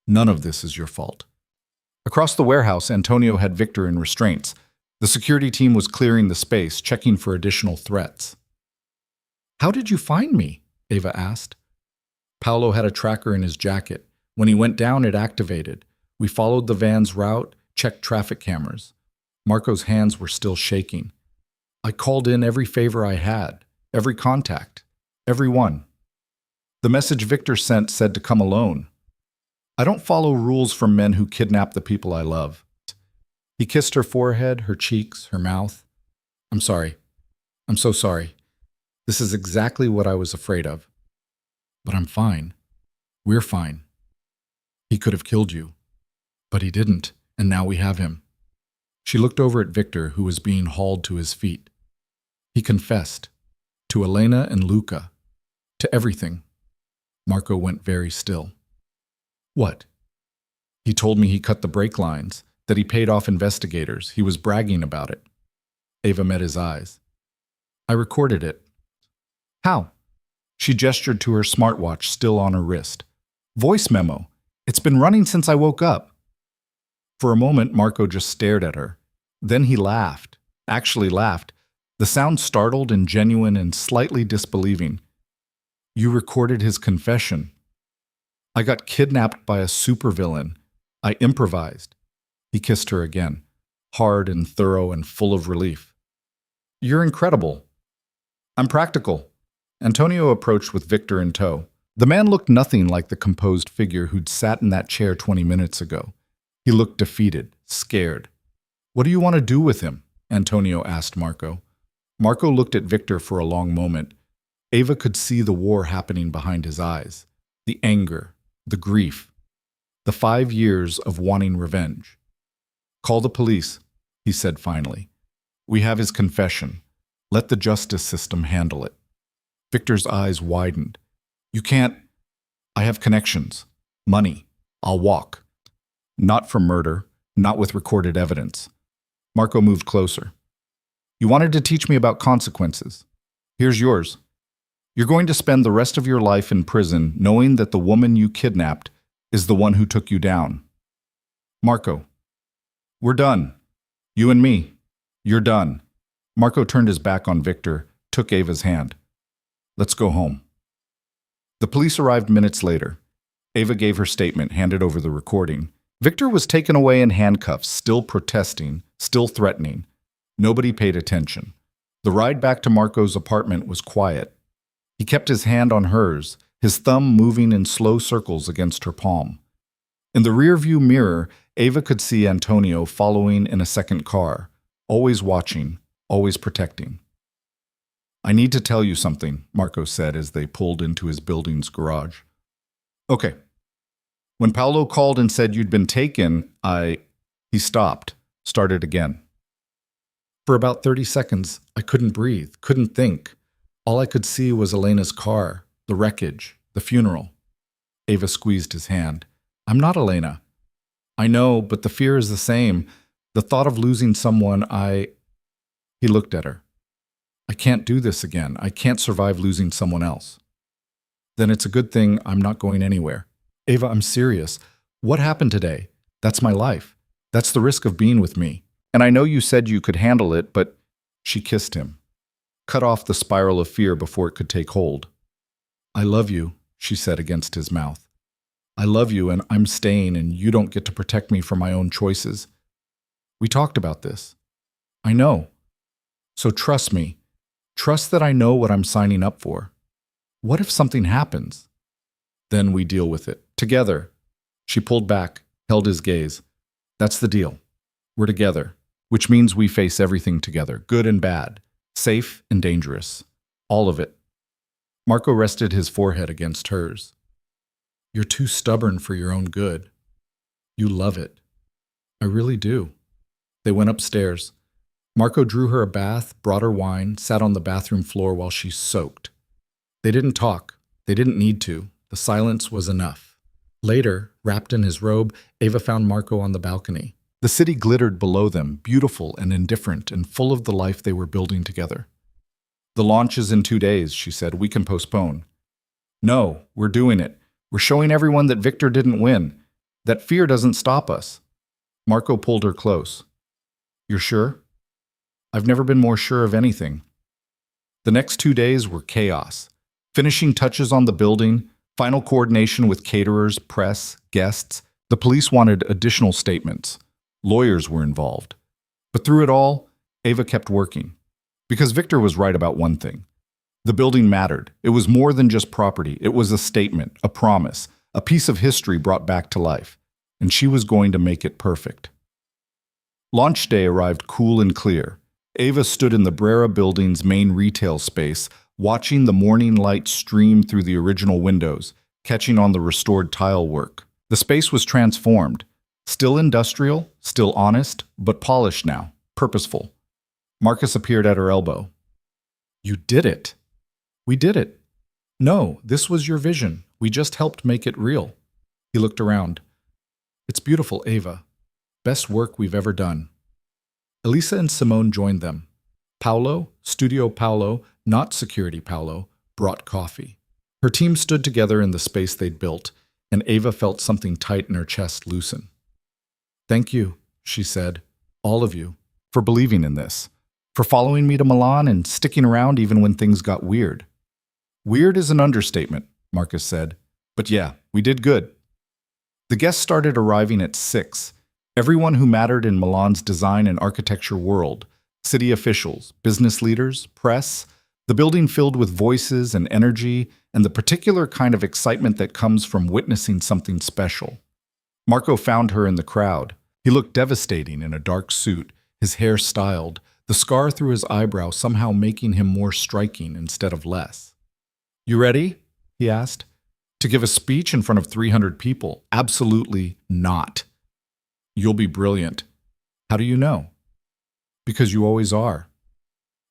S1: "None of this is your fault." Across the warehouse, Antonio had Victor in restraints. The security team was clearing the space, checking for additional threats. "How did you find me?" Ava asked. "Paolo had a tracker in his jacket. When he went down, it activated. We followed the van's route, checked traffic cameras." Marco's hands were still shaking. "I called in every favor I had, every contact, every one. The message Victor sent said to come alone. I don't follow rules from men who kidnap the people I love." He kissed her forehead, her cheeks, her mouth. "I'm sorry. I'm so sorry. This is exactly what I was afraid of. But I'm fine. We're fine. He could have killed you. But he didn't, and now we have him." She looked over at Victor, who was being hauled to his feet. He confessed. To Elena and Luca. To everything. Marco went very still. "What?" "He told me he cut the brake lines, that he paid off investigators. He was bragging about it." Ava met his eyes. "I recorded it." "How?" She gestured to her smartwatch still on her wrist. "Voice memo. It's been running since I woke up." For a moment, Marco just stared at her. Then he laughed. Actually laughed. The sound startled and genuine and slightly disbelieving. "You recorded his confession." "I got kidnapped by a supervillain. I improvised." He kissed her again, hard and thorough and full of relief. "You're incredible." "I'm practical." Antonio approached with Victor in tow. The man looked nothing like the composed figure who'd sat in that chair 20 minutes ago. He looked defeated, scared. "What do you want to do with him?" Antonio asked Marco. Marco looked at Victor for a long moment. Ava could see the war happening behind his eyes. The anger, the grief, the 5 years of wanting revenge. "Call the police," he said finally. "We have his confession. Let the justice system handle it." Victor's eyes widened. "You can't." "I have connections. Money. I'll walk." "Not for murder. Not with recorded evidence." Marco moved closer. "You wanted to teach me about consequences. Here's yours. You're going to spend the rest of your life in prison knowing that the woman you kidnapped is the one who took you down." "Marco." "We're done. You and me. You're done." Marco turned his back on Victor, took Ava's hand. "Let's go home." The police arrived minutes later. Ava gave her statement, handed over the recording. Victor was taken away in handcuffs, still protesting, still threatening. Nobody paid attention. The ride back to Marco's apartment was quiet. He kept his hand on hers, his thumb moving in slow circles against her palm. In the rearview mirror, Ava could see Antonio following in a second car, always watching, always protecting. "I need to tell you something," Marco said as they pulled into his building's garage. "Okay. When Paolo called and said you'd been taken, He stopped, started again. "For about 30 seconds, I couldn't breathe, couldn't think. All I could see was Elena's car, the wreckage, the funeral." Ava squeezed his hand. "I'm not Elena." "I know, but the fear is the same. The thought of losing someone He looked at her. "I can't do this again. I can't survive losing someone else." "Then it's a good thing I'm not going anywhere." "Ava, I'm serious. What happened today? That's my life. That's the risk of being with me. And I know you said you could handle it, but..." She kissed him, cut off the spiral of fear before it could take hold. "I love you," she said against his mouth. "I love you, and I'm staying, and you don't get to protect me from my own choices. We talked about this. I know. So trust me. Trust that I know what I'm signing up for. What if something happens? Then we deal with it. Together." She pulled back, held his gaze. "That's the deal. We're together, which means we face everything together, good and bad. Safe and dangerous. All of it. Marco rested his forehead against hers. You're too stubborn for your own good. You love it. I really do. They went upstairs. Marco drew her a bath, brought her wine, sat on the bathroom floor while she soaked. They didn't talk. They didn't need to. The silence was enough. Later, wrapped in his robe, Ava found Marco on the balcony. The city glittered below them, beautiful and indifferent and full of the life they were building together. The launch is in 2 days, she said. We can postpone. No, we're doing it. We're showing everyone that Victor didn't win. That fear doesn't stop us. Marco pulled her close. You're sure? I've never been more sure of anything. The next 2 days were chaos. Finishing touches on the building, final coordination with caterers, press, guests. The police wanted additional statements. Lawyers were involved. But through it all, Ava kept working. Because Victor was right about one thing. The building mattered. It was more than just property. It was a statement, a promise, a piece of history brought back to life. And she was going to make it perfect. Launch day arrived cool and clear. Ava stood in the Brera building's main retail space, watching the morning light stream through the original windows, catching on the restored tile work. The space was transformed. Still industrial, still honest, but polished now, purposeful. Marcus appeared at her elbow. You did it. We did it. No, this was your vision. We just helped make it real. He looked around. It's beautiful, Ava. Best work we've ever done. Elisa and Simone joined them. Paolo, Studio Paolo, not Security Paolo, brought coffee. Her team stood together in the space they'd built, and Ava felt something tight in her chest loosen. Thank you, she said, all of you, for believing in this, for following me to Milan and sticking around even when things got weird. Weird is an understatement, Marcus said, but yeah, we did good. The guests started arriving at 6. Everyone who mattered in Milan's design and architecture world, city officials, business leaders, press, the building filled with voices and energy and the particular kind of excitement that comes from witnessing something special. Marco found her in the crowd. He looked devastating in a dark suit, his hair styled, the scar through his eyebrow somehow making him more striking instead of less. You ready? He asked. To give a speech in front of 300 people? Absolutely not. You'll be brilliant. How do you know? Because you always are.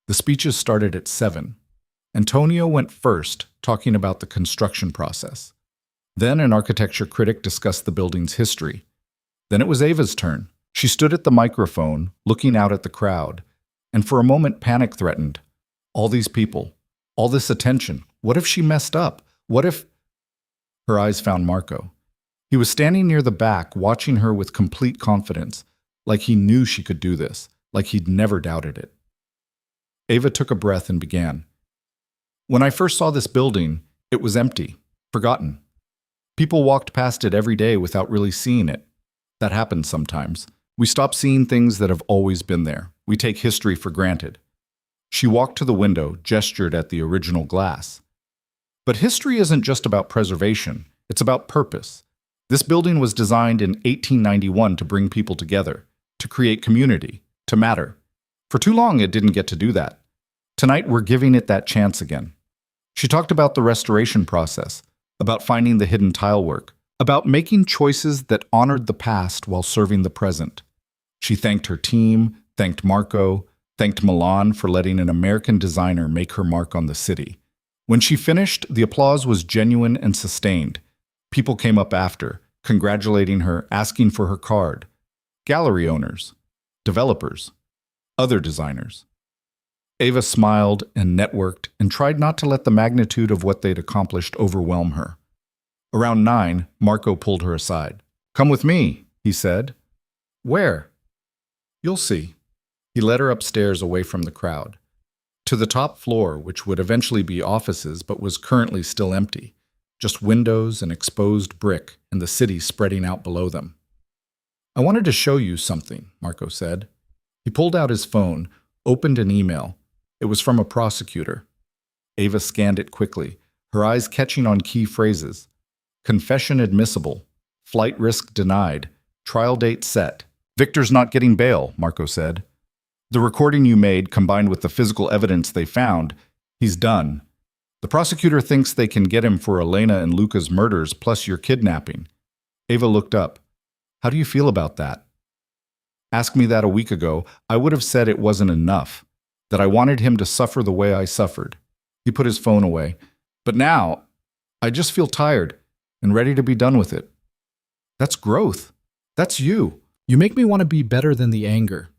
S1: The speeches started at 7. Antonio went first, talking about the construction process. Then an architecture critic discussed the building's history. Then it was Ava's turn. She stood at the microphone, looking out at the crowd, and for a moment panic threatened. All these people, all this attention, what if she messed up? What if... Her eyes found Marco. He was standing near the back, watching her with complete confidence, like he knew she could do this, like he'd never doubted it. Ava took a breath and began. When I first saw this building, it was empty, forgotten. People walked past it every day without really seeing it. That happens sometimes. We stop seeing things that have always been there. We take history for granted. She walked to the window, gestured at the original glass. But history isn't just about preservation. It's about purpose. This building was designed in 1891 to bring people together, to create community, to matter. For too long, it didn't get to do that. Tonight, we're giving it that chance again. She talked about the restoration process, about finding the hidden tile work, about making choices that honored the past while serving the present. She thanked her team, thanked Marco, thanked Milan for letting an American designer make her mark on the city. When she finished, the applause was genuine and sustained. People came up after, congratulating her, asking for her card. Gallery owners, developers, other designers. Ava smiled and networked and tried not to let the magnitude of what they'd accomplished overwhelm her. Around 9, Marco pulled her aside. Come with me, he said. Where? You'll see. He led her upstairs away from the crowd. To the top floor, which would eventually be offices but was currently still empty. Just windows and exposed brick and the city spreading out below them. I wanted to show you something, Marco said. He pulled out his phone, opened an email. It was from a prosecutor. Ava scanned it quickly, her eyes catching on key phrases. Confession admissible. Flight risk denied. Trial date set. Victor's not getting bail, Marco said. The recording you made, combined with the physical evidence they found, he's done. The prosecutor thinks they can get him for Elena and Luca's murders plus your kidnapping. Ava looked up. How do you feel about that? Ask me that a week ago, I would have said it wasn't enough, that I wanted him to suffer the way I suffered. He put his phone away. But now, I just feel tired and ready to be done with it. That's growth. That's you.
S2: You make me want to be better than the anger.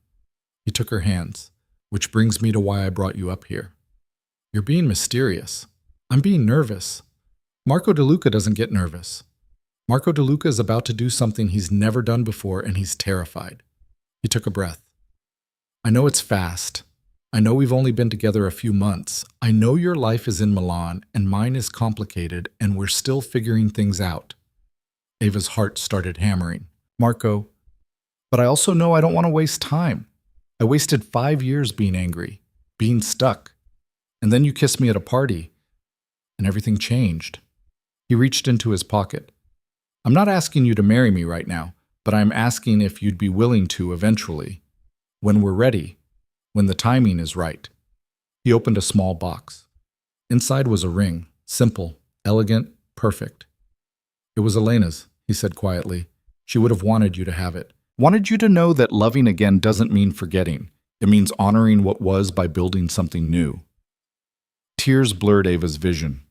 S2: He took her hands, which brings me to why I brought you up here. You're being mysterious. I'm being nervous. Marco DeLuca doesn't get nervous. Marco DeLuca is about to do something he's never done before, and he's terrified. He took a breath. I know it's fast. I know we've only been together a few months. I know your life is in Milan, and mine is complicated, and we're still figuring things out. Ava's heart started hammering. Marco, but I also know I don't want to waste time. I wasted 5 years being angry, being stuck. And then you kissed me at a party, and everything changed. He reached into his pocket. I'm not asking you to marry me right now, but I'm asking if you'd be willing to eventually, when we're ready, when the timing is right. He opened a small box. Inside was a ring, simple, elegant, perfect. It was Elena's, he said quietly. She would have wanted you to have it. Wanted you to know that loving again doesn't mean forgetting. It means honoring what was by building something new. Tears blurred Ava's vision.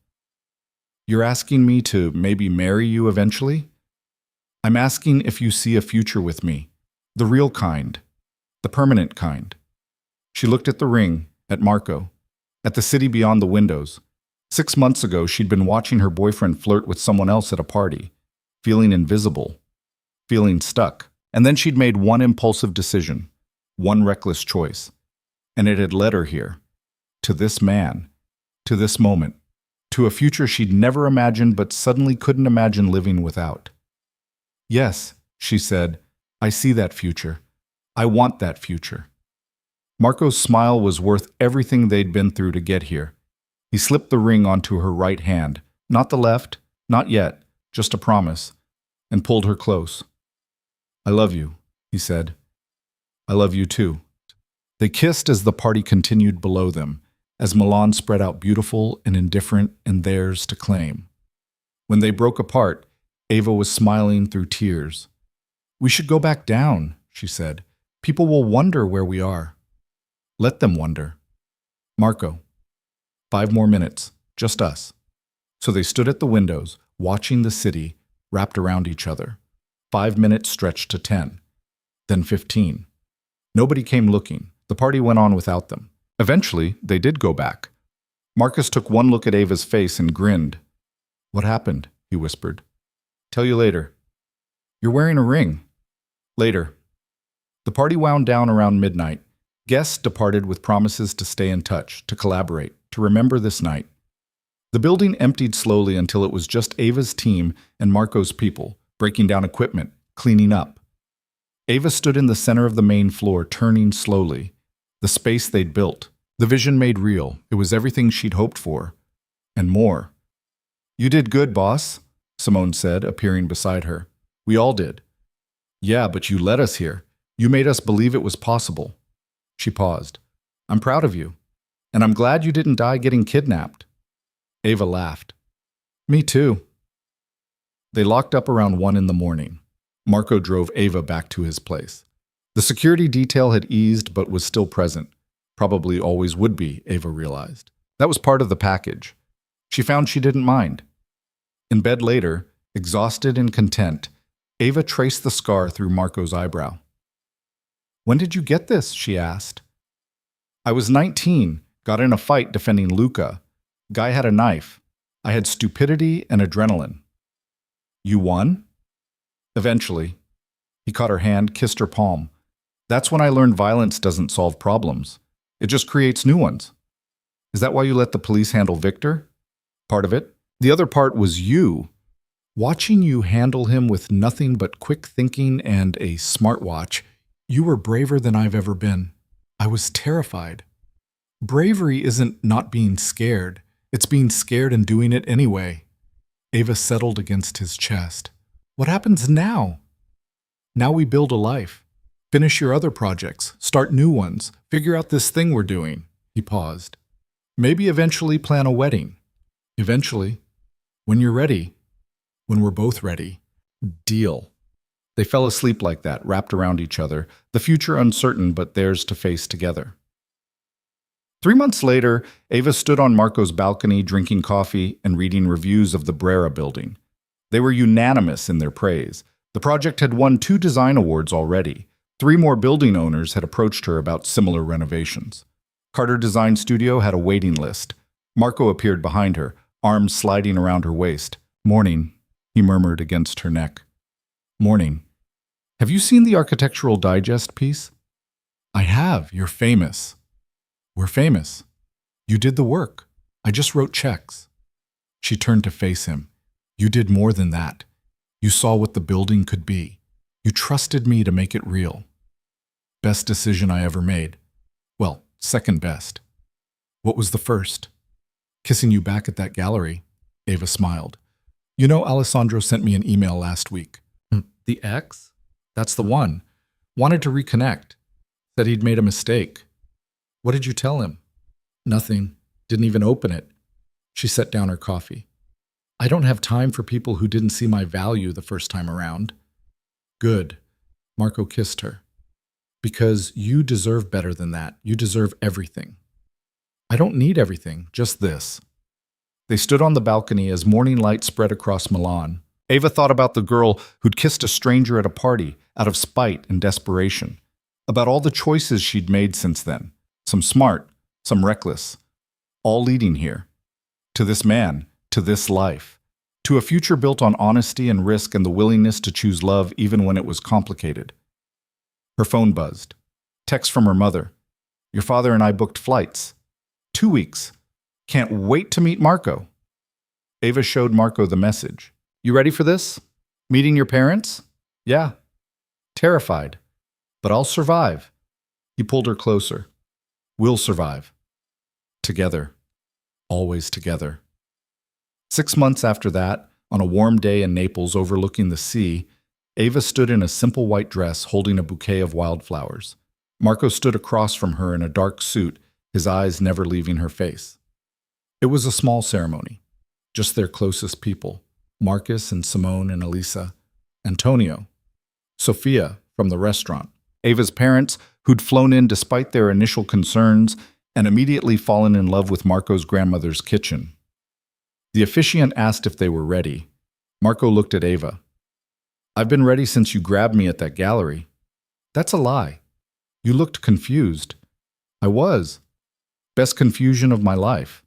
S2: You're asking me to maybe marry you eventually? I'm asking if you see a future with me. The real kind. The permanent kind. She looked at the ring, at Marco, at the city beyond the windows. 6 months ago, she'd been watching her boyfriend flirt with someone else at a party, feeling invisible, feeling stuck. And then she'd made one impulsive decision, one reckless choice. And it had led her here, to this man, to this moment, to a future she'd never imagined but suddenly couldn't imagine living without. Yes, she said, I see that future. I want that future. Marco's smile was worth everything they'd been through to get here. He slipped the ring onto her right hand, not the left, not yet, just a promise, and pulled her close. I love you, he said. I love you too. They kissed as the party continued below them, as Milan spread out beautiful and indifferent and theirs to claim. When they broke apart, Ava was smiling through tears. We should go back down, she said. People will wonder where we are. Let them wonder. Marco. 5 more minutes, just us. So they stood at the windows, watching the city, wrapped around each other. 5 minutes stretched to 10, then 15. Nobody came looking. The party went on without them. Eventually, they did go back. Marcus took one look at Ava's face and grinned. What happened? He whispered. Tell you later. You're wearing a ring. Later. The party wound down around midnight. Guests departed with promises to stay in touch, to collaborate, to remember this night. The building emptied slowly until it was just Ava's team and Marco's people, breaking down equipment, cleaning up. Ava stood in the center of the main floor, turning slowly. The space they'd built, the vision made real. It was everything she'd hoped for. And more. You did good, boss, Simone said, appearing beside her. We all did. Yeah, but you led us here. You made us believe it was possible. She paused. I'm proud of you. And I'm glad you didn't die getting kidnapped. Ava laughed. Me too. They locked up around 1 in the morning. Marco drove Ava back to his place. The security detail had eased but was still present. Probably always would be, Ava realized. That was part of the package. She found she didn't mind. In bed later, exhausted and content, Ava traced the scar through Marco's eyebrow. When did you get this? She asked. I was 19, got in a fight defending Luca. Guy had a knife. I had stupidity and adrenaline. You won? Eventually. He caught her hand, kissed her palm. That's when I learned violence doesn't solve problems. It just creates new ones. Is that why you let the police handle Victor? Part of it. The other part was you. Watching you handle him with nothing but quick thinking and a smartwatch, you were braver than I've ever been. I was terrified. Bravery isn't not being scared. It's being scared and doing it anyway. Ava settled against his chest. What happens now? Now we build a life. Finish your other projects. Start Start new ones. Figure out this thing we're doing. He paused. Maybe eventually plan a wedding. Eventually. When you're ready. When we're both ready. Deal.
S1: They fell asleep like that, wrapped around each other, the future uncertain but theirs to face together. 3 months later, Ava stood on Marco's balcony drinking coffee and reading reviews of the Brera building. They were unanimous in their praise. The project had won 2 design awards already. 3 more building owners had approached her about similar renovations. Carter Design Studio had a waiting list. Marco appeared behind her, arms sliding around her waist. "Morning," he murmured against her neck. "Morning. Have you seen the Architectural Digest piece?"
S2: I have. You're famous. We're famous. You did the work. I just wrote checks. She turned to face him. You did more than that. You saw what the building could be. You trusted me to make it real. Best decision I ever made. Well, second best. What was the first? Kissing you back at that gallery. Ava smiled. You know, Alessandro sent me an email last week. The ex? That's the one. Wanted to reconnect. Said he'd made a mistake. What did you tell him? Nothing. Didn't even open it. She set down her coffee. I don't have time for people who didn't see my value the first time around. Good. Marco kissed her. Because you deserve better than that. You deserve everything. I don't need everything, just this. They stood on the balcony as morning light spread across Milan. Ava thought about the girl who'd kissed a stranger at a party out of spite and desperation, about all the choices she'd made since then, some smart, some reckless, all leading here, to this man, to this life, to a future built on honesty and risk and the willingness to choose love even when it was complicated. Her phone buzzed. Text from her mother. Your father and I booked flights. 2 weeks. Can't wait to meet Marco. Ava showed Marco the message. You ready for this? Meeting your parents? Yeah. Terrified. But I'll survive. He pulled her closer. We'll survive. Together. Always together. 6 months after that, on a warm day in Naples overlooking the sea, Ava stood in a simple white dress holding a bouquet of wildflowers. Marco stood across from her in a dark suit, his eyes never leaving her face. It was a small ceremony. Just their closest people, Marcus and Simone and Elisa, Antonio, Sophia from the restaurant, Ava's parents who'd flown in despite their initial concerns and immediately fallen in love with Marco's grandmother's kitchen. The officiant asked if they were ready. Marco looked at Ava. I've been ready since you grabbed me at that gallery. That's a lie. You looked confused. I was. Best confusion of my life.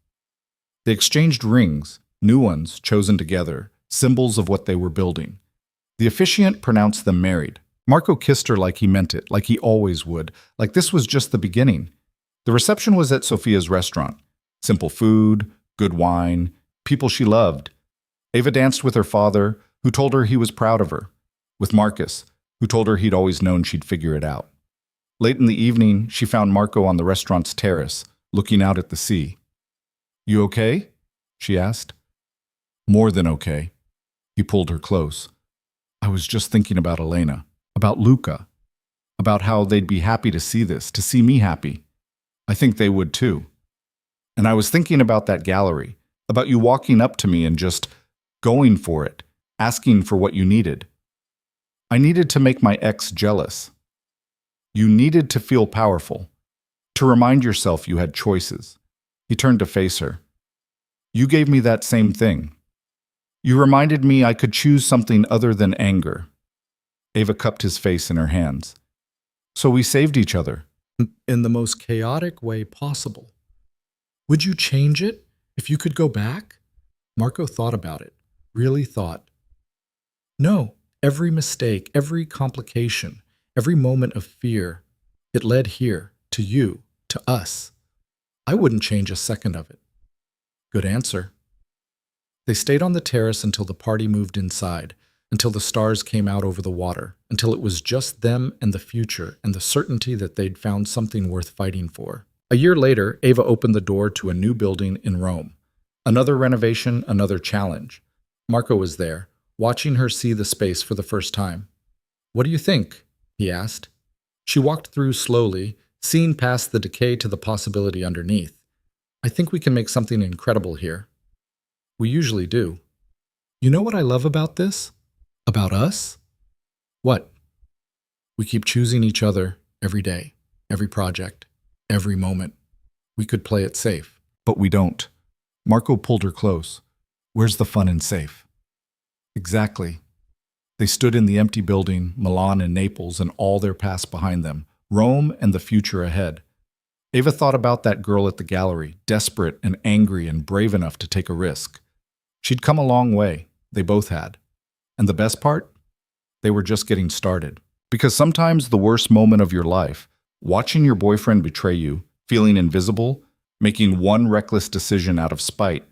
S2: They exchanged rings, new ones chosen together, symbols of what they were building. The officiant pronounced them married. Marco kissed her like he meant it, like he always would, like this was just the beginning. The reception was at Sophia's restaurant. Simple food, good wine, people she loved. Ava danced with her father, who told her he was proud of her. With Marcus, who told her he'd always known she'd figure it out. Late in the evening, she found Marco on the restaurant's terrace, looking out at the sea. You okay? She asked. More than okay. He pulled her close. I was just thinking about Elena, about Luca, about how they'd be happy to see this, to see me happy. I think they would too. And I was thinking about that gallery, about you walking up to me and just going for it, asking for what you needed. I needed to make my ex jealous. You needed to feel powerful, to remind yourself you had choices. He turned to face her. You gave me that same thing. You reminded me I could choose something other than anger. Ava cupped his face in her hands. So we saved each other. In the most chaotic way possible. Would you change it if you could go back? Marco thought about it, really thought. No, every mistake, every complication, every moment of fear, it led here, to you, to us. I wouldn't change a second of it. Good answer. They stayed on the terrace until the party moved inside, until the stars came out over the water, until it was just them and the future and the certainty that they'd found something worth fighting for. A year later, Ava opened the door to a new building in Rome. Another renovation, another challenge. Marco was there, watching her see the space for the first time. What do you think? He asked. She walked through slowly, seeing past the decay to the possibility underneath. I think we can make something incredible here. We usually do. You know what I love about this? About us? What? We keep choosing each other every day, every project, every moment. We could play it safe.
S1: But we don't. Marco pulled her close. Where's the fun in safe? Exactly. They stood in the empty building, Milan and Naples and all their past behind them, Rome and the future ahead. Ava thought about that girl at the gallery, desperate and angry and brave enough to take a risk. She'd come a long way. They both had. And the best part? They were just getting started. Because sometimes the worst moment of your life, watching your boyfriend betray you, feeling invisible, making one reckless decision out of spite,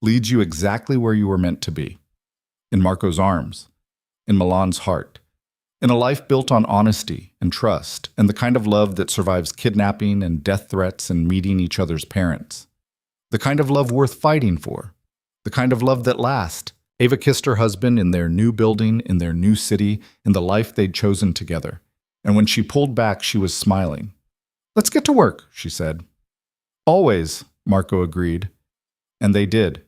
S1: leads you exactly where you were meant to be. In Marco's arms, in Milan's heart, in a life built on honesty and trust and the kind of love that survives kidnapping and death threats and meeting each other's parents. The kind of love worth fighting for. The kind of love that lasts. Ava kissed her husband in their new building, in their new city, in the life they'd chosen together. And when she pulled back, she was smiling. "Let's get to work," she said. "Always," Marco agreed. And they did.